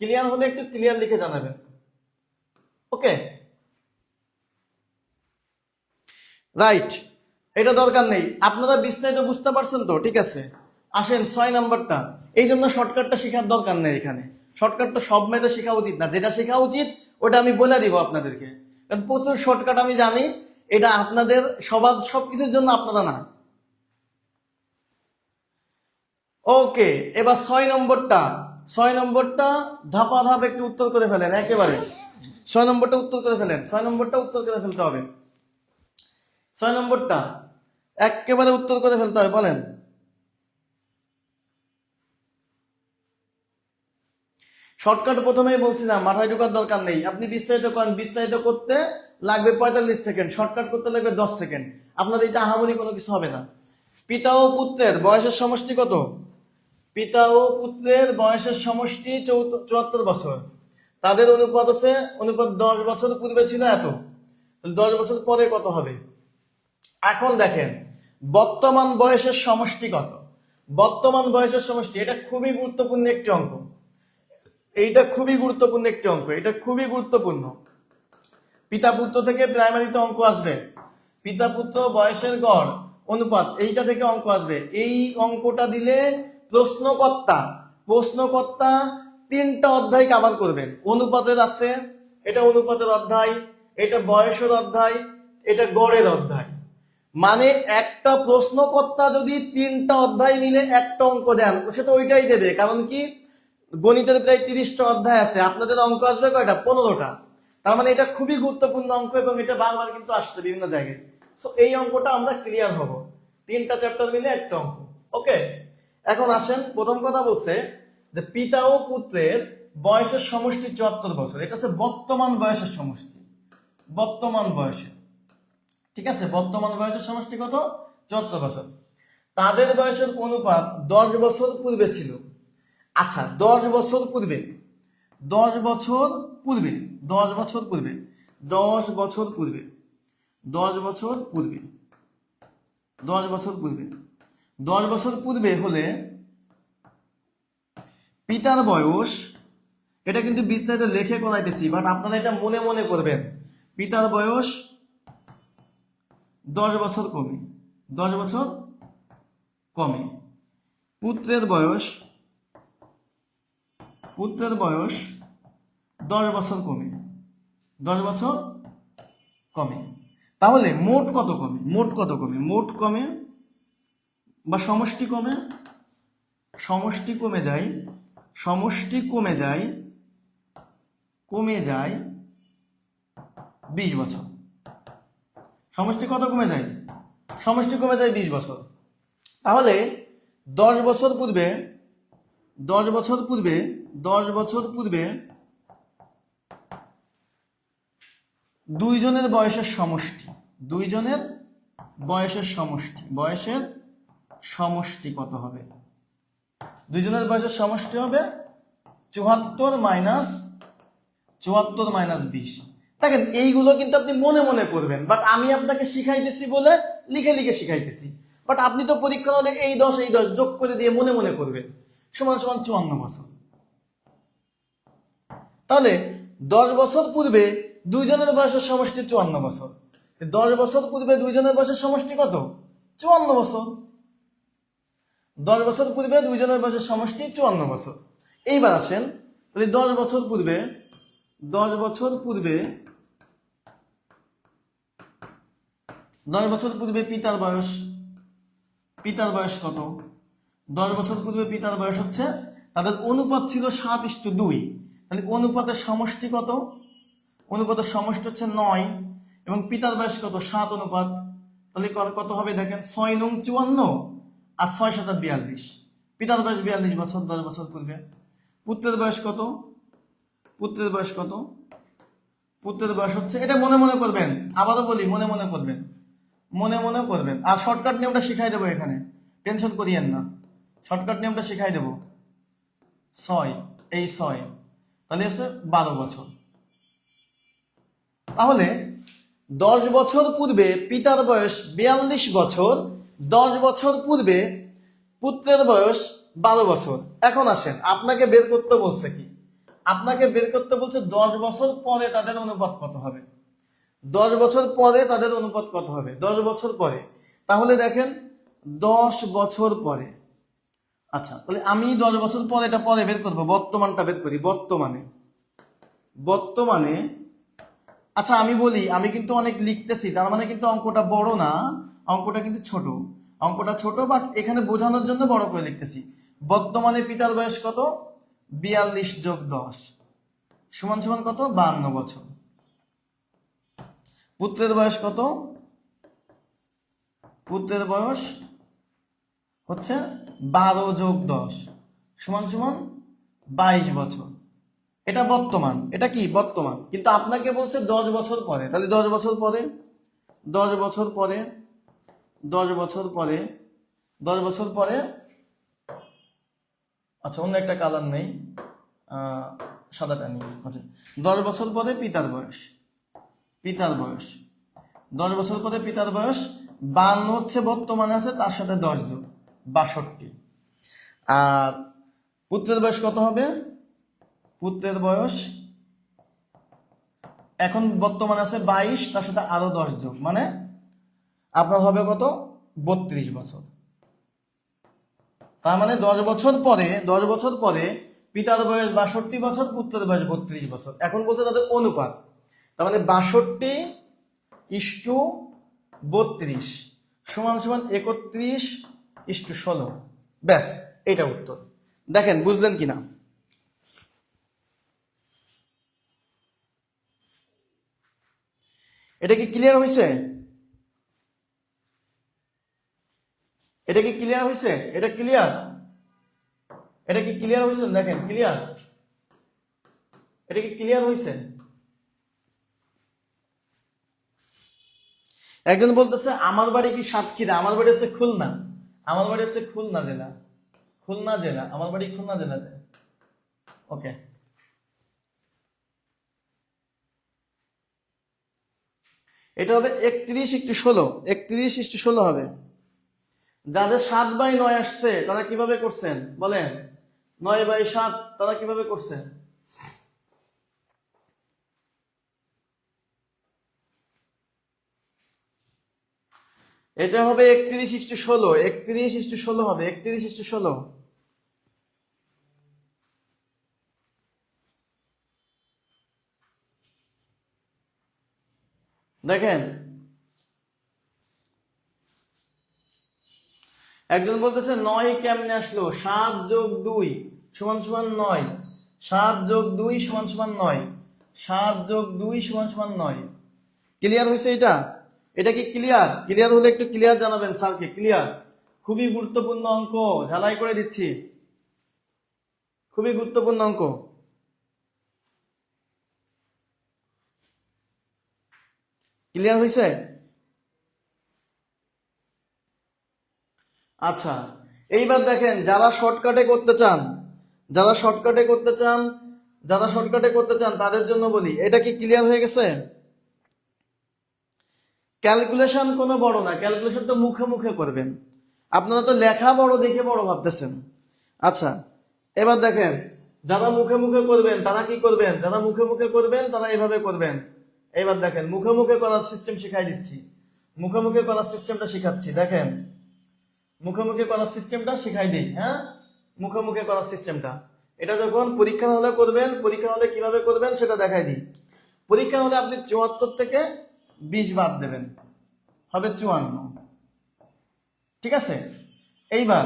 ক্লিয়ার হলে একটু ক্লিয়ার লিখে জানাবেন। ওকে রাইট, এটা দরকার নেই, আপনারা বিস্তারিত বুঝতে পারছেন তো, ঠিক আছে। আসেন 6 নাম্বারটা। এই জন্য শর্টকাটটা শেখার দরকার নেই, এখানে শর্টকাটটা সব মেয়েদের শেখা উচিত না, যেটা শেখা উচিত ওটা আমি বলে দিব আপনাদেরকে, কারণ প্রচুর শর্টকাট আমি জানি, এটা আপনাদের সবকিছুর জন্য আপনারা না। ওকে, এবার 6 নম্বরটা, 6 নম্বরটা ধাপা ধাপ একটু উত্তর করে ফেলেন একেবারে। 6 নম্বরটা উত্তর করে ফেলেন, 6 নম্বরটা উত্তর করে ফেলতে হবে। 6 নম্বরটা একেবারে উত্তর করে ফেলতে হবে, বলেন। শর্টকাট প্রথমেই বলছিলাম, মাথায় ঢোকার দরকার নেই, আপনি বিস্তারিত করেন, বিস্তারিত করতে লাগবে 45 সেকেন্ড, শর্টকাট করতে লাগবে 10 সেকেন্ড। আপনাদের এটা আহামরি কোনো কিছু হবে না। পিতা ও পুত্রের বয়সের সমষ্টি কত, পিতা ও পুত্রের বয়সের সমষ্টি 74 বছর। তাদের অনুপাত আছে, অনুপাত 10 বছর পূর্বে ছিল এত, 10 বছর পরে কত হবে। এখন দেখেন বর্তমান বয়সের সমষ্টি কত, বর্তমান বয়সের সমষ্টি, এটা খুবই গুরুত্বপূর্ণ একটি অঙ্ক, এইটা খুবই গুরুত্বপূর্ণ একটি অঙ্ক, এটা খুবই গুরুত্বপূর্ণ। পিতা পুত্র থেকে প্রাইমারিতে অঙ্ক আসবে, পিতা পুত্র বয়সের গড় অনুপাত, এইটা থেকে অঙ্ক আসবে। এই অঙ্কটা দিলে প্রশ্নকর্তা 3টা অধ্যায় কভার করবেন। অনুপাতের আছে, এটা অনুপাতের অধ্যায়, এটা বয়সের অধ্যায়, এটা গড়ের অধ্যায়। মানে একটা প্রশ্নকর্তা যদি 3টা অধ্যায় মিলে একটা অঙ্ক দেন, সেটা ওইটাই দেবে, কারণ কি গণিতের প্রায় 30টা অধ্যায় আছে, আপনাদের অঙ্ক আসবে কয়টা 15টা। তার মানে এটা খুবই গুরুত্বপূর্ণ অঙ্ক, এবং এটা বারবার কিন্তু আসছে বিভিন্ন জায়গায়। সো এই অঙ্কটা আমরা ক্লিয়ার হব, 3টা চ্যাপ্টার মিলে একটা অঙ্ক। ওকে, এখন আসেন, প্রথম কথা বলছে যে পিতা ও পুত্রের বয়সের সমষ্টি 74 বছর, এটা হচ্ছে বর্তমান বয়সের সমষ্টি, বর্তমান বয়সে, ঠিক আছে, বর্তমান বয়সের সমষ্টি কত 74 বছর। তাদের বয়সের অনুপাত 10 বছর পূর্বে ছিল। আচ্ছা 10 বছর পূর্বে, 10 বছর পূর্বে, 10 বছর পূর্বে, 10 বছর পূর্বে, 10 বছর পূর্বে, 10 বছর পূর্বে, 10 বছর পূর্বে হলে পিতার বয়স, এটা কিন্তু বিস্তারিত লিখে করাইতেছি, বাট আপনারা এটা মনে মনে করবেন। পিতার বয়স 10 বছর কমে, 10 বছর কমে। পুত্রের বয়স 10 বছর কমে, 10 বছর কমে। তাহলে মোট কত কমে? মোট কত কমে? মোট কমে বা সমষ্টি কমে? সমষ্টি কমে যায়, সমষ্টি কমে যায় 20 বছর। সমষ্টি কত কমে যায়? সমষ্টি কমে যায় 20 বছর। তাহলে 10 বছর পূর্বে 10 বছর পূর্বে 10 বছর পূর্বে দুইজনের বয়সের সমষ্টি, দুইজনের বয়সের সমষ্টি, বয়সের সমষ্টি কত হবে? দুইজনের বয়সের সমষ্টি হবে 74 মাইনাস 20। দেখেন এইগুলো কিন্তু আপনি মনে মনে করবেন, বাট আমি আপনাকে শিখাইতেছি বলে লিখে লিখে শিখাইতেছি। বাট আপনি তো পরীক্ষা হলে এই 10 যোগ করে দিয়ে মনে মনে করবেন, সমান সমান 54 বছর। তাহলে 10 বছর পূর্বে দুইজনের বয়সের সমষ্টি 54 বছর। 10 বছর পূর্বে দুইজনের বয়সের সমষ্টি কত? 54 বছর। 10 বছর পূর্বে দুইজনের বয়সের সমষ্টি 54 বছর। এইবার আসেন, তাহলে 10 বছর পূর্বে 10 বছর পূর্বে পিতার বয়স কত? 10 বছর পূর্বে পিতার বয়স হচ্ছে, তাদের অনুপাত ছিল 7:2। তাহলে অনুপাতের সমষ্টি কত? অনুপাতের সমষ্টি হচ্ছে 9, এবং পিতার বয়স কত? 7 অনুপাত। তাহলে কত হবে দেখেন, 6 নং 54 আর 6 7 42। পিতার বয়স 42 বছর 10 বছর পূর্বে। পুত্রের বয়স কত? পুত্রের বয়স কত? পুত্রের বয়স হচ্ছে, এটা মনে মনে করবেন, আবারও বলি মনে মনে করবেন, মনে মনে করবেন। আর শর্টকাট নিয়মটা শিখাই দেবো, এখানে টেনশন করিয়েন না, শর্টকাট নিয়মটা শিখাই দেবো। 6, এই 6, তাহলে হচ্ছে 12 বছর। তাহলে 10 বছর পূর্বে পিতার বয়স 42 বছর, 10 বছর পূর্বে পুত্রের বয়স 12 বছর। এখন আসেন, আপনাকে বের করতে বলছে কি? আপনাকে বের করতে বলছে 10 বছর পরে তাদের অনুপাত কত হবে। 10 বছর পরে তাদের অনুপাত কত হবে? 10 বছর পরে। তাহলে দেখেন 10 বছর পরে, আচ্ছা তাহলে আমি 10 বছর পরে এটা পরে বের করবো, বর্তমানটা বের করি। বর্তমানে আচ্ছা আমি বলি, আমি কিন্তু অনেক লিখতেছি, তার মানে কিন্তু অঙ্কটা বড় না, অঙ্কটা কিন্তু ছোট। অঙ্কটা ছোট, বাট এখানে বোঝানোর জন্য বড় করে লিখতেছি। বর্তমানে পিতার বয়স কত? 42 যোগ 10 সমান সমান কত? 52 বছর। পুত্রের বয়স কত? পুত্রের বয়স হচ্ছে 12 যোগ 10 সমান সমান 22 বছর। এটা বর্তমান, এটা কি বর্তমান, কিন্তু আপনাকে বলছে 10 বছর পরে। তাহলে 10 বছর পরে 10 বছর পরে 10 বছর পরে 10 বছর পরে, আচ্ছা অন্য একটা কালার নেই, সাদাটা নেই। আচ্ছা 10 বছর পরে পিতার বয়স 10 বছর পরে পিতার বয়স 52 হচ্ছে বর্তমানে আছে, তার সাথে 10 যোগ 62। আর পুত্রের বয়স কত হবে? পুত্রের বয়স এখন বর্তমানে আছে 22, তার সাথে আরো 10 যোগ, মানে আপনার হবে কত? 32 বছর। তার মানে 10 বছর পরে পিতার বয়স 62 বছর, পুত্রের বয়স 32 বছর। এখন বলছে তাদের অনুপাত, তার মানে 62:32 সমান সমান 31:16। ব্যাস, এটা উত্তর। দেখেন বুঝলেন কিনা? এটা কি ক্লিয়ার হয়েছে? এটা কি ক্লিয়ার হয়েছে? এটা ক্লিয়ার? এটা কি ক্লিয়ার হয়েছে? দেখেন ক্লিয়ার, এটা কি ক্লিয়ার হয়েছে? একজন বলতেছে আমার বাড়ি কি সাতক্ষীরা, আমার বাড়ি হচ্ছে খুলনা, আমার বাড়ি হচ্ছে খুলনা জেলা, আমার বাড়ি খুলনা জেলাতে। ওকে, এটা হবে 31:16, 31:16 হবে। যাদের 7/9 আসছে তারা কিভাবে করছেন বলেন? 9/7 তারা কিভাবে করছেন? এটা হবে 31:16, 31:16 হবে, 31:16। দেখেন একজন বলতেছে 9 কেমনে আসলো, 7 + 2 = 9, 7 + 2 = 9, 7 + 2 = 9। ক্লিয়ার হয়েছে? এটা কি ক্লিয়ার? ক্লিয়ার হলে একটু ক্লিয়ার জানাবেন স্যারকে। ক্লিয়ার? খুবই গুরুত্বপূর্ণ অঙ্ক, ঝালাই করে দিচ্ছি, খুবই গুরুত্বপূর্ণ অঙ্ক। ক্লিয়ার হয়েছে? আচ্ছা, এইবার দেখেন যারা শর্টকাটে করতে চান, যারা শর্টকাটে করতে চান, যারা শর্টকাটে করতে চান তাদের জন্য বলি, এটা কি ক্লিয়ার হয়ে গেছে? ক্যালকুলেশন কোনো বড় না, ক্যালকুলেশন তো মুখে মুখে করবেন, আপনারা তো লেখা বড় দেখে বড় ভাবতেছেন। আচ্ছা, এবার দেখেন যারা মুখে মুখে করবেন তারা কি করবেন, যারা মুখে মুখে করবেন তারা এইভাবে করবেন। এবার দেখেন মুখে মুখে করার সিস্টেম শিখাই দিচ্ছি, মুখে মুখে করার সিস্টেমটা শিখাচ্ছি। দেখেন মুখে মুখে করার সিস্টেমটা শিখাই দিই। হ্যাঁ, মুখে মুখে করার সিস্টেমটা, এটা যখন পরীক্ষা হলে করবেন, পরীক্ষা হলে কিভাবে করবেন সেটা দেখাই দিই। পরীক্ষা হলে আপনি 74 থেকে 20 বাদ দেবেন, হবে 54। ঠিক আছে? এইবার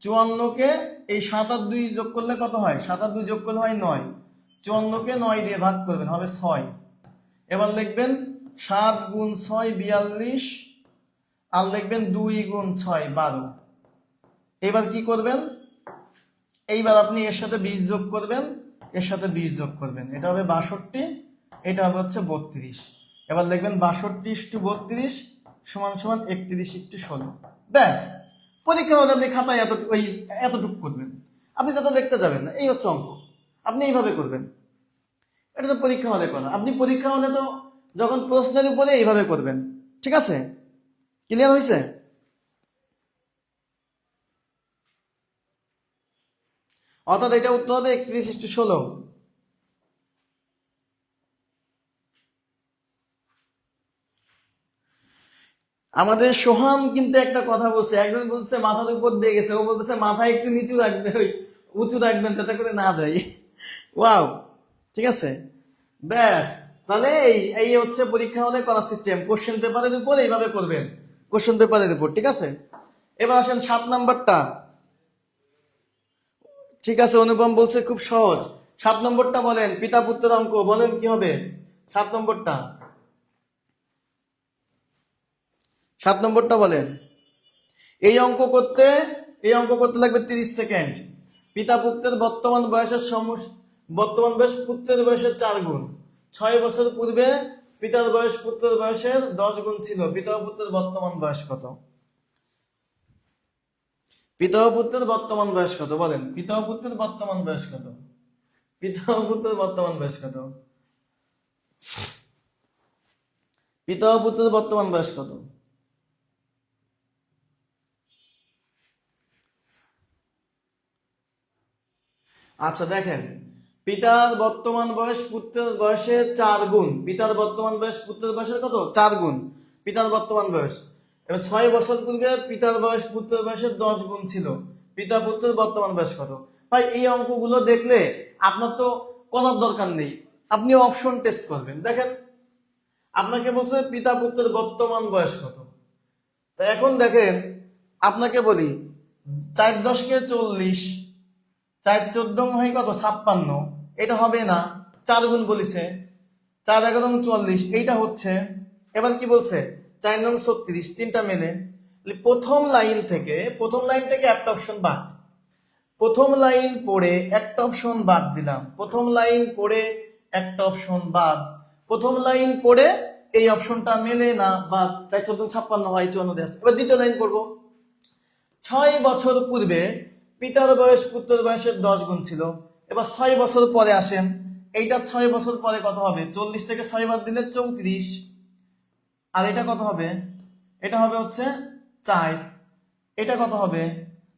54কে এই 7 আর 2 যোগ করলে কত হয়? 7 আর 2 যোগ করলে হয় 9। 54কে 9 দিয়ে ভাগ করবেন, হবে 6। এবার লিখবেন 7 × 6 42, আর লিখবেন 2 × 6 12। এবার কি করবেন? এইবার আপনি এর সাথে 20 যোগ করবেন, এর সাথে 20 যোগ করবেন, এটা হবে 62, এটা হবে হচ্ছে 32। এবার লিখবেন 62:32 = 31:16। ব্যাস, পরীক্ষা হলে আপনি খাতায় এতটুকু করবেন, আপনি তত লিখতে যাবেন না। এই হচ্ছে অঙ্ক, আপনি এইভাবে করবেন। এটা তো পরীক্ষা হলে করা, আপনি পরীক্ষা হলে তো যখন প্রশ্নের উপরে এইভাবে করবেন। ঠিক আছে? ক্লিয়ার হয়েছে? অর্থাৎ এটা উত্তর হবে 31:16। আমাদের সোহান কিন্তু একটা কথা বলছে, একজন বলছে মাথার উপর দিয়ে গেছে, ও বলতেছে মাথা একটু নিচু রাখবে, ওই উঁচু রাখবেন যাতে করে না যাই। ওয়াও, ঠিক আছে। ব্যাস, তাহলে এই হচ্ছে পরীক্ষা হলে করার সিস্টেম, কোশ্চেন পেপারের উপর এইভাবে করবেন, কোশ্চেন পেপারের উপর। ঠিক আছে? এবার আসেন 7 নাম্বারটা। ঠিক আছে, অনুপম বলছে খুব সহজ। 7 নম্বরটা বলেন, পিতা পুত্রের অঙ্ক, বলেন কি হবে 7 নম্বরটা? 7 নম্বরটা বলেন। এই অঙ্ক করতে লাগবে 30 সেকেন্ড। পিতা পুত্রের বর্তমান বয়সের বর্তমান বয়স পুত্রের বয়সের 4 গুণ। 6 বছর পূর্বে পিতার বয়স পুত্রের বয়সের 10 গুণ ছিল। পিতা ও পুত্রের বর্তমান বয়স কত? পিতা ও পুত্রের বর্তমান বয়স কত বলেন? পিতা ও পুত্রের বর্তমান বয়স কত? পিতা ও পুত্রের বর্তমান বয়স কত? পিতা ও পুত্রের বর্তমান বয়স কত? আচ্ছা দেখেন, পিতার বর্তমান বয়স পুত্রের বয়সের 4 গুণ। পিতার বর্তমান বয়স পুত্রের বয়সের কত? 4 গুণ পিতার বর্তমান বয়স। এবার 6 বছর পূর্বে পিতার বয়স পুত্রের বয়সের 10 গুণ ছিল। পিতা পুত্রের বর্তমান বয়স কত? ভাই এই অঙ্কগুলো দেখলে আপনার তো করার দরকার নেই, আপনি অপশন টেস্ট করবেন। দেখেন আপনাকে বলছে পিতা পুত্রের বর্তমান বয়স কত। তা এখন দেখেন আপনাকে বলি 4 × 10 = 40, 4 × 14 হয় কত? 56। এটা হবে না, 4 গুণ বলিছে। 4 × 11 = 44, এইটা হচ্ছে। এবার কি বলছে? 4 × 9 = 36, তিনটা মেলে। প্রথম লাইন থেকে একটা অপশন বাদ, প্রথম লাইন পড়ে একটা অপশন বাদ দিলাম, প্রথম লাইন পড়ে একটা অপশন বাদ, প্রথম লাইন পড়ে এই অপশনটা মেলে না, বাদ। 4 × 14 = 56 হয়, 54 দিয়ে আসে। এবার দ্বিতীয় লাইন পড়বো, 6 বছর পূর্বে পিতার বয়স পুত্রের বয়সের 10 গুণ ছিল। এবার 6 বছর পরে আসেন, এইটা 6 বছর পরে কত হবে? 40 থেকে 6 বাদ দিলে 34। আর এটা কত হবে? এটা হবে হচ্ছে 4। এটা কত হবে?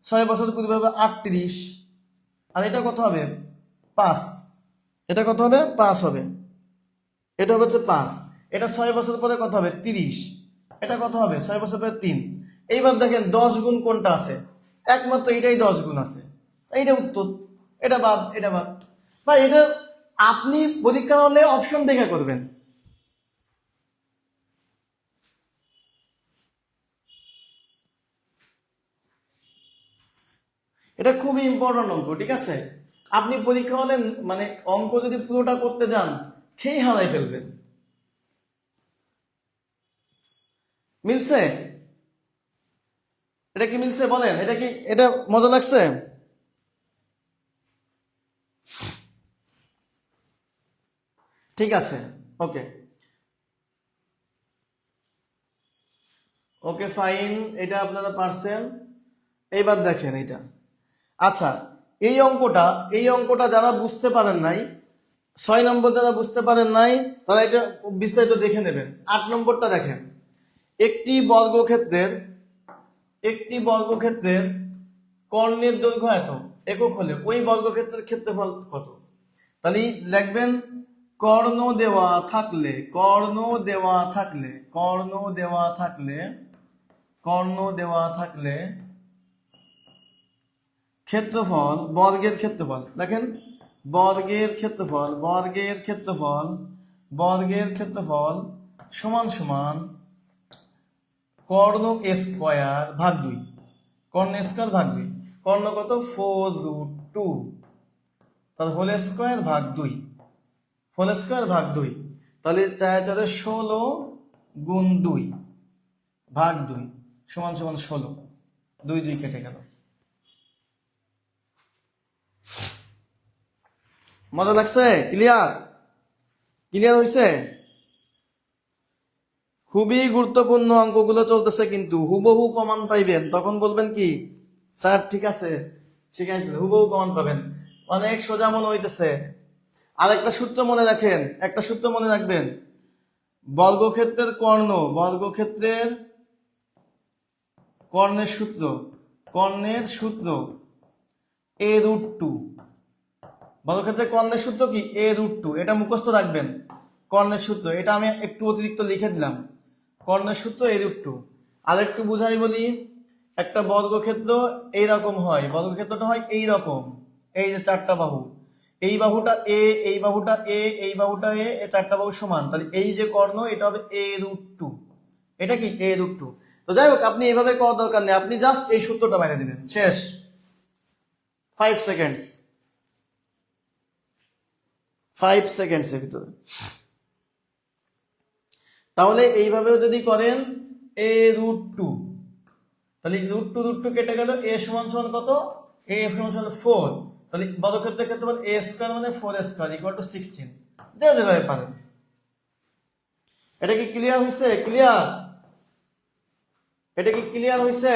6 বছর পূর্বে হবে 38। আর এটা কত হবে? 5। এটা কত হবে? 5 হবে। এটা হবে হচ্ছে 5। এটা 6 বছর পরে কত হবে? 30। এটা কত হবে? 6×5 = 3। এইবার দেখেন 10 গুণ কোনটা আছে, একমাত্র এটাই 10 গুণ আছে, এইটা উত্তর। এটা বাদ, এটা বাদ। ভাই এটা আপনি পরীক্ষা হলে অপশন দেখে করবেন। এটা খুবই ইম্পর্টেন্ট অঙ্ক, ঠিক আছে? আপনি পরীক্ষা হলে মানে অঙ্ক যদি পুরোটা করতে যান খেয়ে হারাই ফেলবেন। মিলছে? এটা কি মিলছে বলেন? এটা কি, এটা মজা লাগছে? ঠিক আছে, ওকে ওকে ফাইন, এটা আপনারা পারছেন। এইবার দেখেন এটা। আচ্ছা, এই অঙ্কটা যারা বুঝতে পারেন নাই, 6 নম্বর যারা বুঝতে পারেন নাই তারা এটা বিস্তারিত দেখে নেবেন। 8 নম্বরটা দেখেন, একটি বর্গক্ষেত্রের কর্ণের দৈর্ঘ্য এত একক হলে ওই বর্গক্ষেত্রের ক্ষেত্রফল কত? তাহলে লিখবেন কর্ণ দেওয়া থাকলে ক্ষেত্রফল, বর্গের ক্ষেত্রফল, দেখেন বর্গের ক্ষেত্রফল সমান সমান কর্ণ স্কয়ার ভাগ 2। কর্ণ স্কয়ার ভাগ 2, কর্ণ কত? 4√2, তাহলে হোল স্কয়ার ভাগ 2, তাহলে 4×4 = 16 গুণ 2 ভাগ 2 সমান সমান 16। 2 2 কেটে গেল। মজা লাগছে? ক্লিয়ার হয়েছে? খুবই গুরুত্বপূর্ণ অঙ্কগুলো চলতেছে, কিন্তু হুবহু কমান পাইবেন তখন বলবেন কি স্যার ঠিক আছে শিখাইছিল, হুবহু কমান পাবেন। অনেক সোজা মনে হইতেছে। আরেকটা সূত্র মনে রাখেন, একটা সূত্র মনে রাখবেন, বর্গক্ষেত্রের কর্ণের সূত্র a√2। বর্গক্ষেত্রের কর্ণের সূত্র কি? a√2। এটা মুখস্থ রাখবেন, কর্ণের সূত্র। এটা আমি একটু অতিরিক্ত লিখে দিলাম, কর্ণের সূত্র a√2। আর একটু বুঝাই বলি, একটা বর্গক্ষেত্র এইরকম হয়, বর্গক্ষেত্রটা হয় এইরকম, এই যে 4টা বাহু, এই বাহুটা a, এই বাহুটা a, এই বাহুটা a, এই 4টা বাহু সমান, তাহলে এই যে কর্ণ এটা হবে a√2। এটা কি? a√2। তো যাই হোক, আপনি এইভাবে করার দরকার নেই, আপনি জাস্ট এই সূত্রটা বাইরে দিবেন, শেষ। 5 সেকেন্ডস, 5 সেকেন্ডসের ভিতরে। তাহলে এইভাবেও যদি করেন a√2, তাহলে √2 কেটে গেল, a সমান সমান কত? a সমান সমান 4, তাহলে বর্গক্ষেত্রের ক্ষেত্রফল a স্কয়ার মানে 4 স্কয়ার = 16। যেভাবে পারেন। এটা কি ক্লিয়ার হয়েছে? এটা কি ক্লিয়ার হয়েছে?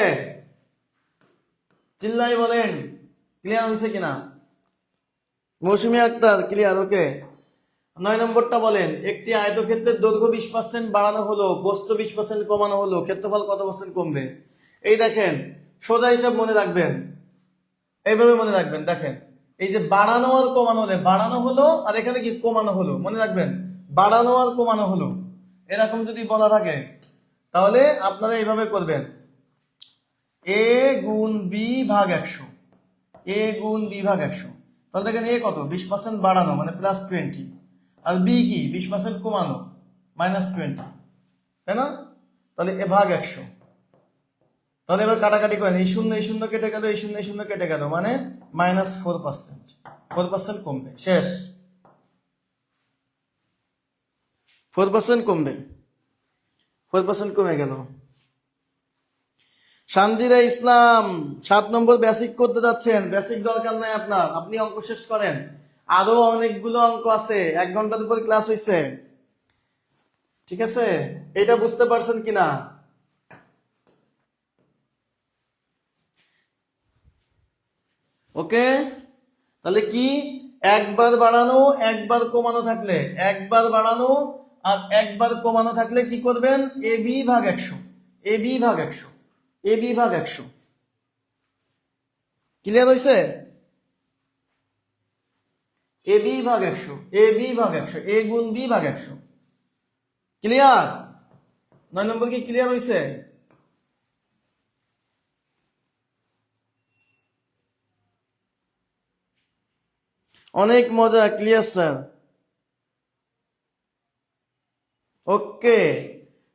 চিল্লাই বলেন ক্লিয়ার হয়েছে কিনা। মৌসুমী আক্তার ক্লিয়ার, ওকে। 9 নম্বরটা বলেন, একটি আয়তক্ষেত্রের দৈর্ঘ্য 20% বাড়ানো হলো, বস্তু 20% কমানো হলো, ক্ষেত্রফল কত % কমবে? এই দেখেন, সোজা হিসাব মনে রাখবেন, এইভাবে মনে রাখবেন। দেখেন, এই যে বাড়ানো আর কমানো হলে, বাড়ানো হলো আর এখানে কি কমানো হলো, মনে রাখবেন বাড়ানো আর কমানো হলো, এরকম যদি বলা থাকে তাহলে আপনারা এইভাবে করবেন, a গুণ b ভাগ 100, তাহলে দেখেন a কত? 20% বাড়ানো মানে +20, আর b কি? 20% কমানো -20, তাই না? তাহলে a ভাগ 100। তাহলে এবার কাটাকাটি করেন, এই শূন্য কেটে গেল, এই শূন্য কেটে গেল, মানে -4%, 4% কমবে, শেষ। 4% কমবে, 4% কমে গেল। শান্তিরা ইসলাম 7 নম্বর বেসিক করতে যাচ্ছেন, বেসিক দরকার নাই আপনার, আপনি অঙ্ক শেষ করেন। আরো অনেকগুলো অঙ্ক আছে, 1 ঘন্টার উপর ক্লাস হয়েছে, ঠিক আছে? এটা বুঝতে পারছেন কিনা? ওকে, তাহলে কি একবার বাড়ানো একবার কমানো থাকলে, একবার বাড়ানো আর একবার কমানো থাকলে কি করবেন? ab ভাগ 100, ক্লিয়ার হয়েছে? ab ভাগ 100, a গুণ b ভাগ 100, ক্লিয়ার? 9 নম্বর কি ক্লিয়ার হয়েছে? অনেক মজা, ক্লিয়ার স্যার। ওকে,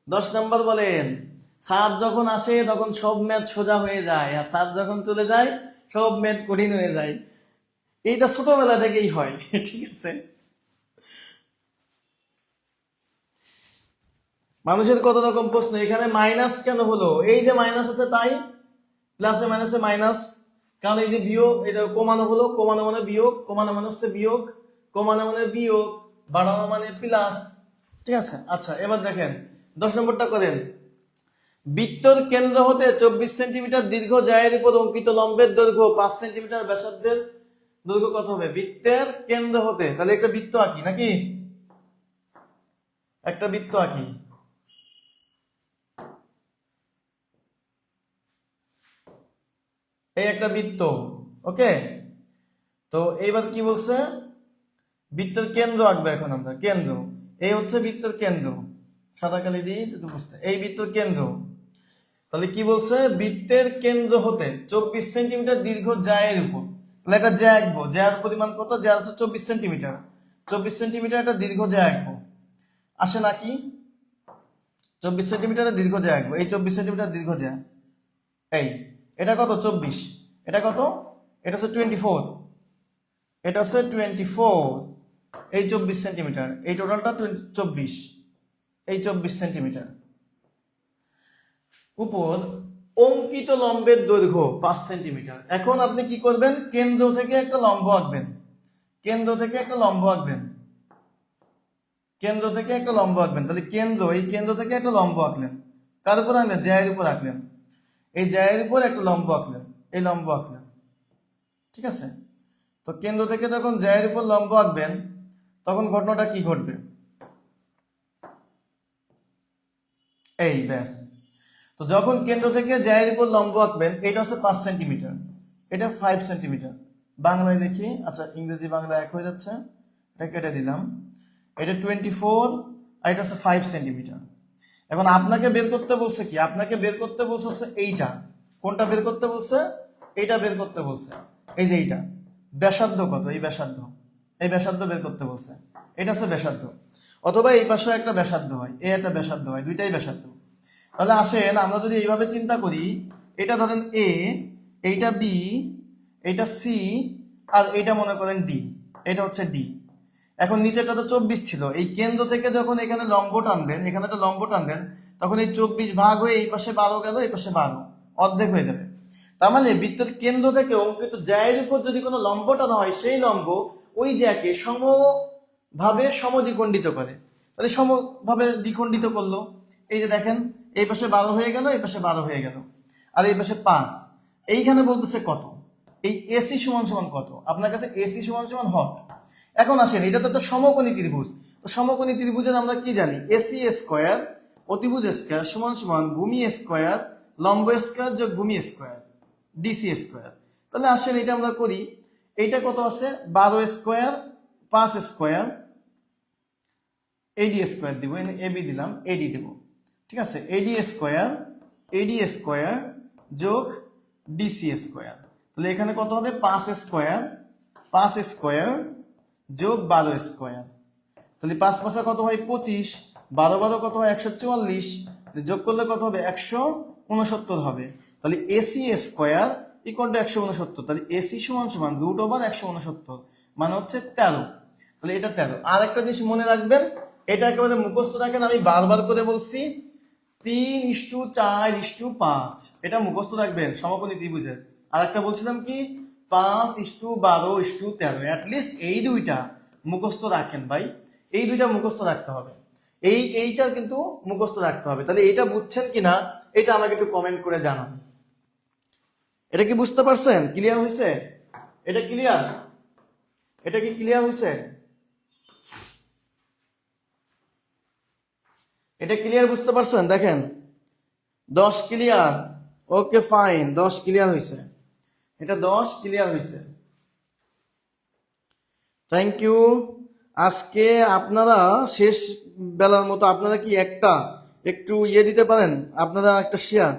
10 নম্বর বলেন। স্যার যখন আসে তখন সব ম্যাথ সোজা হয়ে যায়, আর স্যার যখন চলে যায় সব ম্যাথ কঠিন হয়ে যায়। এইটা ছোটবেলা থেকেই হয়। ঠিক আছে, মানুষের কত রকম প্রশ্ন। এখানে মাইনাস কেন হলো? এই যে মাইনাস আছে তাই, প্লাসে মাইনাসে মাইনাস, কারণ এই যে বিয়োগ, এটা কমানো হলো, কমানো মানে বিয়োগ, কমানো মানে হচ্ছে বিয়োগ, কমানো মানে বিয়োগ, বাড়ানো মানে প্লাস। ঠিক আছে, আচ্ছা এবার দেখেন 10 নম্বরটা করেন। বৃত্তর কেন্দ্র হতে 24 সেন্টিমিটার দীর্ঘ জায়ের উপর অঙ্কিত লম্বের দৈর্ঘ্য 5 সেন্টিমিটার, ব্যাসার্ধের দৈর্ঘ্য কত হবে? বৃত্তের কেন্দ্র হতে, তাহলে একটা বৃত্ত আঁকি নাকি? একটা বৃত্ত আঁকি। এই একটা বৃত্ত, ওকে। তো এইবার কি বলছে? বৃত্তের কেন্দ্র আঁকবে এখন আমরা, কেন্দ্র। এই হচ্ছে বৃত্তের কেন্দ্র, সাদা কালি দিয়ে বুঝতে, এই বৃত্তের কেন্দ্র। তাহলে কি বলছে? বৃত্তের কেন্দ্র হতে 24 সেন্টিমিটার দীর্ঘ জায়ের উপর, তাহলে একটা জ্যা আঁকবো। জ্যার পরিমাণ কত? জ্যা হচ্ছে 24 সেন্টিমিটার। 24 সেন্টিমিটার একটা দীর্ঘ জ্যা আঁকবো, আসে নাকি? 24 সেন্টিমিটারের দীর্ঘ জ্যা আঁকবো। এই 24 সেন্টিমিটার দীর্ঘ জ্যা, এই এটা কত? 24। এটা কত? এটা হচ্ছে 24। এটা হচ্ছে 24। এই 24 সেন্টিমিটার, এই টোটালটা 24, এই 24 সেন্টিমিটার। উপর অঙ্কিত লম্বের দৈর্ঘ্য 5 সেন্টিমিটার। এখন আপনি কি করবেন? কেন্দ্র থেকে একটা লম্ব আঁকবেন, কেন্দ্র থেকে একটা লম্ব আঁকবেন, কেন্দ্র থেকে একটা লম্ব আঁকবেন। তাহলে কেন্দ্র, এই কেন্দ্র থেকে একটা লম্ব আঁকলেন। কার উপর আঁকলেন? জ্যায়ের উপর আঁকলেন। এই জ্যায়ের উপর একটা লম্ব আঁকলেন, এই লম্ব আঁকলেন। ঠিক আছে, তো কেন্দ্র থেকে যখন জ্যায়ের উপর লম্ব আঁকবেন তখন ঘটনাটা কি ঘটবে? এই ব্যাস। তো যখন কেন্দ্র থেকে জ্যায়ের উপর লম্ব আঁকবেন, এটা হচ্ছে 5 সেন্টিমিটার, এটা 5 সেন্টিমিটার। বাংলায় দেখি, আচ্ছা ইংরেজি বাংলা এক হয়ে যাচ্ছে, এটা কেটে দিলাম। এটা 24 আর এটা হচ্ছে 5 সেন্টিমিটার। এখন আপনাকে বের করতে বলছে কি? আপনাকে বের করতে বলছে হচ্ছে এইটা। কোনটা বের করতে বলছে? এইটা বের করতে বলছে, এই যে এইটা। ব্যাসার্ধ কত? এই ব্যাসার্ধ, এই ব্যাসার্ধ বের করতে বলছে। এটা হচ্ছে ব্যাসার্ধ, অথবা এই পাশে একটা ব্যাসার্ধ হয়, এই একটা ব্যাসার্ধ হয়, দুইটাই ব্যাসার্ধ। তাহলে আসেন আমরা যদি এইভাবে চিন্তা করি, এটা ধরেন এ, এইটা বি, এইটা সি, আর এইটা মনে করেন ডি, এটা হচ্ছে ডি। এখন নিচেটা তো 24 ছিল, এই কেন্দ্র থেকে যখন এখানে লম্ব টানলেন, এখানে একটা লম্ব টানলেন, তখন এই 24 ভাগ হয়ে এই পাশে 12 গেল, এই পাশে 12, অর্ধেক হয়ে যাবে। তার মানে বৃত্তের কেন্দ্র থেকে অঙ্কিত জ্যায়ের উপর যদি কোনো লম্ব টানা হয়, সেই লম্ব ওই জ্যাকে সমভাবে সমদ্বিখণ্ডিত করে। তাহলে সমভাবে দ্বিখণ্ডিত করলো, এই যে দেখেন, এই পাশে 12 হয়ে গেল, এই পাশে 12 হয়ে গেল, আর এই পাশে 5। এইখানে বলতেছে কত? এই এসি সমান সমান কত? আপনার কাছে এসি সমান সমান হট। এখন আসেন, এটা তো একটা সমকোণী ত্রিভুজ। তো সমকোণী ত্রিভুজের আমরা কি জানি? এসি স্কয়ার অতিভুজ স্কয়ার সমান সমান ভূমি স্কয়ার লম্ব স্কয়ার যোগ ভূমি স্কয়ার ডিসি স্কয়ার। তাহলে আসেন এটা আমরা করি। এইটা কত আছে? 12 স্কয়ার 5 স্কয়ার, এডি স্কয়ার দিব, এবি দিলাম, এডি দেব। ঠিক আছে, এডি স্কয়ার যোগ ডিসি স্কয়ার। তাহলে এখানে কত হবে? 5 স্কয়ার যোগ 12 স্কয়ার। তাহলে 5 5 কত হয়? 25, 12 12 কত হয়? 144, যোগ করলে কত হবে? 169 হবে। তাহলে এসি স্কয়ার ইকুয়াল টু 169। তাহলে এসি সমান সমান √169, মানে হচ্ছে 13। তাহলে এটা 13। আর একটা জিনিস মনে রাখবেন, এটা একেবারে মুখস্থ রাখেন, আমি বারবার করে বলছি 3:4:5, এটা মুখস্থ রাখবেন সমকোণী ত্রিভুজের। আর একটা বলছিলাম কি 5:12:13, অ্যাটলিস্ট এই দুইটা মুখস্থ রাখেন ভাই, এই দুইটা মুখস্থ রাখতে হবে, এইটা কিন্তু মুখস্থ রাখতে হবে। তাহলে এইটা বুঝছেন কিনা এটা আমাকে একটু কমেন্ট করে জানান। এটা কি বুঝতে পারছেন? ক্লিয়ার হয়েছে? এটা ক্লিয়ার? এটা কি ক্লিয়ার হয়েছে? এটা ক্লিয়ার বুঝতে পারছেন? দেখেন 10 ক্লিয়ার, ওকে ফাইন, 10 ক্লিয়ার হয়েছে, এটা 10 ক্লিয়ার হয়েছে। Thank you. আজকে আপনারা শেষ বেলার মতো আপনারা কি একটা একটু ইয়ে দিতে পারেন আপনারা একটা শেয়ার।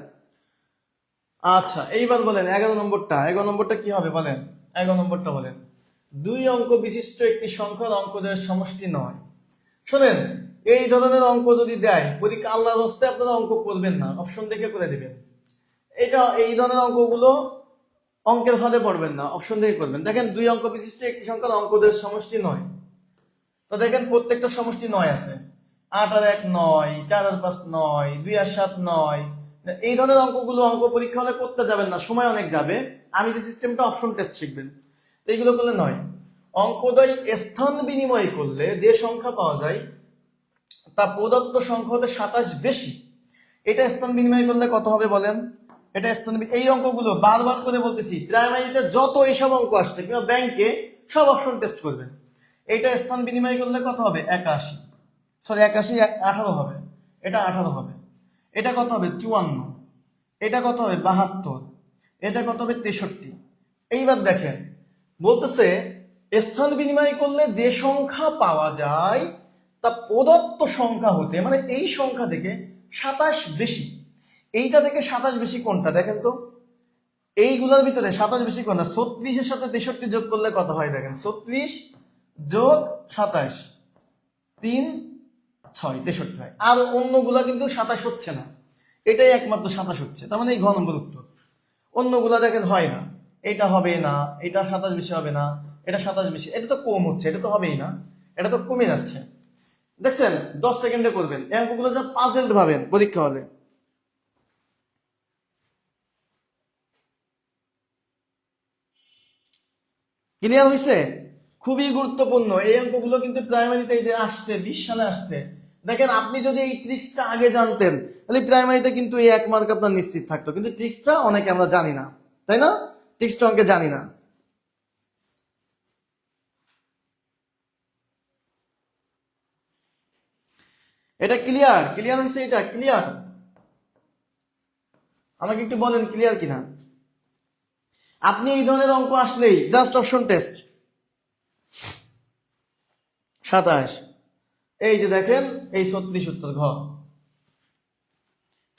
আচ্ছা এইবার বলেন 11 নম্বরটা কি হবে বলেন? 11 নম্বরটা বলেন। 2 অঙ্ক বিশিষ্ট একটি সংখ্যার অঙ্কদের সমষ্টি নয়। শোনেন, এই ধরনের অঙ্ক যদি দেয় পরীক্ষা, আল্লাহর হস্তে আপনারা অঙ্ক করবেন না, অপশন দেখে করে দিবেন। এই ধরনের অঙ্কগুলো অঙ্কের ফাঁদে পড়বেন না, অপশন দেখে করবেন। দেখেন 2 অঙ্ক বিশিষ্ট একটি সংখ্যার অঙ্কদের সমষ্টি নয়। তো দেখেন প্রত্যেকটা সমষ্টি 9 আছে। 8 আর 1 9, 4 আর 5 9, 2 আর 7 9। এই ধরনের অঙ্কগুলো অঙ্ক পরীক্ষা হলে করতে যাবেন না, সময় অনেক যাবে। আমি যে সিস্টেমটা অপশন টেস্ট শিখবেন, তো এইগুলো করলে নয়। অঙ্কদ্বয় স্থান বিনিময় করলে যে সংখ্যা পাওয়া যায় তা প্রদত্ত সংখ্যা হতে 27 বেশি। এটা স্থান বিনিময় করলে কত হবে বলেন? এটা স্থান, এই অঙ্কগুলো বারবার করে বলতেছি, প্রাইমারিতে যত এইসব অঙ্ক আসছে কিংবা ব্যাংকে সব অপশন টেস্ট করবেন। এটা স্থান বিনিময় করলে কত হবে? 81, সরি 81 18 হবে, এটা 18 হবে। এটা কত হবে? 54। এটা কত হবে? 72। এটা কত হবে? 63। এইবার দেখেন বলতেছে স্থান বিনিময় করলে যে সংখ্যা পাওয়া যায় তা প্রদত্ত সংখ্যা হতে, মানে এই সংখ্যা থেকে 27 বেশি। এইটা থেকে 27 বেশি কোনটা দেখেন তো? এইগুলোর ভিতরে 27 বেশি কোনটা? 36-এর সাথে 63 যোগ করলে কত হয় দেখেন? 36 যোগ 27, 3 6 63 হয়। আর অন্যগুলা কিন্তু 27 হচ্ছে না, এটাই একমাত্র 27 হচ্ছে। তার মানে এই ঘ নম্বর উত্তর। অন্যগুলা দেখেন হয় না, এটা হবে না, এটা 27 বেশি হবে না, এটা 27 বেশি, এটা তো কম হচ্ছে, এটা তো হবেই না, এটা তো কমে যাচ্ছে। দেখছেন 10 সেকেন্ডে করবেন এই অঙ্কগুলো, যা পাজেল ভাবেন পরীক্ষা হলে। ক্লিয়ার হয়েছে? খুবই গুরুত্বপূর্ণ এই অঙ্কগুলো, কিন্তু প্রাইমারিতে এই যে আসছে 20 সালে আসছে। দেখেন আপনি যদি এই ট্রিক্সটা আগে জানতেন তাহলে প্রাইমারিতে কিন্তু এই 1 মার্ক আপনার নিশ্চিত থাকতো, কিন্তু ট্রিক্সটা অনেকে আমরা জানি না, তাই না? ট্রিক্সটা অঙ্কে জানি না। এটা ক্লিয়ার হয়েছে? এটা ক্লিয়ার? আমাকে একটু বলেন ক্লিয়ার কিনা। আপনি এই ধরনের অঙ্ক আসলেই জাস্ট অপশন টেস্ট। 27, এই যে দেখেন এই 36 উত্তর ঘ।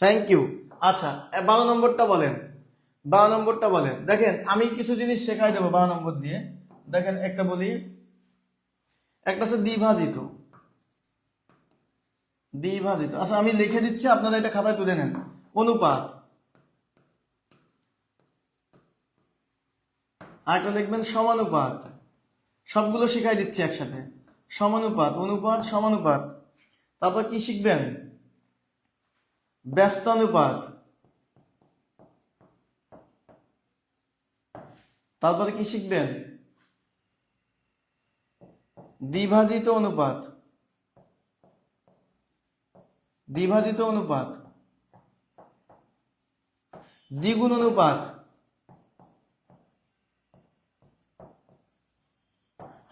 Thank you. আচ্ছা 12 নম্বরটা বলেন। 12 নম্বরটা বলেন। দেখেন আমি কিছু জিনিস শেখাই দেবো 12 নম্বর দিয়ে। দেখেন একটা বলি, একটা আছে দ্বিভাজিত। দ্বিভাজিত, আচ্ছা আমি লিখে দিচ্ছি, আপনারা এটা খাতায় তুলে নেন। অনুপাত, আরেকটা লিখবেন সমানুপাত। সবগুলো শিখাই দিচ্ছি একসাথে। সমানুপাত, অনুপাত, সমানুপাত। তারপর কি শিখবেন? ব্যস্তানুপাত। তারপরে কি শিখবেন? দ্বিভাজিত অনুপাত। দ্বিভাজিত অনুপাত, দ্বিগুণ অনুপাত,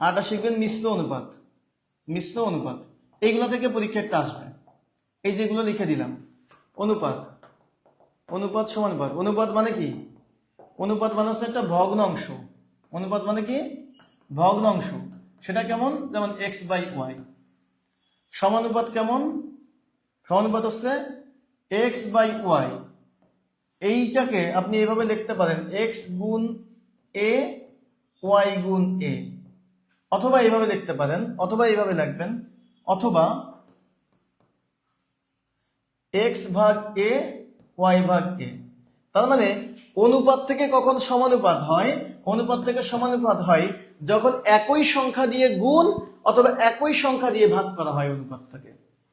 আরটা শিখবেন মিশ্র অনুপাত। মিশ্র অনুপাত, এইগুলো থেকে পরীক্ষা একটা আসবে। এই যেগুলো লিখে দিলাম, অনুপাত, অনুপাত, সমানুপাত। অনুপাত মানে কি? অনুপাত মানে হচ্ছে একটা ভগ্নাংশ। অনুপাত মানে কি? ভগ্নাংশ। সেটা কেমন? যেমন x/y। সমানুপাত কেমন? সমানুপাত হচ্ছে x/y। এইটাকে আপনি এইভাবে লিখতে পারেন x গুণ a, y গুণ a, অথবা এইভাবে লিখতে পারেন, অথবা এইভাবে লিখবেন, অথবা x ভাগ a, y ভাগ a। তার মানে অনুপাত থেকে কখন সমানুপাত হয়? অনুপাত থেকে সমানুপাত হয় যখন একই সংখ্যা দিয়ে গুণ অথবা একই সংখ্যা দিয়ে ভাগ করা হয় অনুপাত থেকে।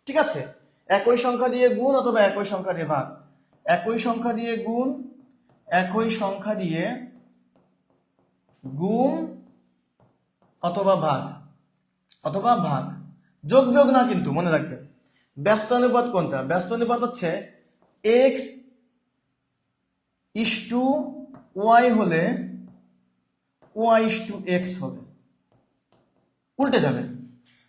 ঠিক আছে? একই সংখ্যা দিয়ে গুণ অথবা একই সংখ্যা দিয়ে ভাগ। একই সংখ্যা দিয়ে গুণ, একই সংখ্যা দিয়ে গুণ অথবা ভাগ, অথবা ভাগ। যোগ বিয়োগ না কিন্তু, মনে রাখবেন। ব্যস্ত অনুপাত কোনটা? ব্যস্ত অনুপাত হচ্ছে x ইস টু ওয়াই হলে ওয়াই ইস টু এক্স হবে, উল্টে যাবে।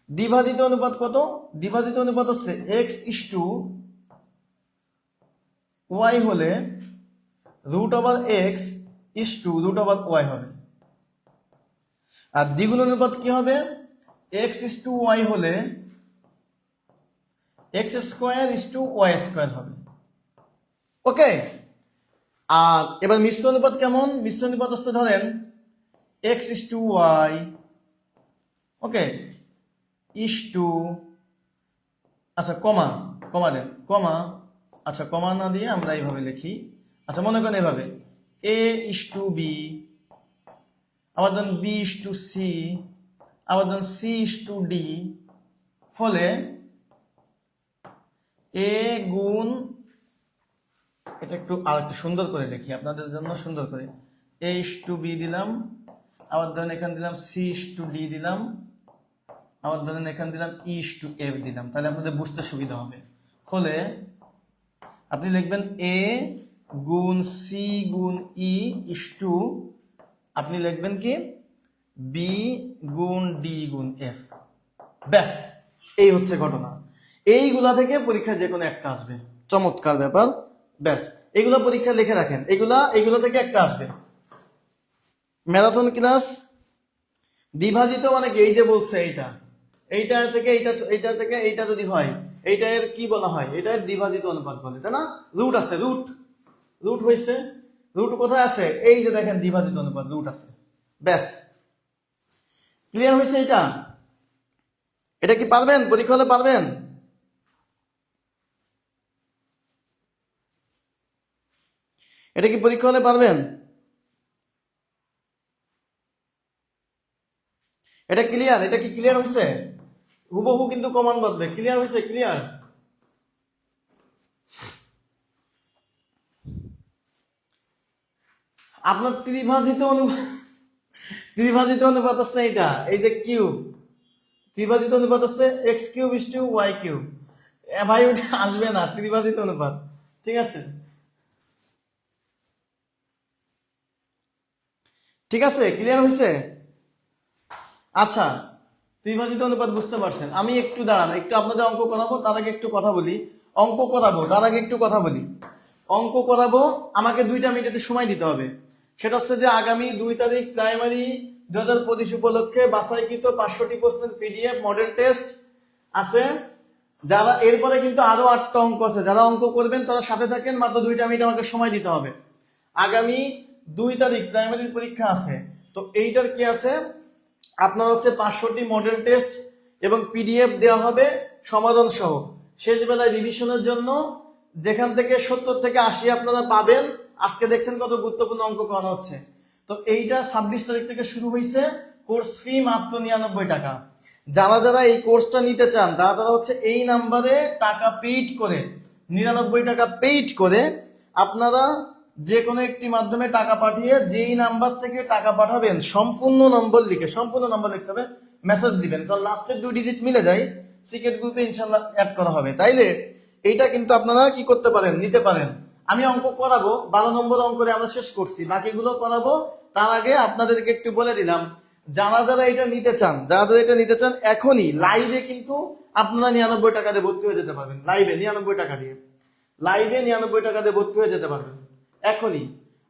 দ্বিভাজিত অনুপাত কত? দ্বিভাজিত অনুপাত হচ্ছে x ইস টু ওয়াই হলে root over x is to root over y হবে। আর দ্বিগুণ অনুপাত কি হবে? x ইস টু ওয়াই হলে x square is to y square হবে। ওকে, আর এবার মিশ্র অনুপাত কেমন? মিশ্র অনুপাত হচ্ছে ধরেন x is to Y, okay, is to, আচ্ছা কমা, কমা দেন, কমা, আচ্ছা কমা না দিয়ে আমরা এইভাবে লিখি, আচ্ছা মনে করেন এভাবে এ ইস টু বি, আবার ধরুন বি ইস টু সি, আবার ধরুন সি ইস টু ডি, ফলে এ গুণ, এটা একটু আর একটু সুন্দর করে লিখি আপনাদের জন্য, সুন্দর করে এ ইস টু বি দিলাম, আবার ধরেন এখানে দিলাম সি ইস টু ডি দিলাম, আবার ধরেন এখানে দিলাম ই ইস টু এফ দিলাম, তাহলে আপনাদের বুঝতে সুবিধা হবে। ফলে আপনি লিখবেন এ গুণ সি গুণ ই ইস টু, আপনি লিখবেন কি বি গুণ ডি গুণ এফ। ব্যাস, এই হচ্ছে ঘটনা। এইগুলা থেকে পরীক্ষায় যে কোনো একটা আসবে, চমৎকার ব্যাপার। ব্যাস, এগুলা পরীক্ষা লিখে রাখেন, এগুলো থেকে একটা আসবে। ম্যারাথন ক্লাস দ্বিভাজিত মানে কি, এই যে বলছে এইটা থেকে এইটা থেকে এইটা যদি হয়, এইটা এর কি বলা হয়? এটা এর দ্বিভাজিত অনুপাত বলে, তাই না? রুট আছে, রুট হয়েছে, রুট কোথায় আছে? এই যে দেখেন দ্বিভাজিত অনুপাত, রুট আছে। ব্যাস, ক্লিয়ার হয়েছে? এটা কি পারবেন? পরীক্ষা হলে পারবেন? এটা কি পরীক্ষা হলে পারবেন? এটা ক্লিয়ার? এটা কি ক্লিয়ার হয়েছে? হুবহু কিন্তু কমান বাঁধবে। ক্লিয়ার হয়েছে? ক্লিয়ার? আপনার ত্রিভাজিত অনুপাত হচ্ছে এটা, এই যে কিউব, ত্রিভাজিত অনুপাত হচ্ছে x cube is to y cube. ভাই ওটা আসবে না, ত্রিভাজিত অনুপাত। ঠিক আছে, ঠিক আছে, ক্লিয়ার হয়েছে? আচ্ছা, ত্রিভাজিত অনুপাত বুঝতে পারছেন। আমি একটু দাঁড়ান, একটু আপনাদের অঙ্ক করাবো, তার আগে একটু কথা বলি। অঙ্ক করাবো তার আগে একটু কথা বলি। অঙ্ক করাবো, আমাকে 2টা মিনিট একটু সময় দিতে হবে। সেটা হচ্ছে যে আগামী 2 তারিখ প্রাইমারি 2025 উপলক্ষে বাছাইকৃত 500টি প্রশ্নের পিডিএফ মডেল টেস্ট আছে। যারা এরপরে কিন্তু আরো 8টা অঙ্ক আছে, যারা অঙ্ক করবেন তারা সাথে থাকেন, মাত্র 2টা মিনিট আমাকে সময় দিতে হবে। আগামী 2 তারিখ প্রাইমারির পরীক্ষা আছে, তো এইটার কি আছে, আপনার হচ্ছে 500টি মডেল টেস্ট এবং পিডিএফ দেওয়া হবে সমাধান সহ। শেষ বেলায় রিভিশনের জন্য যেখান থেকে 70 থেকে 80 আপনারা পাবেন। আজকে দেখছেন কত গুরুত্বপূর্ণ অঙ্ক করানো হচ্ছে। তো এইটা 26 তারিখ থেকে শুরু হয়েছে। কোর্স ফি মাত্র 99 টাকা। যারা যারা এই কোর্সটা নিতে চান তারা হচ্ছে এই নাম্বারে টাকা পেইড করে, 99 টাকা পেইড করে আপনারা যে কোনো একটি মাধ্যমে টাকা পাঠিয়ে, যেই নাম্বার থেকে টাকা পাঠাবেন সম্পূর্ণ নম্বর লিখতে হবে, মেসেজ দিবেন, কারণ লাস্টের 2 ডিজিট মিলে যায়, সিক্রেট গ্রুপে ইনশাআল্লাহ অ্যাড করা হবে। তাইলে এইটা কিন্তু আপনারা কি করতে পারেন, নিতে পারেন। আমি অঙ্ক করাবো, 12 নম্বর অঙ্করে আমরা শেষ করছি, বাকিগুলো করাবো। তার আগে আপনাদেরকে একটু বলে দিলাম, যারা যারা এটা নিতে চান এখনই লাইভে কিন্তু আপনারা 99 টাকা দিয়ে ভর্তি হয়ে যেতে পারবেন। লাইভে 99 টাকা দিয়ে ভর্তি হয়ে যেতে পারবেন এখনই।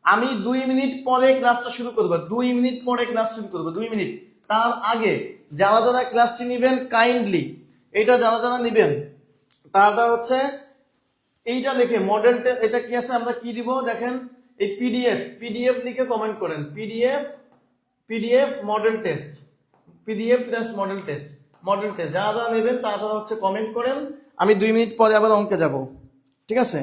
আমি 2 মিনিট পরে ক্লাসটা শুরু করবো, 2 মিনিট পরে ক্লাস শুরু করবো, 2 মিনিট। তার আগে যারা যারা ক্লাসটি নিবেন কাইন্ডলি, এটা যারা যারা নিবেন তারা হচ্ছে এইটা লিখে মডেল টেস্ট, এটা কি আছে আমরা কি দিব দেখেন, এই পিডিএফ লিখে কমেন্ট করেন, PDF model test, PDF plus model test যারা যারা নেবেন তারা হচ্ছে কমেন্ট করেন। আমি 2 মিনিট পরে আবার অঙ্কে যাব, ঠিক আছে?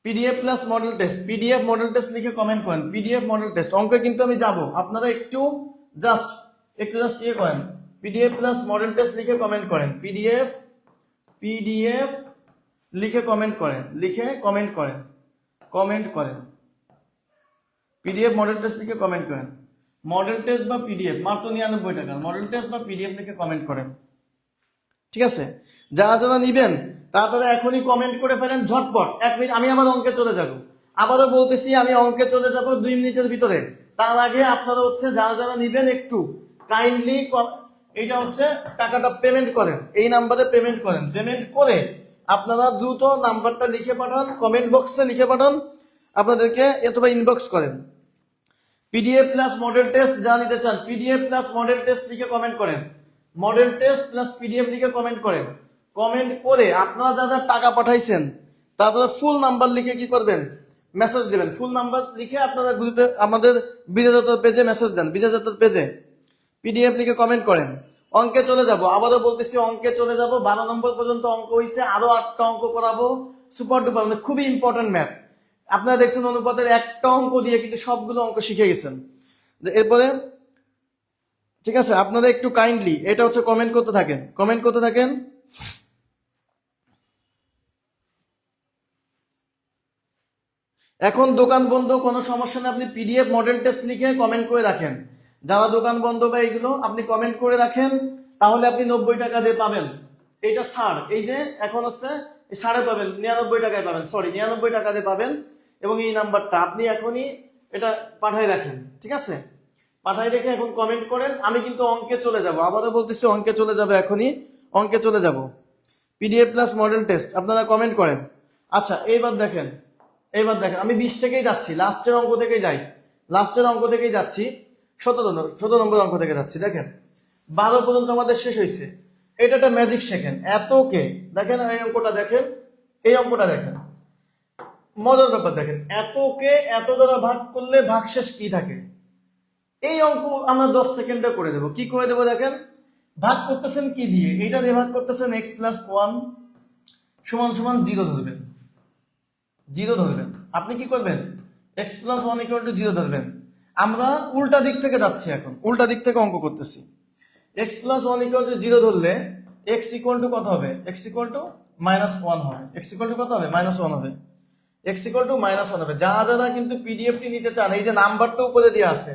পিডিএফ প্লাস মডেল টেস্ট লিখে কমেন্ট করেন, পিডিএফ মডেল টেস্ট। অঙ্কে কিন্তু আমি যাব, আপনারা একটু জাস্ট ইয়ে করেন, পিডিএফ প্লাস মডেল টেস্ট লিখে কমেন্ট করেন, পিডিএফ লিখে কমেন্ট করেন, পিডিএফ মডেল টেস্ট লিখে কমেন্ট করেন। মডেল টেস্ট বা পিডিএফ মাত্র 99 টাকা, মডেল টেস্ট বা পিডিএফ লিখে কমেন্ট করেন, ঠিক আছে? যারা যারা নিবেন তারা এখনই কমেন্ট করে ফেলেন ঝটপট। 1 মিনিট, আমি আমার অঙ্কে চলে যাব। আবারও বলতেছি, আমি অঙ্কে চলে যাব 2 মিনিটের ভিতরে। তার আগে আপনারা হচ্ছে যারা যারা নিবেন একটু কাইন্ডলি এইটা হচ্ছে টাকাটা পেমেন্ট করেন, এই নাম্বারে পেমেন্ট করে আপনারা দ্রুত নাম্বারটা লিখে পাঠান, কমেন্ট বক্সে লিখে পাঠান আপনাদেরকে, অথবা ইনবক্স করেন। পিডিএফ প্লাস মডেল টেস্ট যারা নিতে চান, পিডিএফ প্লাস মডেল টেস্ট লিখে কমেন্ট করেন, মডেল টেস্ট প্লাস পিডিএফ লিখে কমেন্ট করেন। কমেন্ট করে আপনারা যা যা টাকা পাঠাইছেন তারপরে ফুল নাম্বার লিখে কি করবেন, মেসেজ দেবেন। ফুল নাম্বার লিখে আপনারা গ্রুপে আমাদের বিজয়যাত্রার পেজে মেসেজ দেন, বিজয়যাত্রার পেজে পিডিএফ লিখে কমেন্ট করেন। অঙ্কে চলে যাব, আবারও বলতেছি অঙ্কে চলে যাব। 12 নম্বর পর্যন্ত অঙ্ক হয়েছে, আরো 8টা অঙ্ক করাবো, সুপার ডুপার, মানে খুবই ইম্পর্টেন্ট ম্যাথ। আপনারা দেখছেন অনুপাতের একটা অঙ্ক দিয়ে কিন্তু সবগুলো অঙ্ক শিখে গেছেন। এরপরে ঠিক আছে, আপনারা একটু কাইন্ডলি এটা হচ্ছে কমেন্ট করতে থাকেন, কমেন্ট করতে থাকেন। এখন দোকান বন্ধ, কোনো সমস্যা নেই, আপনি পিডিএফ মডেল টেস্ট লিখে কমেন্ট করে রাখেন। যারা দোকান বন্ধ বা এগুলো আপনি কমেন্ট করে রাখেন, তাহলে আপনি 90 টাকা দিয়ে পাবেন। এইটা ছাড়, এই যে এখন হচ্ছে ছাড়ে পাবেন, 99 টাকায় পাবেন, সরি 99 টাকা দিয়ে পাবেন। এবং এই নাম্বারটা আপনি এখনই এটা পাঠাই রাখেন, ঠিক আছে? পাঠাই রেখে এখন কমেন্ট করেন। আমি কিন্তু অঙ্কে চলে যাব, আবারও বলতেছি অঙ্কে চলে যাবে, এখনই অঙ্কে চলে যাব। পিডিএফ প্লাস মডেল টেস্ট আপনারা কমেন্ট করেন। আচ্ছা এইবার দেখেন, এইবার দেখেন, আমি 20 থেকেই যাচ্ছি, লাস্টের অঙ্ক থেকেই যাই, লাস্টের অঙ্ক থেকেই যাচ্ছি, 17 নম্বর অঙ্ক থেকে যাচ্ছি। দেখেন 12 পর্যন্ত আমাদের শেষ হয়েছে। এটা একটা ম্যাজিক শেখেন। এতকে দেখেন, এই অঙ্কটা দেখেন, এই অঙ্কটা দেখেন, মজার ব্যাপার দেখেন, এতকে এত দ্বারা ভাগ করলে ভাগশেষ কি থাকে। এই অঙ্ক আমরা 10 সেকেন্ডে করে দেবো। কি করে দেবো দেখেন, ভাগ করতেছেন কি দিয়ে, এইটা দিয়ে ভাগ করতেছেন x+1 সমান সমান 0 ধরবেন, 0 ধরবেন। আপনি কি করবেন, x+1 = 0 ধরবেন। আমরা উল্টা দিক থেকে যাচ্ছি, এখন উল্টা দিক থেকে অঙ্ক করতেছি। x+1 = 0 ধরলে x = কত হবে, x -1 হবে, x কত হবে, -1 হবে, x -1 হবে। যারা যারা কিন্তু পিডিএফটি নিতে চান, এই যে নাম্বারটা উপরে দেওয়া আছে,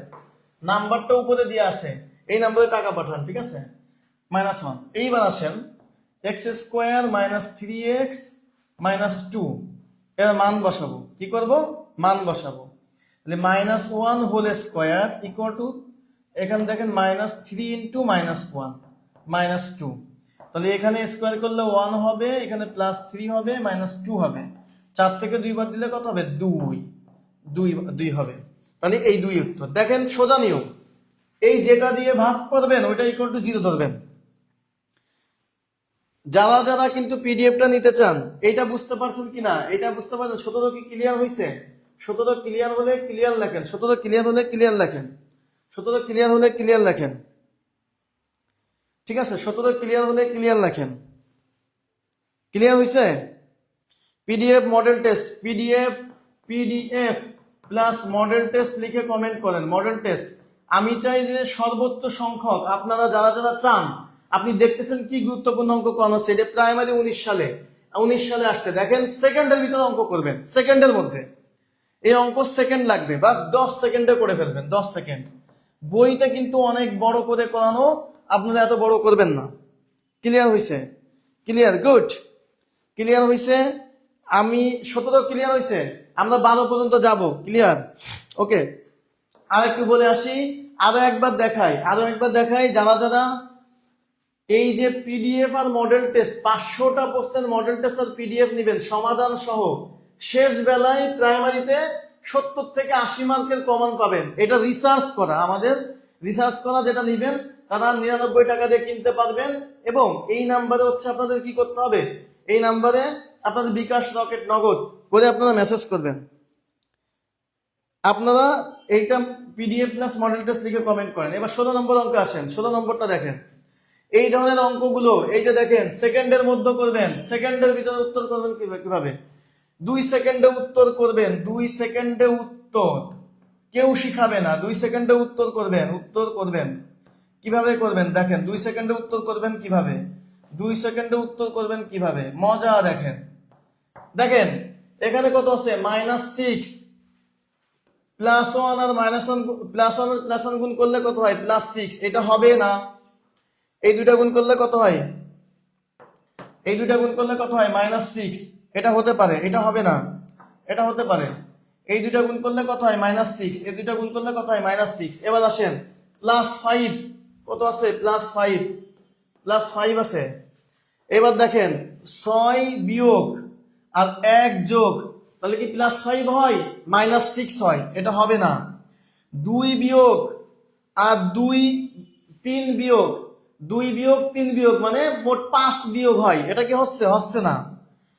নাম্বারটা উপরে দেওয়া আছে, এই নাম্বারে টাকা পাঠান, ঠিক আছে, -1। এইবার আসেন x² - 3x - 2 এর মান বসাবো। কি করব, মান বসাবো। তাহলে -1 হোল স্কয়ার ইকুয়াল টু, এখানে দেখেন -3 × -1 -2। তাহলে এখানে স্কয়ার করলে 1 হবে, এখানে +3 হবে, -2 হবে। 4 থেকে 2 বার দিলে কত হবে, 2 হবে। তাহলে এই 2 উত্তর। দেখেন সোজা নিয়ম, এই যেটা দিয়ে ভাগ করবেন ওইটা ইকুয়াল টু 0 ধরবেন। যারা যারা কিন্তু পিডিএফটা নিতে চান, এটা বুঝতে পারছেন কিনা, এটা বুঝতে পারছেন, 17 কি ক্লিয়ার হয়েছে? 17 ক্লিয়ার হলে ক্লিয়ার লেখেন, 17 ক্লিয়ার হলে ক্লিয়ার লেখেন, 17 ক্লিয়ার হলে ক্লিয়ার লেখেন, ঠিক আছে? 17 ক্লিয়ার হলে ক্লিয়ার লেখেন। ক্লিয়ার হয়েছে? PDF model test, PDF plus model test লিখে কমেন্ট করেন। মডেল টেস্ট আমি চাই যে সর্বোচ্চ সংখ্যক আপনারা যারা যারা চান। আপনি দেখতেছেন কি গুরুত্বপূর্ণ অঙ্ক করানো হচ্ছে, এটা প্রাইমারি 19 সালে আসছে। দেখেন সেকেন্ডের ভিতরে অঙ্ক করবেন, সেকেন্ডের মধ্যে এই অঙ্ক সেকেন্ড লাগবে, বাস 10 সেকেন্ডে করে ফেলবেন, 10 সেকেন্ড। বইতে কিন্তু অনেক বড় করে করানো, আপনারা এত বড় করবেন না। ক্লিয়ার হয়েছে? ক্লিয়ার, গুড, ক্লিয়ার হয়েছে। আমি 17 ক্লিয়ার হয়েছে, আমরা 12 পর্যন্ত যাব। ক্লিয়ার, ওকে। আর একটু বলে আসি, আরো একবার দেখাই যারা যারা এই যে পিডিএফ আর মডেল টেস্ট 500টা প্রশ্নের মডেল টেস্ট আর পিডিএফ নেবেন সমাধান সহ, শেষ বেলায় প্রাইমারিতে 70 থেকে 80 মার্কের কমন পাবেন। এটা রিসার্চ করা, আমাদের রিসার্চ করা, যেটা নেবেন তারা 99 টাকা দিয়ে কিনতে পারবেন। এবং এই নাম্বারে হচ্ছে আপনাদের কি করতে হবে, এই নাম্বারে আপনাদের বিকাশ, রকেট, নগদ করে আপনারা মেসেজ করবেন। আপনারা এইটা পিডিএফ প্লাস মডেল টেস্ট লিখে কমেন্ট করেন। এবার 16 নম্বর অঙ্ক আসেন, 16 নম্বরটা দেখেন। এই ধরনের অঙ্কগুলো এই যে দেখেন সেকেন্ডের মধ্যে করবেন, সেকেন্ডের ভিতরে উত্তর করবেন কিভাবে, 2 সেকেন্ডে উত্তর করবেন, 2 সেকেন্ডে উত্তর, কেউ শিখাবে না, 2 সেকেন্ডে উত্তর করবেন কিভাবে করবেন দেখেন, 2 সেকেন্ডে উত্তর করবেন কিভাবে, 2 সেকেন্ডে উত্তর করবেন কিভাবে, মজা দেখেন। দেখেন এখানে কত আছে, -6 +1 আর -1 +1 গুণ করলে কত হয়, +6। এটা হবে না। এই দুইটা গুণ করলে কত হয়, এই দুইটা গুণ করলে কত হয়, -6। এটা হতে পারে, এটা হবে না, এটা হতে পারে। এই দুইটা গুণ করলে কত হয়, -6। এই দুইটা গুণ করলে কত হয়, -6। এবার আসেন +5, কত আছে, +5 আছে। এবার দেখেন 6 বিয়োগ আর 1 যোগ, তাহলে কি +5 হয়, -6 হয়, এটা হবে না। 2 বিয়োগ আর 3 বিয়োগ 2 বিয়োগ 3 বিয়োগ মানে মোট 5 বিয়োগ হয়, এটা কি হচ্ছে? হচ্ছে না।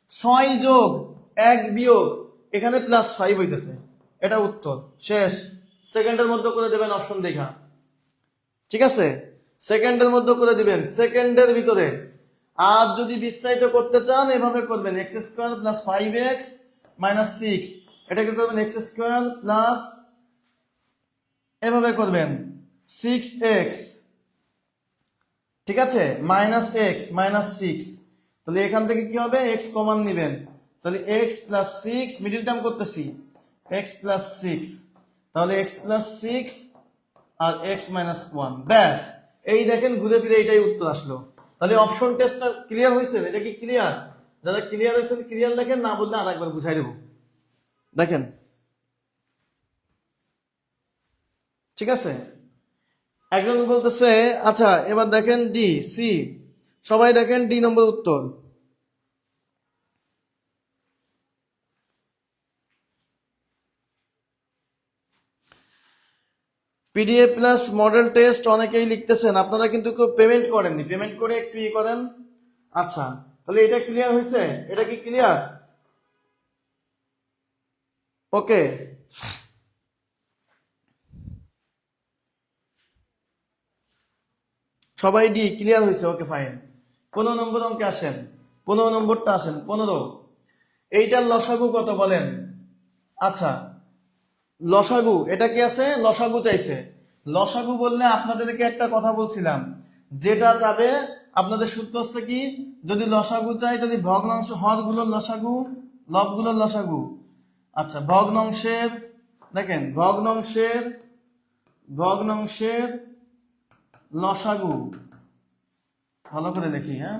6 যোগ 1 বিয়োগ এখানে +5 হইতেছে, এটা উত্তর। শেষ। সেকেন্ডের মধ্যে করে দেবেন অপশন দেখা, ঠিক আছে? সেকেন্ডের মধ্যে করে দিবেন, সেকেন্ডের ভিতরে। আর যদি বিস্তারিত করতে চান এভাবে করবেন, x² + 5x - 6, এটাকে করবেন x² প্লাস, এভাবে করবেন 6x, ঠিক আছে, -x -6। তাহলে এখান থেকে কি হবে? x কমন নেবেন, তাহলে x + 6, মিডল টার্ম করতেছি, x + 6, তাহলে x + 6 আর x - 1, ব্যাস। এই দেখেন ঘুরে ফিরে এটাই উত্তর আসলো। তাহলে অপশন টেস্টটা ক্লিয়ার হয়েছে? এটা কি ক্লিয়ার? যারা ক্লিয়ার হয়েছেন ক্লিয়ার লেখেন, না বললে আরেকবার বুঝাই দেব। দেখেন, ঠিক আছে? একজন বলতেছে, আচ্ছা এবার দেখেন ডি, সি, সবাই দেখেন ডি নম্বর উত্তর। পিডিএফ প্লাস মডেল টেস্ট অনেকেই লিখতেছেন, আপনারা কিন্তু কেউ পেমেন্ট করেননি, পেমেন্ট করে একটু ই করেন। আচ্ছা, তাহলে এটা ক্লিয়ার হয়েছে? এটা কি ক্লিয়ার? ওকে, সবাই ডি ক্লিয়ার হয়েছে? Okay fine. 15 নম্বর অঙ্কে আসেন, 15 নম্বরটা আসেন। 15, এইটার লসাগু কত বলেন? আচ্ছা, লসাগু, এটা কি আছে? লসাগু চাইছে। লসাগু বললে আপনাদেরকে একটা কথা বলছিলাম, যেটা যাবে আপনাদের সূত্র হচ্ছে কি, যদি লসাগু চাই তাহলে ভগ্নাংশ হরগুলোর লসাগু, লবগুলোর লসাগু। আচ্ছা, ভগ্নাংশের, দেখেন ভগ্নাংশের লসাগু, ভালো করে দেখি, হ্যাঁ,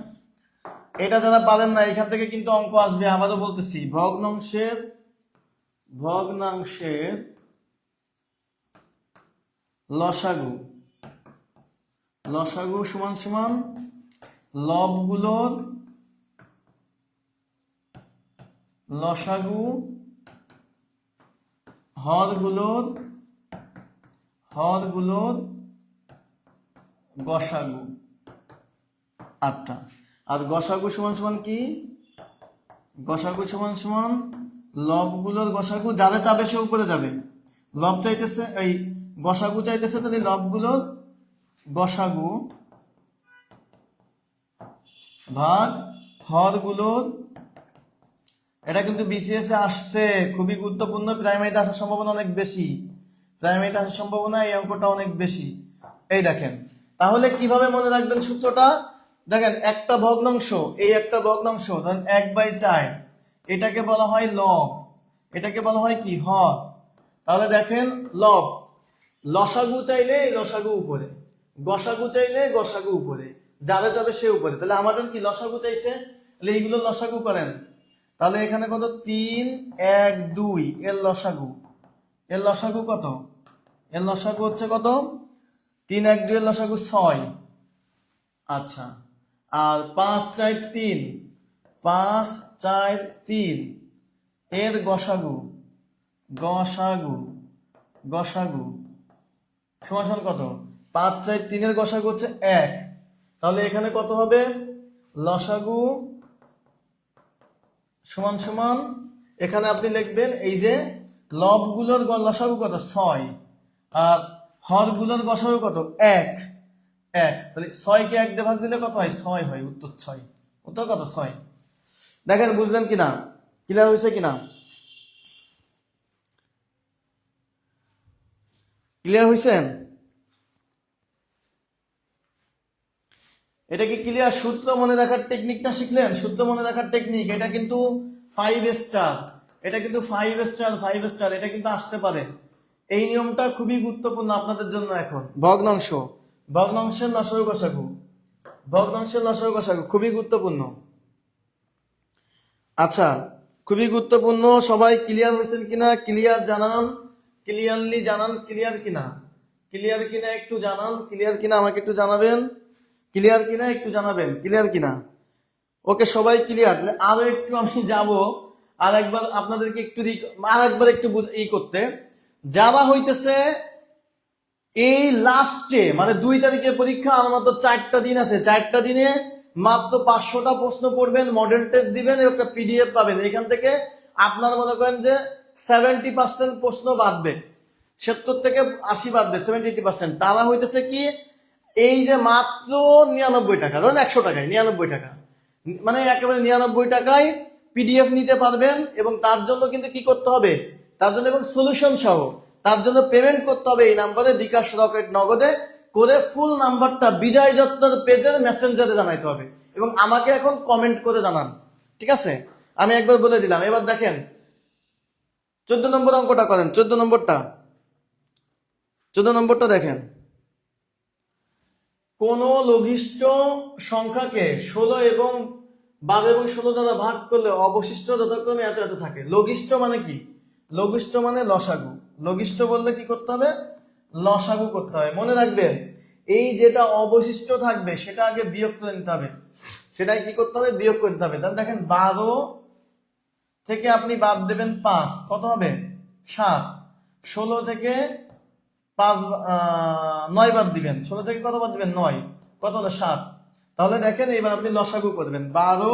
এটা যারা পারেন না এখান থেকে কিন্তু অঙ্ক আসবে। আবারও বলতেছি, ভগ্নাংশের লসাগু, লসাগু সমান সমান লবগুলোর লসাগু, হরগুলোর গসাগু। 8টা। আর গসাগু সমান সমান কি? গসাগু সমান সমান লবগুলোর গসাগু, যারা চাবে সে উপরে যাবে। লব চাইতেছে, এই গসাগু চাইতেছে, তাহলে লবগুলোর গসাগু ভাগ হরগুলোর, এটা কিন্তু বিসিএস এ আসছে, খুবই গুরুত্বপূর্ণ। প্রাইমারিতে আসার সম্ভাবনা অনেক বেশি, প্রাইমারিতে আসার সম্ভাবনা এই অঙ্কটা অনেক বেশি। এই দেখেন, তাহলে কিভাবে মনে রাখবেন সূত্রটা? দেখেন, একটা ভগ্নাংশ, এই একটা ভগ্নাংশ ধরেন 1/4, এটাকে বলা হয় লব, এটাকে বলা হয় কি? হর। তাহলে দেখেন, লব, লসাগু চাইলে লসাগু উপরে, গসাগু চাইলে গসাগু উপরে, যাবে যাবে সে উপরে। তাহলে আমাদের কি লসাগু চাইছে, তাহলে এইগুলো লসাগু করেন। তাহলে এখানে কত? 3, 1, 2, এর লসাগু, এর লসাগু কত? এর লসাগু হচ্ছে কত? 3, 1, 2 এর লসাগু 6। আচ্ছা, আর 5, 4, 3, 5, 4, 3 এর গসাগু, গসাগু সমান কত? 5, 4, 3 এর গসাগু হচ্ছে 1। তাহলে এখানে কত হবে? লসাগু সমান সমান, এখানে আপনি লিখবেন এই যে লবগুলোর লসাগু কত? 6, আর হরগুলোর গসাগু কত? 1। তাহলে 6 কে 1 দিয়ে ভাগ দিলে কত হয়? 6 হয়। উত্তর 6। উত্তর কত? 6। দেখেন বুঝলেন কিনা, ক্লিয়ার হয়েছে কিনা? ক্লিয়ার হয়েছেন? এটা কি ক্লিয়ার? সূত্র মনে রাখার টেকনিকটা শিখলেন? সূত্র মনে রাখার টেকনিক, এটা কিন্তু 5 স্টার, এটা কিন্তু 5 স্টার, 5 স্টার, এটা কিন্তু আসতে পারে। এই নিয়মটা খুবই গুরুত্বপূর্ণ আপনাদের জন্য। এখন ভগ্নাংশের লসাগু গসাগু, ভগ্নাংশের লসাগু গসাগু খুবই গুরুত্বপূর্ণ। আচ্ছা, খুবই গুরুত্বপূর্ণ। সবাই ক্লিয়ার হয়েছেন কিনা? ক্লিয়ার জানান, ক্লিয়ারলি জানান, ক্লিয়ার কিনা, ক্লিয়ার কিনা একটু জানান, ক্লিয়ার কিনা আমাকে একটু জানাবেন, ক্লিয়ার কিনা একটু জানাবেন, ক্লিয়ার কিনা। ওকে, সবাই ক্লিয়ার। আরো একটু আমি যাব, আর একবার আপনাদেরকে একটু আর একবার একটু ই করতে, যারা হইতেছে এই লাস্টে মানে 2 তারিখে পরীক্ষা, আর মাত্র 4টা দিন আছে, 4টা দিনে মাত্র 500টা প্রশ্ন পড়বেন, মডেল টেস্ট দিবেন, একটা পিডিএফ পাবেন। এখান থেকে আপনার মনে করেন যে 70% প্রশ্ন বাদবে, 70 থেকে 80 বাদবে, 70-80%। তারা হইতেছে কি, এই যে মাত্র 99 টাকা, ধরেন 100 টাকায় 99 টাকা, মানে একেবারে 99 টাকায় পিডিএফ নিতে পারবেন। এবং তার জন্য কিন্তু কি করতে হবে, তার জন্য এবং সলিউশন সহ তার জন্য পেমেন্ট করতে হবে এই নাম্বারে, বিকাশ, রকেট, নগদে করে ফুল নাম্বারটা বিজয় দত্তর পেজের মেসেঞ্জারে জানাইতে হবে এবং আমাকে এখন কমেন্ট করে জানান, ঠিক আছে? আমি একবার বলে দিলাম। এবার দেখেন 14 নম্বর অঙ্কটা করেন, 14 নম্বরটা দেখেন। কোন লঘিষ্ঠ সংখ্যাকে 16 এবং 12 এবং 16 দ্বারা ভাগ করলে অবশিষ্ট যথাক্রমে এত এত থাকে। লঘিষ্ঠ মানে কি? লঘিষ্ঠ মানে লসাগু। লঘিষ্ঠ বললে কি করতে হবে, লসাগু করতে হবে। মনে রাখবেন, এই যেটা অবশিষ্ট থাকবে সেটা আগে বিয়োগ করে নিতে হবে, সেটাই কি করতে হবে, বিয়োগ করতে হবে। তাহলে দেখেন 12 থেকে আপনি বাদ দেবেন 5, কত হবে 7। 16 থেকে 9 বাদ দিবেন, 16 থেকে কত বাদ দিবেন 9, কত হলো 7। তাহলে দেখেন এবার আপনি লসাগু করবেন, 12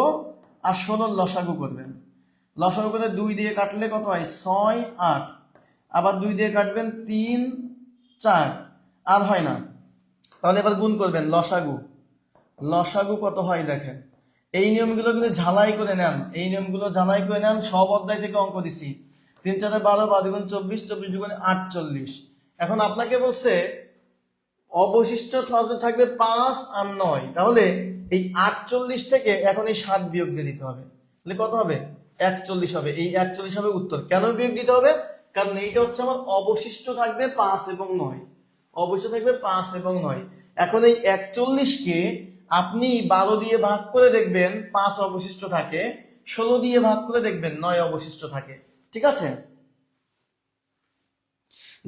আর 16 লসাগু করবেন। লসাগু করে 2 দিয়ে কাটলে কত হয় 6, 8, আবার 2 দিয়ে কাটবেন 3, 4, আর হয় না। তাহলে এবার গুণ করবেন, লসাগু, লসাগু কত হয় দেখেন। এই নিয়মগুলো কিন্তু ঝালাই করে নেন, এই নিয়মগুলো ঝালাই করে নেন। সব অধ্যায় থেকে অঙ্ক দিছি। 3 4 12, 12 গুণ 24, 24 গুণ 48। এখন আপনাকে বলছে অবশিষ্ট থাকবে 5 আর 9, তাহলে এই 48 থেকে এখন এই 7 বিয়োগ দিয়ে দিতে হবে। তাহলে কত হবে 41 হবে। এই 41 হবে উত্তর। কেন বিয়োগ দিতে হবে, কারণ এইটা হচ্ছে আমার অবশিষ্ট থাকবে 5 এবং 9, অবশিষ্ট থাকবে 5 এবং 9। এখন এই 41 কে আপনি 12 দিয়ে ভাগ করে দেখবেন 5 অবশিষ্ট থাকে, 16 দিয়ে ভাগ করে দেখবেন 9 অবশিষ্ট থাকে, ঠিক আছে?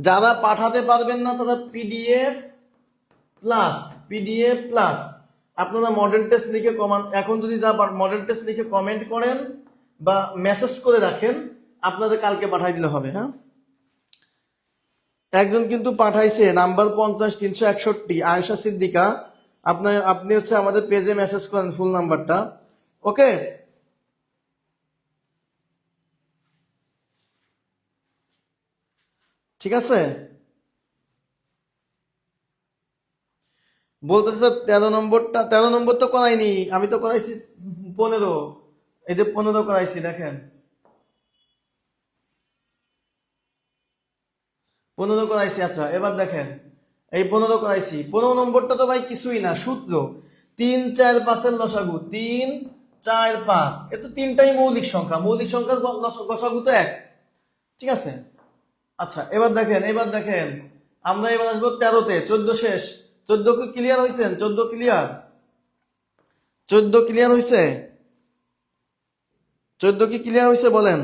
যারা পাঠাতে পারবেন না তারা পিডিএফ প্লাস আপনারা মডেল টেস্ট লিখে কমেন্ট, এখন যদি মডেল টেস্ট লিখে কমেন্ট করেন বা মেসেজ করে রাখেন, আপনাদের কালকে পাঠাই দিলে হবে। হ্যাঁ, একজন কিন্তু পাঠাইছে নাম্বার 50-361 আয়েশা সিদ্দিকা। আপনি হচ্ছে আমাদের পেজে মেসেজ করেন ফুল নাম্বারটা, ওকে? ঠিক আছে। বলতেছে 13 নম্বরটা, 13 নম্বর তো করাইনি, আমি তো করাইছি 15। এই যে 15 করাইছি, দেখেন 15 করাইছি। আচ্ছা এবার দেখেন, এই 15 করাইছি। 15 নম্বরটা তো ভাই কিছুই না, সূত্র 3 4 5 এর লসাগু 3 4 5। এ তো তিনটাই মৌলিক সংখ্যা, মৌলিক সংখ্যার লসাগু তো 1, ঠিক আছে? আচ্ছা এবার দেখেন আমরা এবার আসবো 13-তে। 14 শেষ, 14 কি ক্লিয়ার হয়েছেন? 14 ক্লিয়ার, 14 ক্লিয়ার হয়েছে? 14 কি ক্লিয়ার হয়েছে বলেন?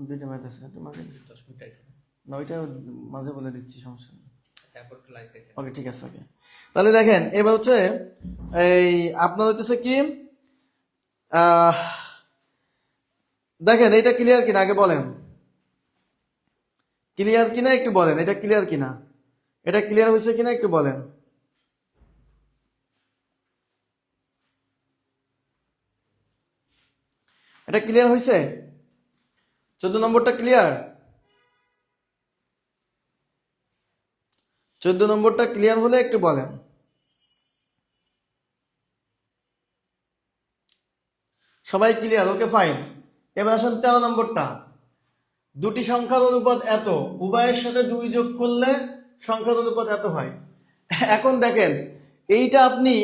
দুইটা ম্যাথ আছে, মাঝে 10 মিনিট না, ওইটা মাঝে বলে দিচ্ছি, সমস্যা নেই। ওকে ঠিক আছে, ওকে। তাহলে দেখেন এবার হচ্ছে এই আপনার হচ্ছে কি, দেখেন এটা ক্লিয়ার কিনা আগে বলেন, ক্লিয়ার কিনা একটু বলেন, এটা ক্লিয়ার কিনা, এটা ক্লিয়ার হয়েছে কিনা একটু বলেন। এটা ক্লিয়ার হয়েছে? 14 নম্বরটা ক্লিয়ার? 14 নম্বরটা ক্লিয়ার হলে একটু বলেন। সবাই ক্লিয়ার? Okay fine. এবার আসেন 13 নম্বরটা। দুটি সংখ্যার অনুপাত এত, উভয়ের সাথে 2 যোগ করলে সংখ্যার অনুপাত এত হয়। এখন দেখেন এইটা আপনি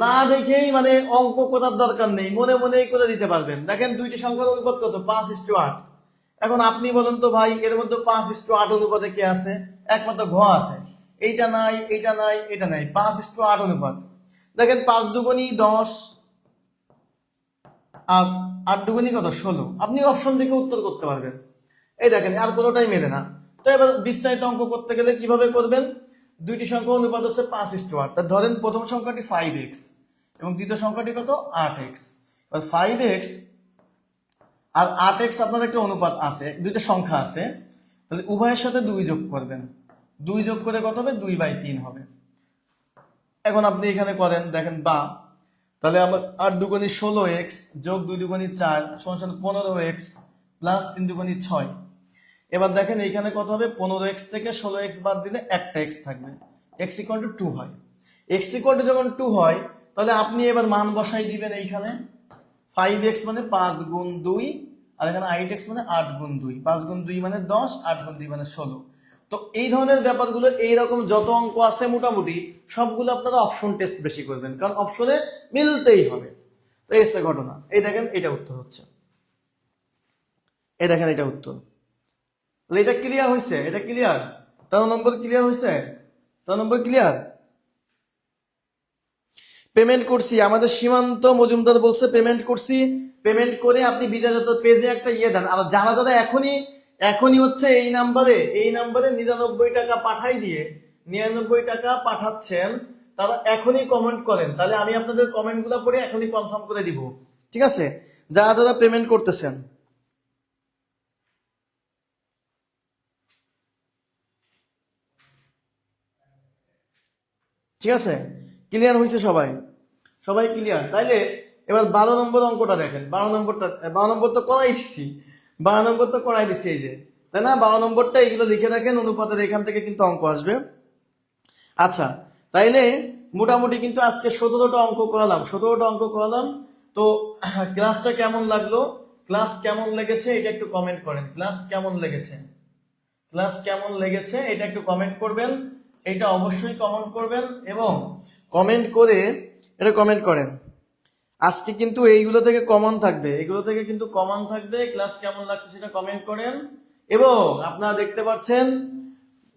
না দেখেই মানে অঙ্ক করার দরকার নেই, মনে মনেই করে দিতে পারবেন। দেখেন দুইটি সংখ্যার অনুপাত কত, 5:8। এখন আপনি বলেন তো ভাই এর মধ্যে 5:8 অনুপাতে কি আছে? একমাত্র ঘ আছে, এইটা নাই, এইটা নাই, এটা নাই, 5:8 অনুপাত। দেখেন 5 দুগুণী 10 আর 8 দুগুণী কত 16। আপনি অপশন থেকে উত্তর করতে পারবেন। এই দেখেন আর কোনোটাই মেলে না। তো এবার বিস্তারিত অঙ্ক করতে গেলে কিভাবে করবেন? দুইটি সংখ্যা অনুপাত হচ্ছে 5:8। তা ধরেন প্রথম সংখ্যাটি 5x এবং দ্বিতীয় সংখ্যাটি কত 8x। এবার 5x আর 8x আপনার একটা অনুপাত আছে, দুইটা সংখ্যা আছে। তাহলে উভয়ের সাথে 2 যোগ করবেন, 2 যোগ করে কত হবে, 2/3 হবে। এখন আপনি এখানে করেন, দেখেন বা, তাহলে আমার 8 দুগুণী 16x যোগ 2 দুগুণী 4 সমান 15x প্লাস 3 দুগুণী 6। এবার দেখেন এইখানে কত হবে, 15x থেকে 16x বাদ দিলে একটা x থাকবে, x = 2 হয়। x = যখন 2 হয় তাহলে আপনি এবার মান বসাই দিবেন এইখানে। 5x মানে 5 গুণ 2, আর এখানে 8x মানে 8 গুণ 2, 5 গুণ 2 মানে 10, 8 গুণ 2 মানে 16। তো এই ধরনের ব্যাপারগুলো, এইরকম যত অঙ্ক আছে মোটামুটি সবগুলো আপনারা অপশন টেস্ট বেশি করবেন, কারণ অপশনে মিলতেই হবে। তো এই হচ্ছে ঘটনা। এই দেখেন এটা উত্তর হচ্ছে, এই দেখেন এটা উত্তর। তাহলে এটা ক্লিয়ার হয়েছে, এটা ক্লিয়ার, 13 নম্বর ক্লিয়ার হয়েছে, 13 নম্বর ক্লিয়ার। পেমেন্ট করছি, আমাদের সীমান্ত মজুমদার বলছে পেমেন্ট করছি, পেমেন্ট করে আপনি বিজয়যত পেজে একটা দেন। আর যারা যারা এখনই হচ্ছে এই নাম্বারে 99 টাকা পাঠাই দিয়ে 99 টাকা পাঠাচ্ছেন, তারা এখনই কমেন্ট করেন, তাহলে আমি আপনাদের কমেন্টগুলো পড়ে এখনই কনফার্ম করে দিব, ঠিক আছে? যারা যারা পেমেন্ট করতেছেন, ঠিক আছে? ক্লিয়ার হয়েছে সবাই? সবাই ক্লিয়ার? তাইলে এবার 12 নম্বর অঙ্কটা দেখেন। 12 নম্বর তো করাই দিচ্ছি, 12 নম্বর তো করাই দিচ্ছি, এই যে, তাই না? 12 নম্বরটা এগুলো লিখে রাখেন, অনুপাতের এখান থেকে কিন্তু অঙ্ক আসবে। আচ্ছা, তাইলে মোটামুটি কিন্তু আজকে 17টা অঙ্ক করালাম, 17টা অঙ্ক করালাম। তো ক্লাসটা কেমন লাগলো, ক্লাস কেমন লেগেছে এটা একটু কমেন্ট করেন। ক্লাস কেমন লেগেছে, ক্লাস কেমন লেগেছে এটা একটু কমেন্ট করবেন, এটা অবশ্যই কমেন্ট করবেন। এবং কমেন্ট করে এটা কমেন্ট করেন। আজকে কিন্তু এইগুলো থেকে কমন থাকবে, এগুলো থেকে কিন্তু কমন থাকবে। ক্লাস কেমন লাগছে সেটা কমেন্ট করেন। এবং আপনারা দেখতে পাচ্ছেন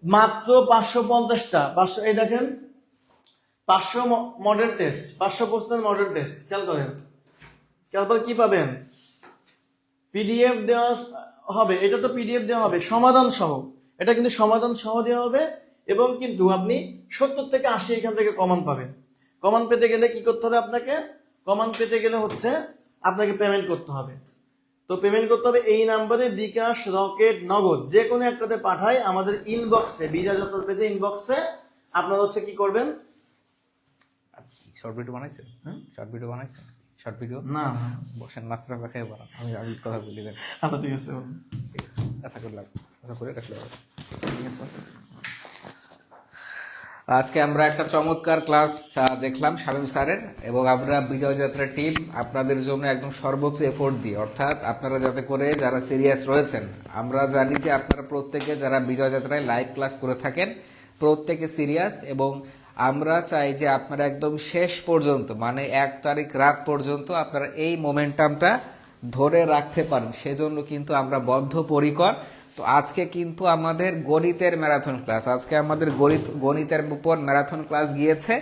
মাত্র 550টা, 500, এই দেখেন 500 মডেল টেস্ট, 500 প্রশ্নের মডেল টেস্ট। খেয়াল করেন, খেয়াল করে কি পাবেন, পিডিএফ দেওয়া হবে, এটা তো পিডিএফ দেওয়া হবে সমাধান সহ, এটা কিন্তু সমাধান সহ দেওয়া হবে। এবং কিন্তু আপনি 70 থেকে 80 এখান থেকে কমন পাবেন। কমন পেতে গেলে কি করতে হবে আপনাকে, কমন পেতে গেলে হচ্ছে আপনাকে পেমেন্ট করতে হবে। তো পেমেন্ট করতে হবে এই নাম্বারে, বিকাশ, রকেট, নগদ, যে কোনো একটাতে পাঠায় আমাদের ইনবক্সে, বিজয়যত পেজে ইনবক্সে আপনারা হচ্ছে কি করবেন, শর্ট ভিডিও বানাইছেন? হ্যাঁ, শর্ট ভিডিও বানাইছেন? শর্ট ভিডিও না বসেন, মাস্টার রাখাই বানান, আমি কথা বলি দেন। আচ্ছা ঠিক আছে, কথা করলাম, কথা করে রাখলে হবে। ঠিক আছে। আজকে আমরা একটা চমৎকার ক্লাস দেখলাম শামীম স্যারের, এবং আমরা বিজয় যাত্রা টিম আপনাদের জন্য একদম সর্বোচ্চ এফোর্ট দিই, অর্থাৎ আপনারা যাতে করে যারা সিরিয়াস রয়েছেন, আমরা জানি যে আপনারা প্রত্যেকে যারা বিজয় যাত্রায় লাইভ ক্লাস করে থাকেন প্রত্যেকে সিরিয়াস, এবং আমরা চাই যে আপনারা একদম শেষ পর্যন্ত, মানে 1 তারিখ রাত পর্যন্ত আপনারা এই মোমেন্টামটা ধরে রাখতে পারেন, সেজন্য কিন্তু আমরা বদ্ধপরিকর। তো আজকে কিন্তু আমাদের গণিতের ম্যারাথন ক্লাস, আজকে আমাদের গণিতের উপর ম্যারাথন ক্লাস গিয়েছে।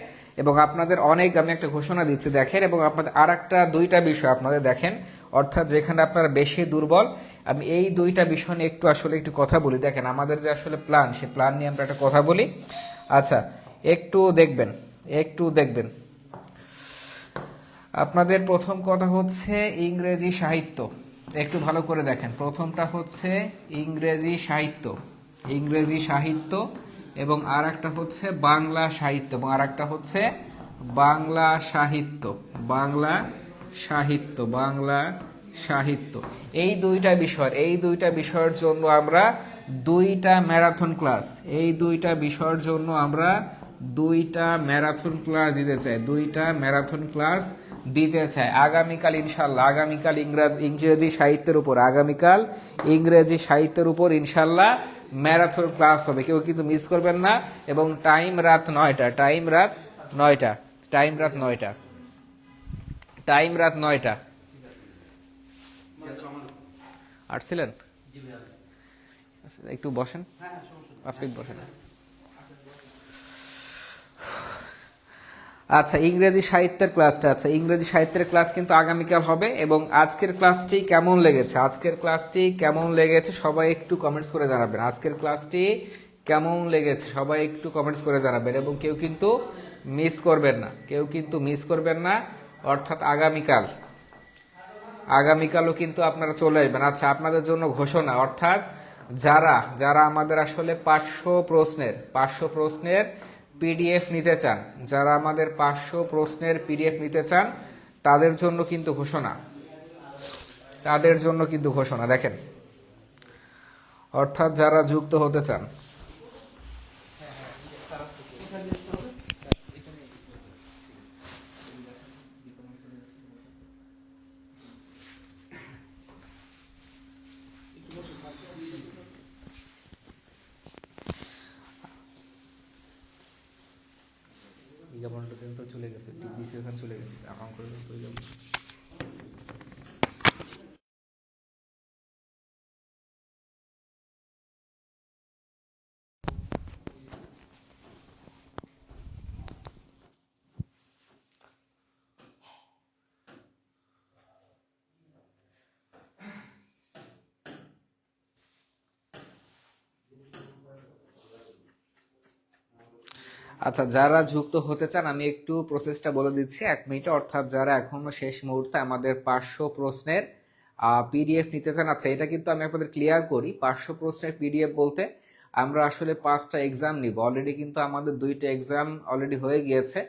এবং আপনাদের অনেক, আমি একটা ঘোষণা দিচ্ছি দেখেন, এবং আপনাদের আর একটা 2টা বিষয় আপনাদের দেখেন, অর্থাৎ যেখানে আপনারা বেশি দুর্বল, আমি এই 2টা বিষয় নিয়ে একটু কথা বলি। দেখেন আমাদের যে আসলে প্ল্যান, সে প্ল্যান নিয়ে আমরা একটা কথা বলি। আচ্ছা, একটু দেখবেন আপনাদের প্রথম কথা হচ্ছে ইংরেজি সাহিত্য, একটু ভালো করে দেখেন। প্রথমটা হচ্ছে ইংরেজি সাহিত্য, এবং আর একটা হচ্ছে বাংলা সাহিত্য, এবং আর একটা হচ্ছে বাংলা সাহিত্য। এই 2টা বিষয়ের জন্য আমরা 2টা ম্যারাথন ক্লাস, এই 2টা বিষয়ের জন্য আমরা 2টা ম্যারাথন ক্লাস দিতে চাই আগামীকাল ইনশাল্লাহ। আগামীকাল ইংরেজি সাহিত্যের উপর ইনশাল্লাহ ম্যারাথন ক্লাস হবে, কেউ কিন্তু মিস করবেন না। এবং টাইম রাত 9টা। আসছিলেন? একটু বসেন, 5 মিনিট বসেন। আচ্ছা, ইংরেজি সাহিত্যের ক্লাস কিন্তু আগামীকাল হবে। এবং আজকের ক্লাসটি কেমন লেগেছে সবাই একটু কমেন্টস করে জানাবেন। এবং কেউ কিন্তু মিস করবেন না, অর্থাৎ আগামীকালও কিন্তু আপনারা চলে আসবেন। আচ্ছা, আপনাদের জন্য ঘোষণা, অর্থাৎ যারা যারা আমাদের আসলে 500 প্রশ্নের পিডিএফ নিতে চান, যারা আমাদের 500 প্রশ্নের পিডিএফ নিতে চান, তাদের জন্য কিন্তু ঘোষণা, তাদের জন্য কিন্তু ঘোষণা দেখেন, অর্থাৎ যারা যুক্ত হতে চান। বিজ্ঞাপনটা কিন্তু চলে গেছে, টিভিসি ওখানে চলে গেছে, আমার করে চলে যাবে। আচ্ছা, যারা যুক্ত হতে চান আমি একটু প্রসেসটা বলে দিচ্ছি 1 মিনিটে। অর্থাৎ যারা এখনো শেষ মুহূর্তে আমাদের 500 প্রশ্নের পিডিএফ নিতে চান। আচ্ছা, এটা কিন্তু আমি আপনাদের ক্লিয়ার করি, 500 প্রশ্নের পিডিএফ বলতে আমরা আসলে 5টা এক্সাম নিব। অলরেডি কিন্তু আমাদের 2টা এক্সাম অলরেডি হয়ে গিয়েছে,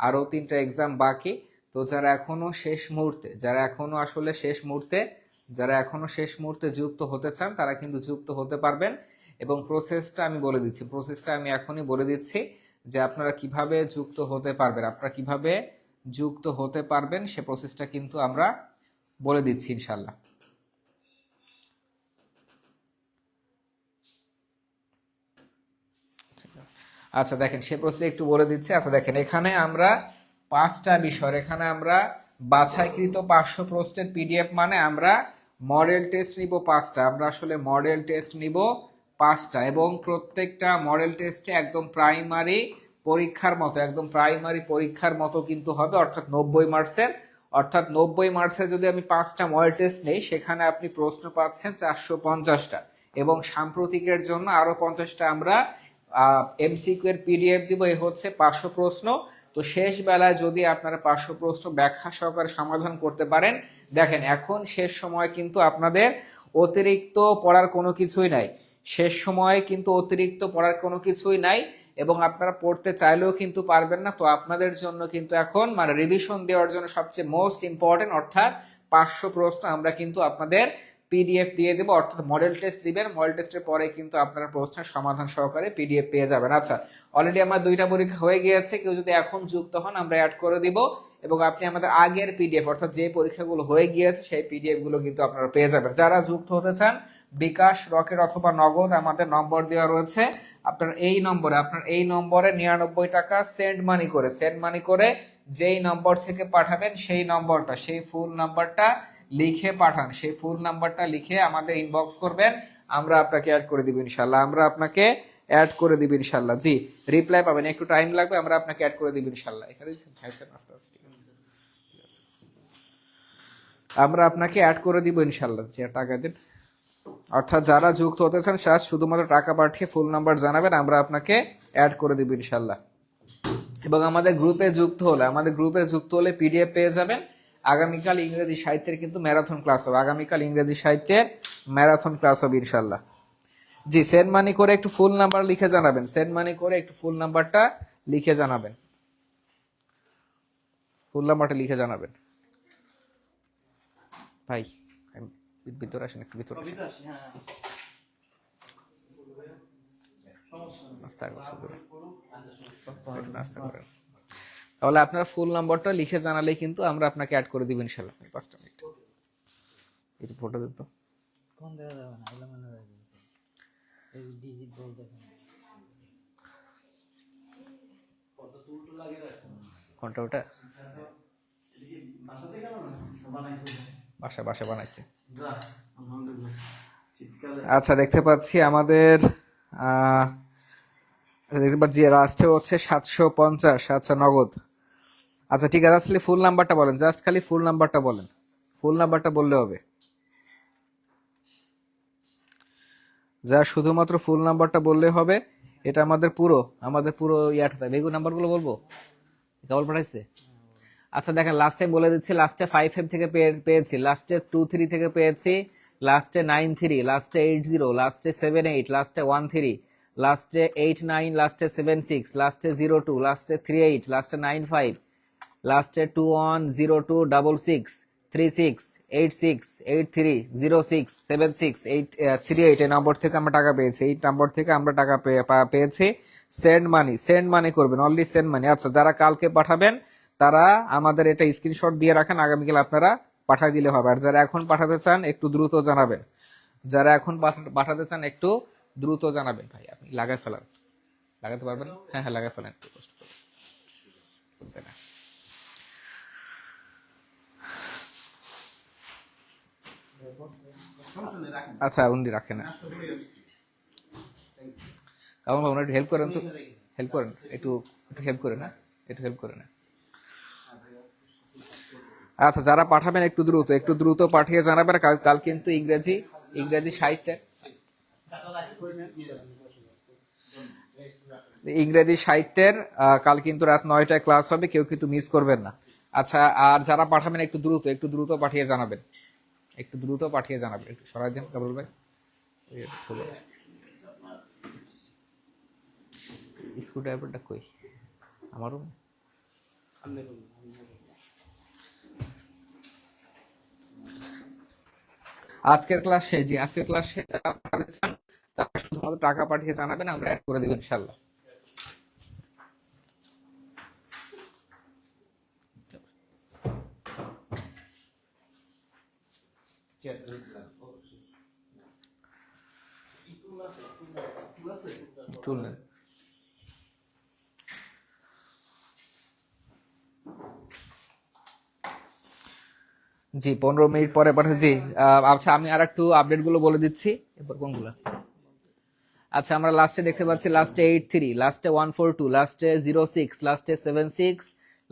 আরও 3টা এক্সাম বাকি। তো যারা এখনো শেষ মুহূর্তে, যারা এখনো শেষ মুহূর্তে যুক্ত হতে চান, তারা কিন্তু যুক্ত হতে পারবেন। এবং প্রসেসটা আমি বলে দিচ্ছি, প্রসেসটা আমি এখনই বলে দিচ্ছি যে আপনারা কিভাবে যুক্ত হতে পারবেন, সে প্রসেসটা কিন্তু আমরা বলে দিচ্ছি ইনশাল্লাহ। আচ্ছা দেখেন, সে প্রসেস একটু বলে দিচ্ছি। আচ্ছা দেখেন, এখানে আমরা 5টা বিষয়, এখানে আমরা বাছাইকৃত 500 প্রশ্নের পিডিএফ মানে আমরা মডেল টেস্ট নিব 5টা, আমরা আসলে মডেল টেস্ট নিব 5টা, এবং প্রত্যেকটা মডেল টেস্টে একদম প্রাইমারি পরীক্ষার মতো কিন্তু হবে, অর্থাৎ 90 মার্কসের। অর্থাৎ 90 মার্কসের যদি আমি 5টা মডেল টেস্ট নেই, সেখানে আপনি প্রশ্ন পাচ্ছেন 450টা, এবং সাম্প্রতিকের জন্য আরো 50টা আমরা এমসিকিউ এর পিডিএফ দিব। এই হচ্ছে 500 প্রশ্ন। তো শেষ বেলায় যদি আপনারা 500 প্রশ্ন ব্যাখ্যা সহকারে সমাধান করতে পারেন, দেখেন এখন শেষ সময় কিন্তু আপনাদের অতিরিক্ত পড়ার কোনো কিছুই নাই, এবং আপনারা পড়তে চাইলেও কিন্তু পারবেন না। তো আপনাদের জন্য কিন্তু এখন মানে রিভিশন দেওয়ার জন্য সবচেয়ে মোস্ট ইম্পর্টেন্ট, অর্থাৎ 500 প্রশ্ন আমরা কিন্তু আপনাদের পিডিএফ দিয়ে দেবো, অর্থাৎ মডেল টেস্ট দিবেন, মডেল টেস্টের পরে কিন্তু আপনারা প্রশ্নের সমাধান সহকারে পিডিএফ পেয়ে যাবেন। আচ্ছা, অলরেডি আমার 2টা পরীক্ষা হয়ে গিয়েছে, কেউ যদি এখন যুক্ত হন আমরা অ্যাড করে দিব, এবং আপনি আমাদের আগের পিডিএফ, অর্থাৎ যে পরীক্ষাগুলো হয়ে গিয়েছে সেই পিডিএফ গুলো কিন্তু আপনারা পেয়ে যাবেন। যারা যুক্ত হতে চান, বিকাশ, রকেট অথবা নগদ আমাদের নম্বর দেওয়া রয়েছে, আপনার এই নম্বরে 99 টাকা সেন্ড মানি করে যেই নম্বর থেকে পাঠাবেন সেই নম্বরটা, সেই ফুল নাম্বারটা লিখে পাঠান, সেই ফুল নাম্বারটা লিখে আমাদের ইনবক্স করবেন, আমরা আপনাকে অ্যাড করে দিব ইনশাল্লাহ। জি, রিপ্লাই পাবেন, একটু টাইম লাগবে, আমরা আপনাকে অ্যাড করে দিব ইনশাল্লাহ। আমরা আপনাকে অ্যাড করে দিব ইনশাল্লাহ। যে টাকা দিন, অর্থাৎ যারা যুক্ত হতে চান শুধুমাত্র টাকা পাঠিয়ে ফুল নাম্বার জানাবেন, আমরা আপনাকে অ্যাড করে দিব ইনশাল্লাহ। এবং আমাদের গ্রুপে যুক্ত হলে পিডিএফ পেয়ে যাবেন। আগামীকাল ইংরেজি সাহিত্যের কিন্তু ম্যারাথন ক্লাস হবে, ইনশাল্লাহ। জি, সেন্ড মানি করে একটু ফুল নাম্বার লিখে জানাবেন, ফুল নাম্বারটা লিখে জানাবেন। ভাই ভিতরে আসেন, একটু ভিতরে নাস্তা করেন। তাহলে আপনার ফুল নাম্বারটা লিখে জানালে কিন্তু আমরা আপনাকে অ্যাড করে দিব ইনশাআল্লাহ। 5টা মিনিট একটু ফটো দিত কোন দেওয়া যাবে না, এলা মনে রাখবে এই ডিজিট বল দেখেন কত টুল লাগে রাখুন কোনটা ওটা বাসা থেকে বানাইছে আলহামদুলিল্লাহ। আচ্ছা, দেখতে পাচ্ছি আমাদের লাস্টে হচ্ছে 750। আচ্ছা, নগদ। আচ্ছা ঠিক আছে, আসলে ফুল নাম্বারটা বলেন, জাস্ট খালি ফুল নাম্বারটা বলেন, ফুল নাম্বারটা বললে হবে, যা শুধুমাত্র ফুল নাম্বারটা বললে হবে। এটা আমাদের পুরো ইয়াটা বেগুন নাম্বারগুলো বলবো, কেবল পাঠাইছে। আচ্ছা দেখেন, লাস্ট টাইম বলে দিচ্ছি, লাস্টে 5 থেকে পেয়েছি, লাস্টে 2-3 থেকে পেয়েছি, লাস্টে 93, লাস্টে 80, লাস্টে 78, লাস্টে 13, লাস্টে 89, লাস্টে 76, লাস্টে 02, লাস্টে 38, লাস্টে 95, লাস্টে 210266 36 86 83 06 76 38 এই নম্বর থেকে আমরা টাকা পেয়েছি। এই নম্বর থেকে আমরা টাকা পেয়েছি। সেন্ড মানি, সেন্ড মানি করবেন, অনলি সেন্ড মানি। আচ্ছা, যারা কালকে পাঠাবেন তারা আমাদের এটা স্ক্রিনশট দিয়ে রাখেন, আগামীকাল আপনারা পাঠিয়ে দিলে হবে। আর যারা এখন পাঠাতে চান একটু দ্রুত জানাবেন, যারা এখন পাঠাতে চান একটু দ্রুত জানাবেন। ভাই আপনি লাগাই ফেলান, লাগাতে পারবেন? হ্যাঁ হ্যাঁ, লাগাই ফেলেন, একটু কষ্ট করে না। আচ্ছা, উনি রাখেন না। কামাল ভাই, একটু হেল্প করেন তো, হেল্প করেন, একটু একটু হেল্প করেন না, একটু হেল্প করেন না। আচ্ছা, যারা পাঠাবেন একটু দ্রুত পাঠিয়ে জানাবেন। কাল কিন্তু ইংরেজি সাহিত্যের কাল কিন্তু রাত 9টায় ক্লাস হবে, কেউ কিন্তু মিস করবেন না। আচ্ছা, আর যারা পাঠাবেন একটু দ্রুত পাঠিয়ে জানাবেন, একটু দ্রুত পাঠিয়ে জানাবেন। একটু সরাই দেন কাবুল ভাই, স্ক্রু ড্রাইভারটা কই আমারও। আজকের ক্লাস শেষ, জি আজকের ক্লাস শেষ। যারা পাঠাতে চান তারা শুধুমাত্র টাকা পাঠিয়ে জানাবেন, আমরা অ্যাড করে দেব ইনশাআল্লাহ। তুললেন জি, 15 মিনিট পরে পাঠিয়ে। জি আচ্ছা, আমি আর একটু আপডেট গুলো বলে দিচ্ছি। এরপর কোনগুলো? আচ্ছা, আমরা লাস্টে দেখতে পাচ্ছি লাস্টে 83, লাস্টে 142, লাস্টে 06, লাস্টে 76,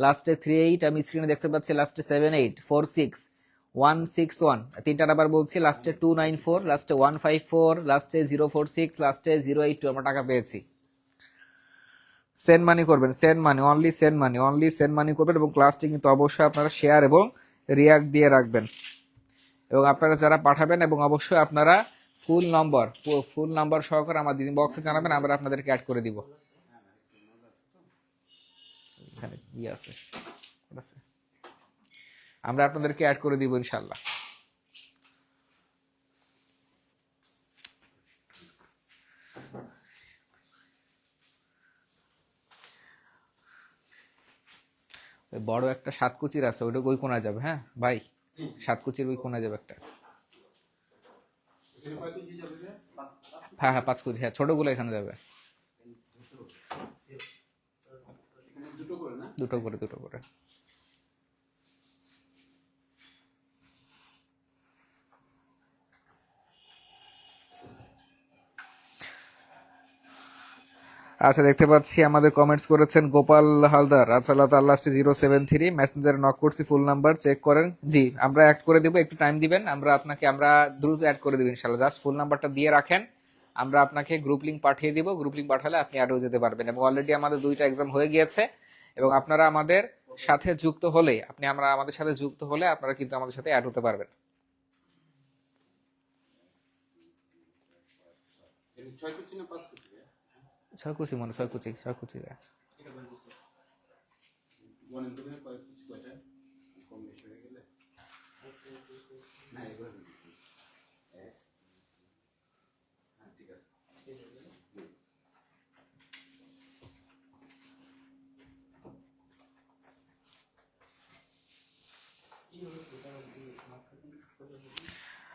লাস্টে 38, আমি স্ক্রিনে দেখতে পাচ্ছি লাস্টে 78, 46, 161, তিনটা আবার বলছি, লাস্টে 294, লাস্টে 154, লাস্টে 046, লাস্টে 082 আমরা টাকা পেয়েছি। সেন্ড মানি করবেন, send money, only send money, only send money করবেন। এবং ক্লাসটি কিন্তু অবশ্যই আপনারা শেয়ার এবং রিয়াক্ট দিয়ে রাখবেন। এবং আপনারা যারা পাঠাবেন এবং অবশ্যই আপনারা ফুল নাম্বার সহকারে আমার দিন বক্সে জানাবেন, আমরা আপনাদেরকে অ্যাড করে দিব। এখানে কি আছে, আমরা আপনাদেরকে অ্যাড করে দিব ইনশাআল্লাহ। বড় একটা সাতকুচির আছে, ওইটা ওই কোনায় যাবে। হ্যাঁ ভাই, সাতকুচির ওই কোনায় যাবে একটা। হ্যাঁ হ্যাঁ, 5 কুচি, হ্যাঁ ছোটগুলো এখানে যাবে, দুটো করে। আচ্ছা, দেখতে পাচ্ছি আমাদের কমেন্টস করেছেন গোপাল হালদার। আচ্ছা, আল্লাহ 073 মেসেঞ্জারে নক করছি, ফুল নাম্বার চেক করেন। জি, আমরা অ্যাড করে দিব, একটু টাইম দিবেন, আমরা দ্রুত অ্যাড করে দিব ইনশাআল্লাহ। জাস্ট ফুল নাম্বারটা দিয়ে রাখেন, আমরা আপনাকে গ্রুপ লিংক পাঠিয়ে দিব। গ্রুপ লিংক পাঠালে আপনি অ্যাড হয়ে যেতে পারবেন। এবং অলরেডি আমাদের 2টা এক্সাম হয়ে গিয়েছে, এবং আপনারা আমাদের সাথে যুক্ত হলে আপনারা কিন্তু আমাদের সাথে অ্যাড হতে পারবেন। ছয় কুচি মনে, ছয় কুচি।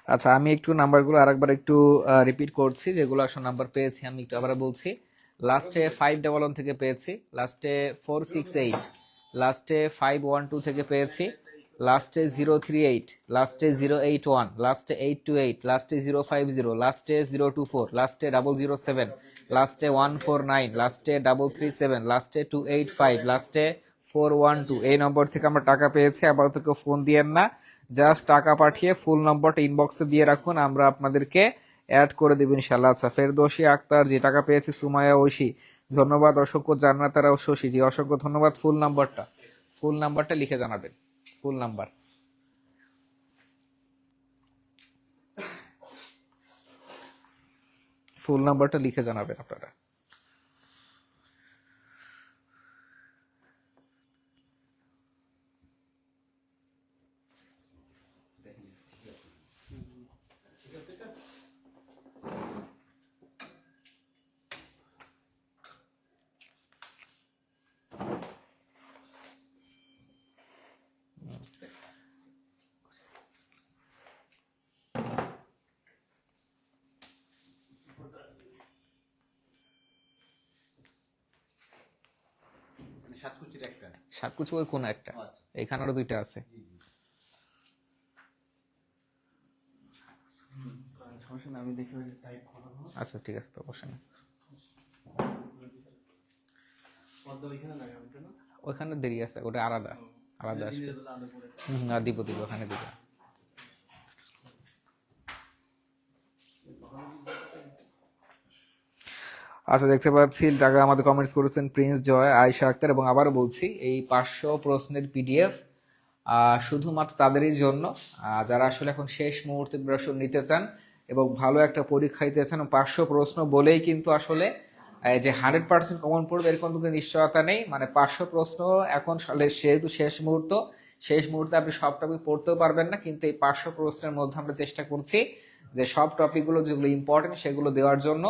আচ্ছা, আমি একটু নাম্বারগুলো আরেকবার একটু রিপিট করছি, যেগুলো আসলে নাম্বার পেয়েছি আমি একটু আবার বলছি। লাস্টে 511 থেকে পেয়েছি, লাস্টে 468, লাস্টে 512 থেকে পেয়েছি, লাস্টে 038, লাস্টে 081, লাস্টে 828, লাস্টে 050, লাস্টে 024, লাস্টে 007, লাস্টে 149, লাস্টে 337, লাস্টে 285, লাস্টে 412। এই নম্বর থেকে আমরা টাকা পেয়েছি। আপাতত কেউ ফোন দিয়েন না, জাস্ট টাকা পাঠিয়ে ফুল নম্বরটা ইনবক্সে দিয়ে রাখুন, আমরা আপনাদেরকে অ্যাড করে দেব ইনশাআল্লাহ। আচ্ছা, ফেরদৌসী আক্তার, যে টাকা পেয়েছি সুমাইয়া ঐশী, ধন্যবাদ। অসংখ্য জান্নাতারা ও শশী, জি অসংখ্য ধন্যবাদ। ফুল নাম্বারটা লিখে জানাবেন, ফুল নাম্বার। ফুল নাম্বারটা লিখে জানাবেন আপনারা। সাতকুচি ওই কোন একটা, এখানে আরো দুইটা আছে। সমস্যা নেই, আমি দেখে টাইপ করাবো। আচ্ছা ঠিক আছে, সমস্যা নেই। ওইখানে দেরি আছে, ওটা আলাদা আলাদা আসবে। দিব ওখানে দিব। আচ্ছা, দেখতে পাচ্ছি টাকা আমাদের কমেন্টস করেছেন প্রিন্স জয়, আয়েশা আক্তার, এবং আবারও বলছি এই 500 প্রশ্নের পিডিএফ শুধুমাত্র তাদেরই জন্য যারা আসলে এখন শেষ মুহূর্তে প্রিপারেশন নিতে চান এবং ভালো একটা পরীক্ষা দিতে চান। 500 প্রশ্ন বলেই কিন্তু আসলে যে 100% কমন পড়বে এরকম কিন্তু নিশ্চয়তা নেই। মানে 500 প্রশ্ন এখন যেহেতু শেষ মুহূর্তে আপনি সব টপিক পড়তেও পারবেন না, কিন্তু এই 500 প্রশ্নের মধ্যে আমরা চেষ্টা করছি যে সব টপিকগুলো যেগুলো ইম্পর্টেন্ট সেগুলো দেওয়ার জন্য।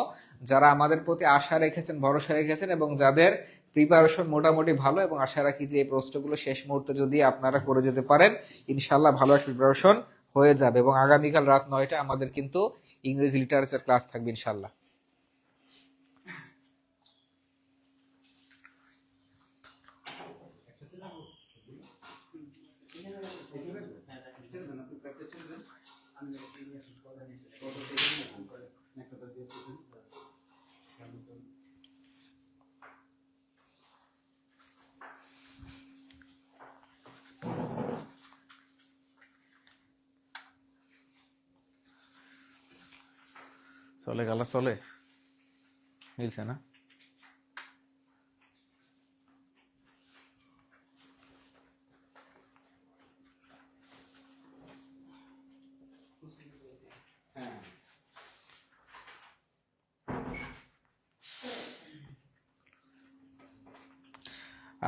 যারা আমাদের প্রতি আশা রেখেছেন, ভরসা রেখেছেন এবং যাদের প্রিপারেশন মোটামুটি ভালো, এবং আশা রাখি যে এই প্রশ্নগুলো শেষ মুহূর্তে যদি আপনারা করে যেতে পারেন ইনশাল্লাহ ভালো একটা প্রিপারেশন হয়ে যাবে। এবং আগামীকাল রাত 9টায় আমাদের কিন্তু ইংরেজি লিটারেচার ক্লাস থাকবে ইনশাল্লাহ। চলে গালা চলে মিলছে না।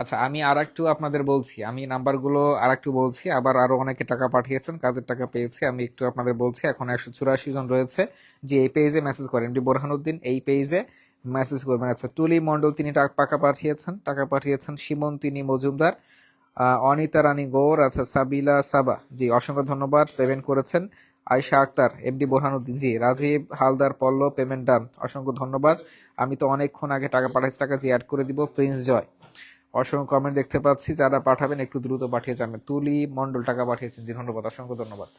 আচ্ছা, আমি আর একটু আপনাদের বলছি, আমি নাম্বারগুলো আর একটু বলছি, আবার আরো অনেকে টাকা পাঠিয়েছেন, কাদের টাকা পেয়েছে আমি একটু আপনাদের বলছি। এখন 184 জন রয়েছে যে এই পেজে মেসেজ করেন, এমডি বোরহানুদ্দিন এই পেজে মেসেজ করবেন। আচ্ছা, তুলি মন্ডল তিনি টাকা পাঠিয়েছেন সীমন্তিনী মজুমদার, অনিতা রানী গৌর, আচ্ছা সাবিলা সাবা জি অসংখ্য ধন্যবাদ, পেমেন্ট করেছেন। আয়েশা আক্তার, এমডি বোরহানুদ্দিন জি, রাজীব হালদার পল্লব, পেমেন্ট ডান, অসংখ্য ধন্যবাদ। আমি তো অনেকক্ষণ আগে টাকা পাঠাইছি, টাকা জি অ্যাড করে দিব। প্রিন্স জয়, অসংখ্য কমেন্ট দেখতে পাচ্ছি, যারা পাঠাবেন একটু দ্রুত পাঠিয়ে যাবেন। তুলি মন্ডল টাকা পাঠিয়েছেন জি, ধন্যবাদ, অসংখ্য ধন্যবাদ।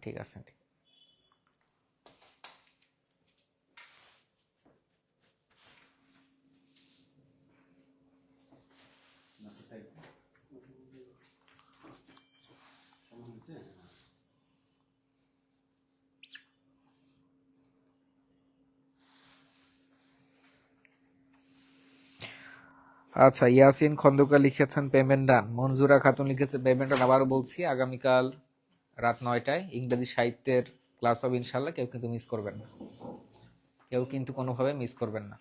ঠিক আছে, ঠিক। আচ্ছা, ইয়াসিন খন্দকার লিখেছেন পেমেন্ট ডান, মনজুরা খাতুন লিখেছে পেমেন্ট ডান। আবারও বলছি আগামীকাল রাত 9টায় ইংরেজি সাহিত্যের ক্লাস হবে ইনশাল্লাহ, কেউ কিন্তু মিস করবেন না, কেউ কিন্তু কোনোভাবে মিস করবেন না।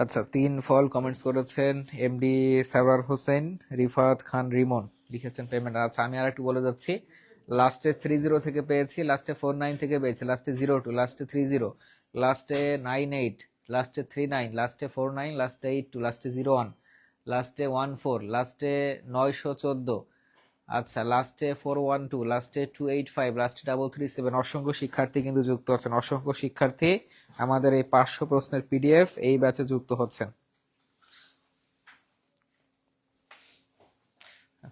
আচ্ছা, 3 ফল কমেন্টস করেছেন এমডি সারওয়ার হোসেন, রিফাত খান রিমন লিখেছেন পেমেন্ট। আচ্ছা, আমি আর একটু বলে যাচ্ছি, লাস্টে 30 থেকে পেয়েছি, লাস্টে 49 থেকে পেয়েছি, লাস্টে 02, লাস্টে 30, লাস্টে 98, লাস্টে 39, লাস্টে 49, লাস্টে 82, লাস্টে 01, লাস্টে 14, লাস্টে 914, আচ্ছা লাস্টে 412, লাস্টে 285, লাস্টে 337। অসংখ্য শিক্ষার্থী কিন্তু যুক্ত হচ্ছেন, অসংখ্য শিক্ষার্থী আমাদের এই 500 প্রশ্নের পিডিএফ এই ব্যাচে যুক্ত হচ্ছেন।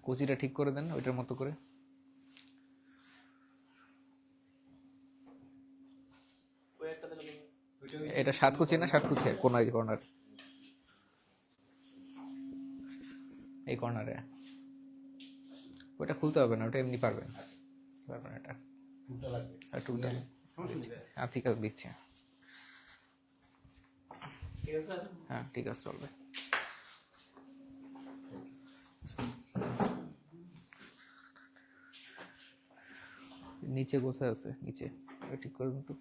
কোচিটা ঠিক করে দেন ওইটার মতো করে। এটা 7 কোচি না, 7 কোচি কর্নার, এই কর্নারে ওইটা খুলতে হবে না, ওটা এমনি পারবেন, এটা টুলটা। হ্যাঁ ঠিক আছে, দিচ্ছি। হ্যাঁ ঠিক আছে, চলবে। নিচে গোছা আছে, নিচে ঠিক করে দিন তো।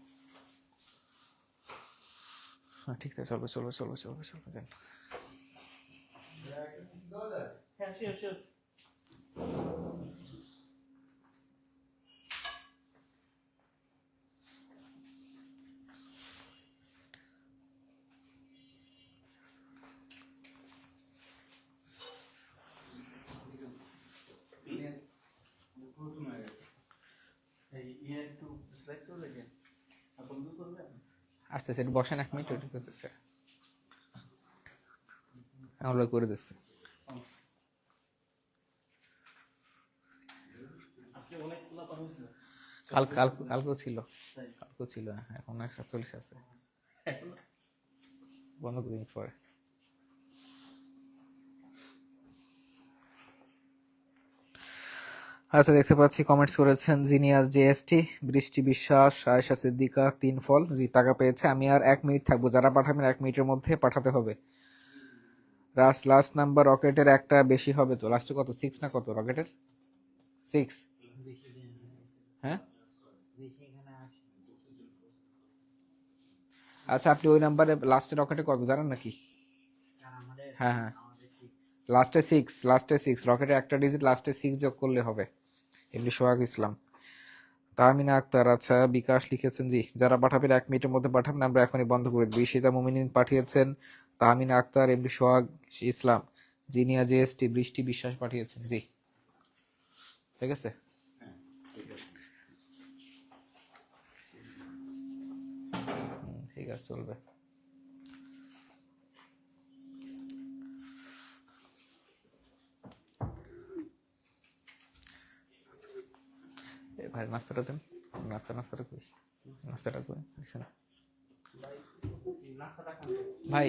হ্যাঁ ঠিক আছে, চলবে চলবে চলবে চলবে চলবে যান। আস্তে আস্তে একটু বসেন, 1 মিনিট ওইটা করতেছে, আমরা করে দিচ্ছি। কালকেও ছিল, হ্যাঁ এখন 140 আছে, বন্ধ করে দিন পরে। আচ্ছা দেখতে পাচ্ছি কমেন্টস করেছেন জিনিয়াস জেএসটি, বৃষ্টি বিশ্বাস, আয়েশা সিদ্দিকা 3 ফল, জি টাকা পেয়েছে। আমি আর 1 মিনিট থাকবো, যারা পাঠাবেন 1 মিনিটের মধ্যে পাঠাতে হবে। লাস্ট নাম্বার রকেটের একটা বেশি হবে তো, লাস্টে কত 6 না কত রকেটের? 6, হ্যাঁ আচ্ছা আপনি ওই নাম্বারে লাস্টে রকেটে কত জানেন নাকি? হ্যাঁ হ্যাঁ লাস্টে 6 রকেটে একটা ডিজিট লাস্টে 6 যোগ করলে হবে। এমনি সোহাগ ইসলাম, তাহমিনা আক্তার, আচ্ছা বিকাশ লিখেছেন, জি যারা পাঠাবেন 1 মিনিটের মধ্যে পাঠাবেন, আমরা এখনই বন্ধ করে দিই। ঈশিতা মুমিনিন পাঠিয়েছেন, তাহমিনা আক্তার, এমনি সোহাগ ইসলাম, জিনিয়া জেএসটি, বৃষ্টি বিশ্বাস পাঠিয়েছেন, জি ঠিক আছে। ঠিক আছে চলবে। ভাই নাস্তাটা দেন, নাস্তাটা কই, নাস্তাটা কই না ভাই,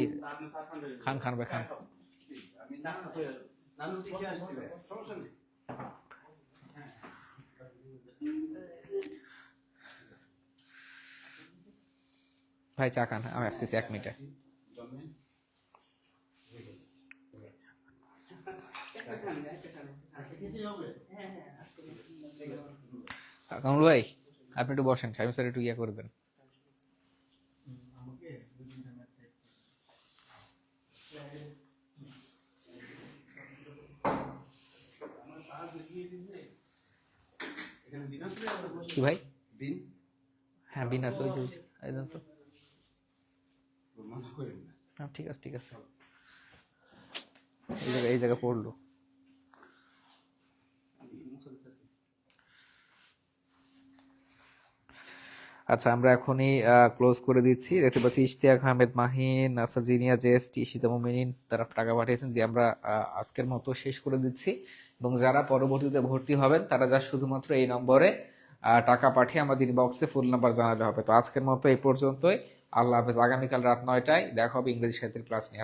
খান ভাই খান। ভাই চা খান, আমি আসতেছি 1 মিনিটে। কামরুল ভাই আপনি একটু বসেন, শামিম স্যার একটু ইয়া করে দেন। কি ভাই? হ্যাঁ বিন আছে, ওই যে একদম তো। হ্যাঁ ঠিক আছে ঠিক আছে, এই জায়গা পড়লো। আচ্ছা আমরা এখনই ক্লোজ করে দিচ্ছি। দেখতে পাচ্ছি ইশতিয়াক আহমেদ মাহিন, জিনিয়া জেএসটি, ঈশিতা মুমিনিন তারা টাকা পাঠিয়েছেন, যে আমরা আজকের মতো শেষ করে দিচ্ছি। এবং যারা পরবর্তীতে ভর্তি হবেন তারা যা শুধুমাত্র এই নম্বরে টাকা পাঠিয়ে আমাদের ইনবক্সে ফুল নাম্বার জানালে হবে। তো আজকের মতো এই পর্যন্তই, আল্লাহ হাফেজ। আগামীকাল রাত 9টায় দেখা হবে ইংরেজি সাহিত্যের ক্লাস নিয়ে।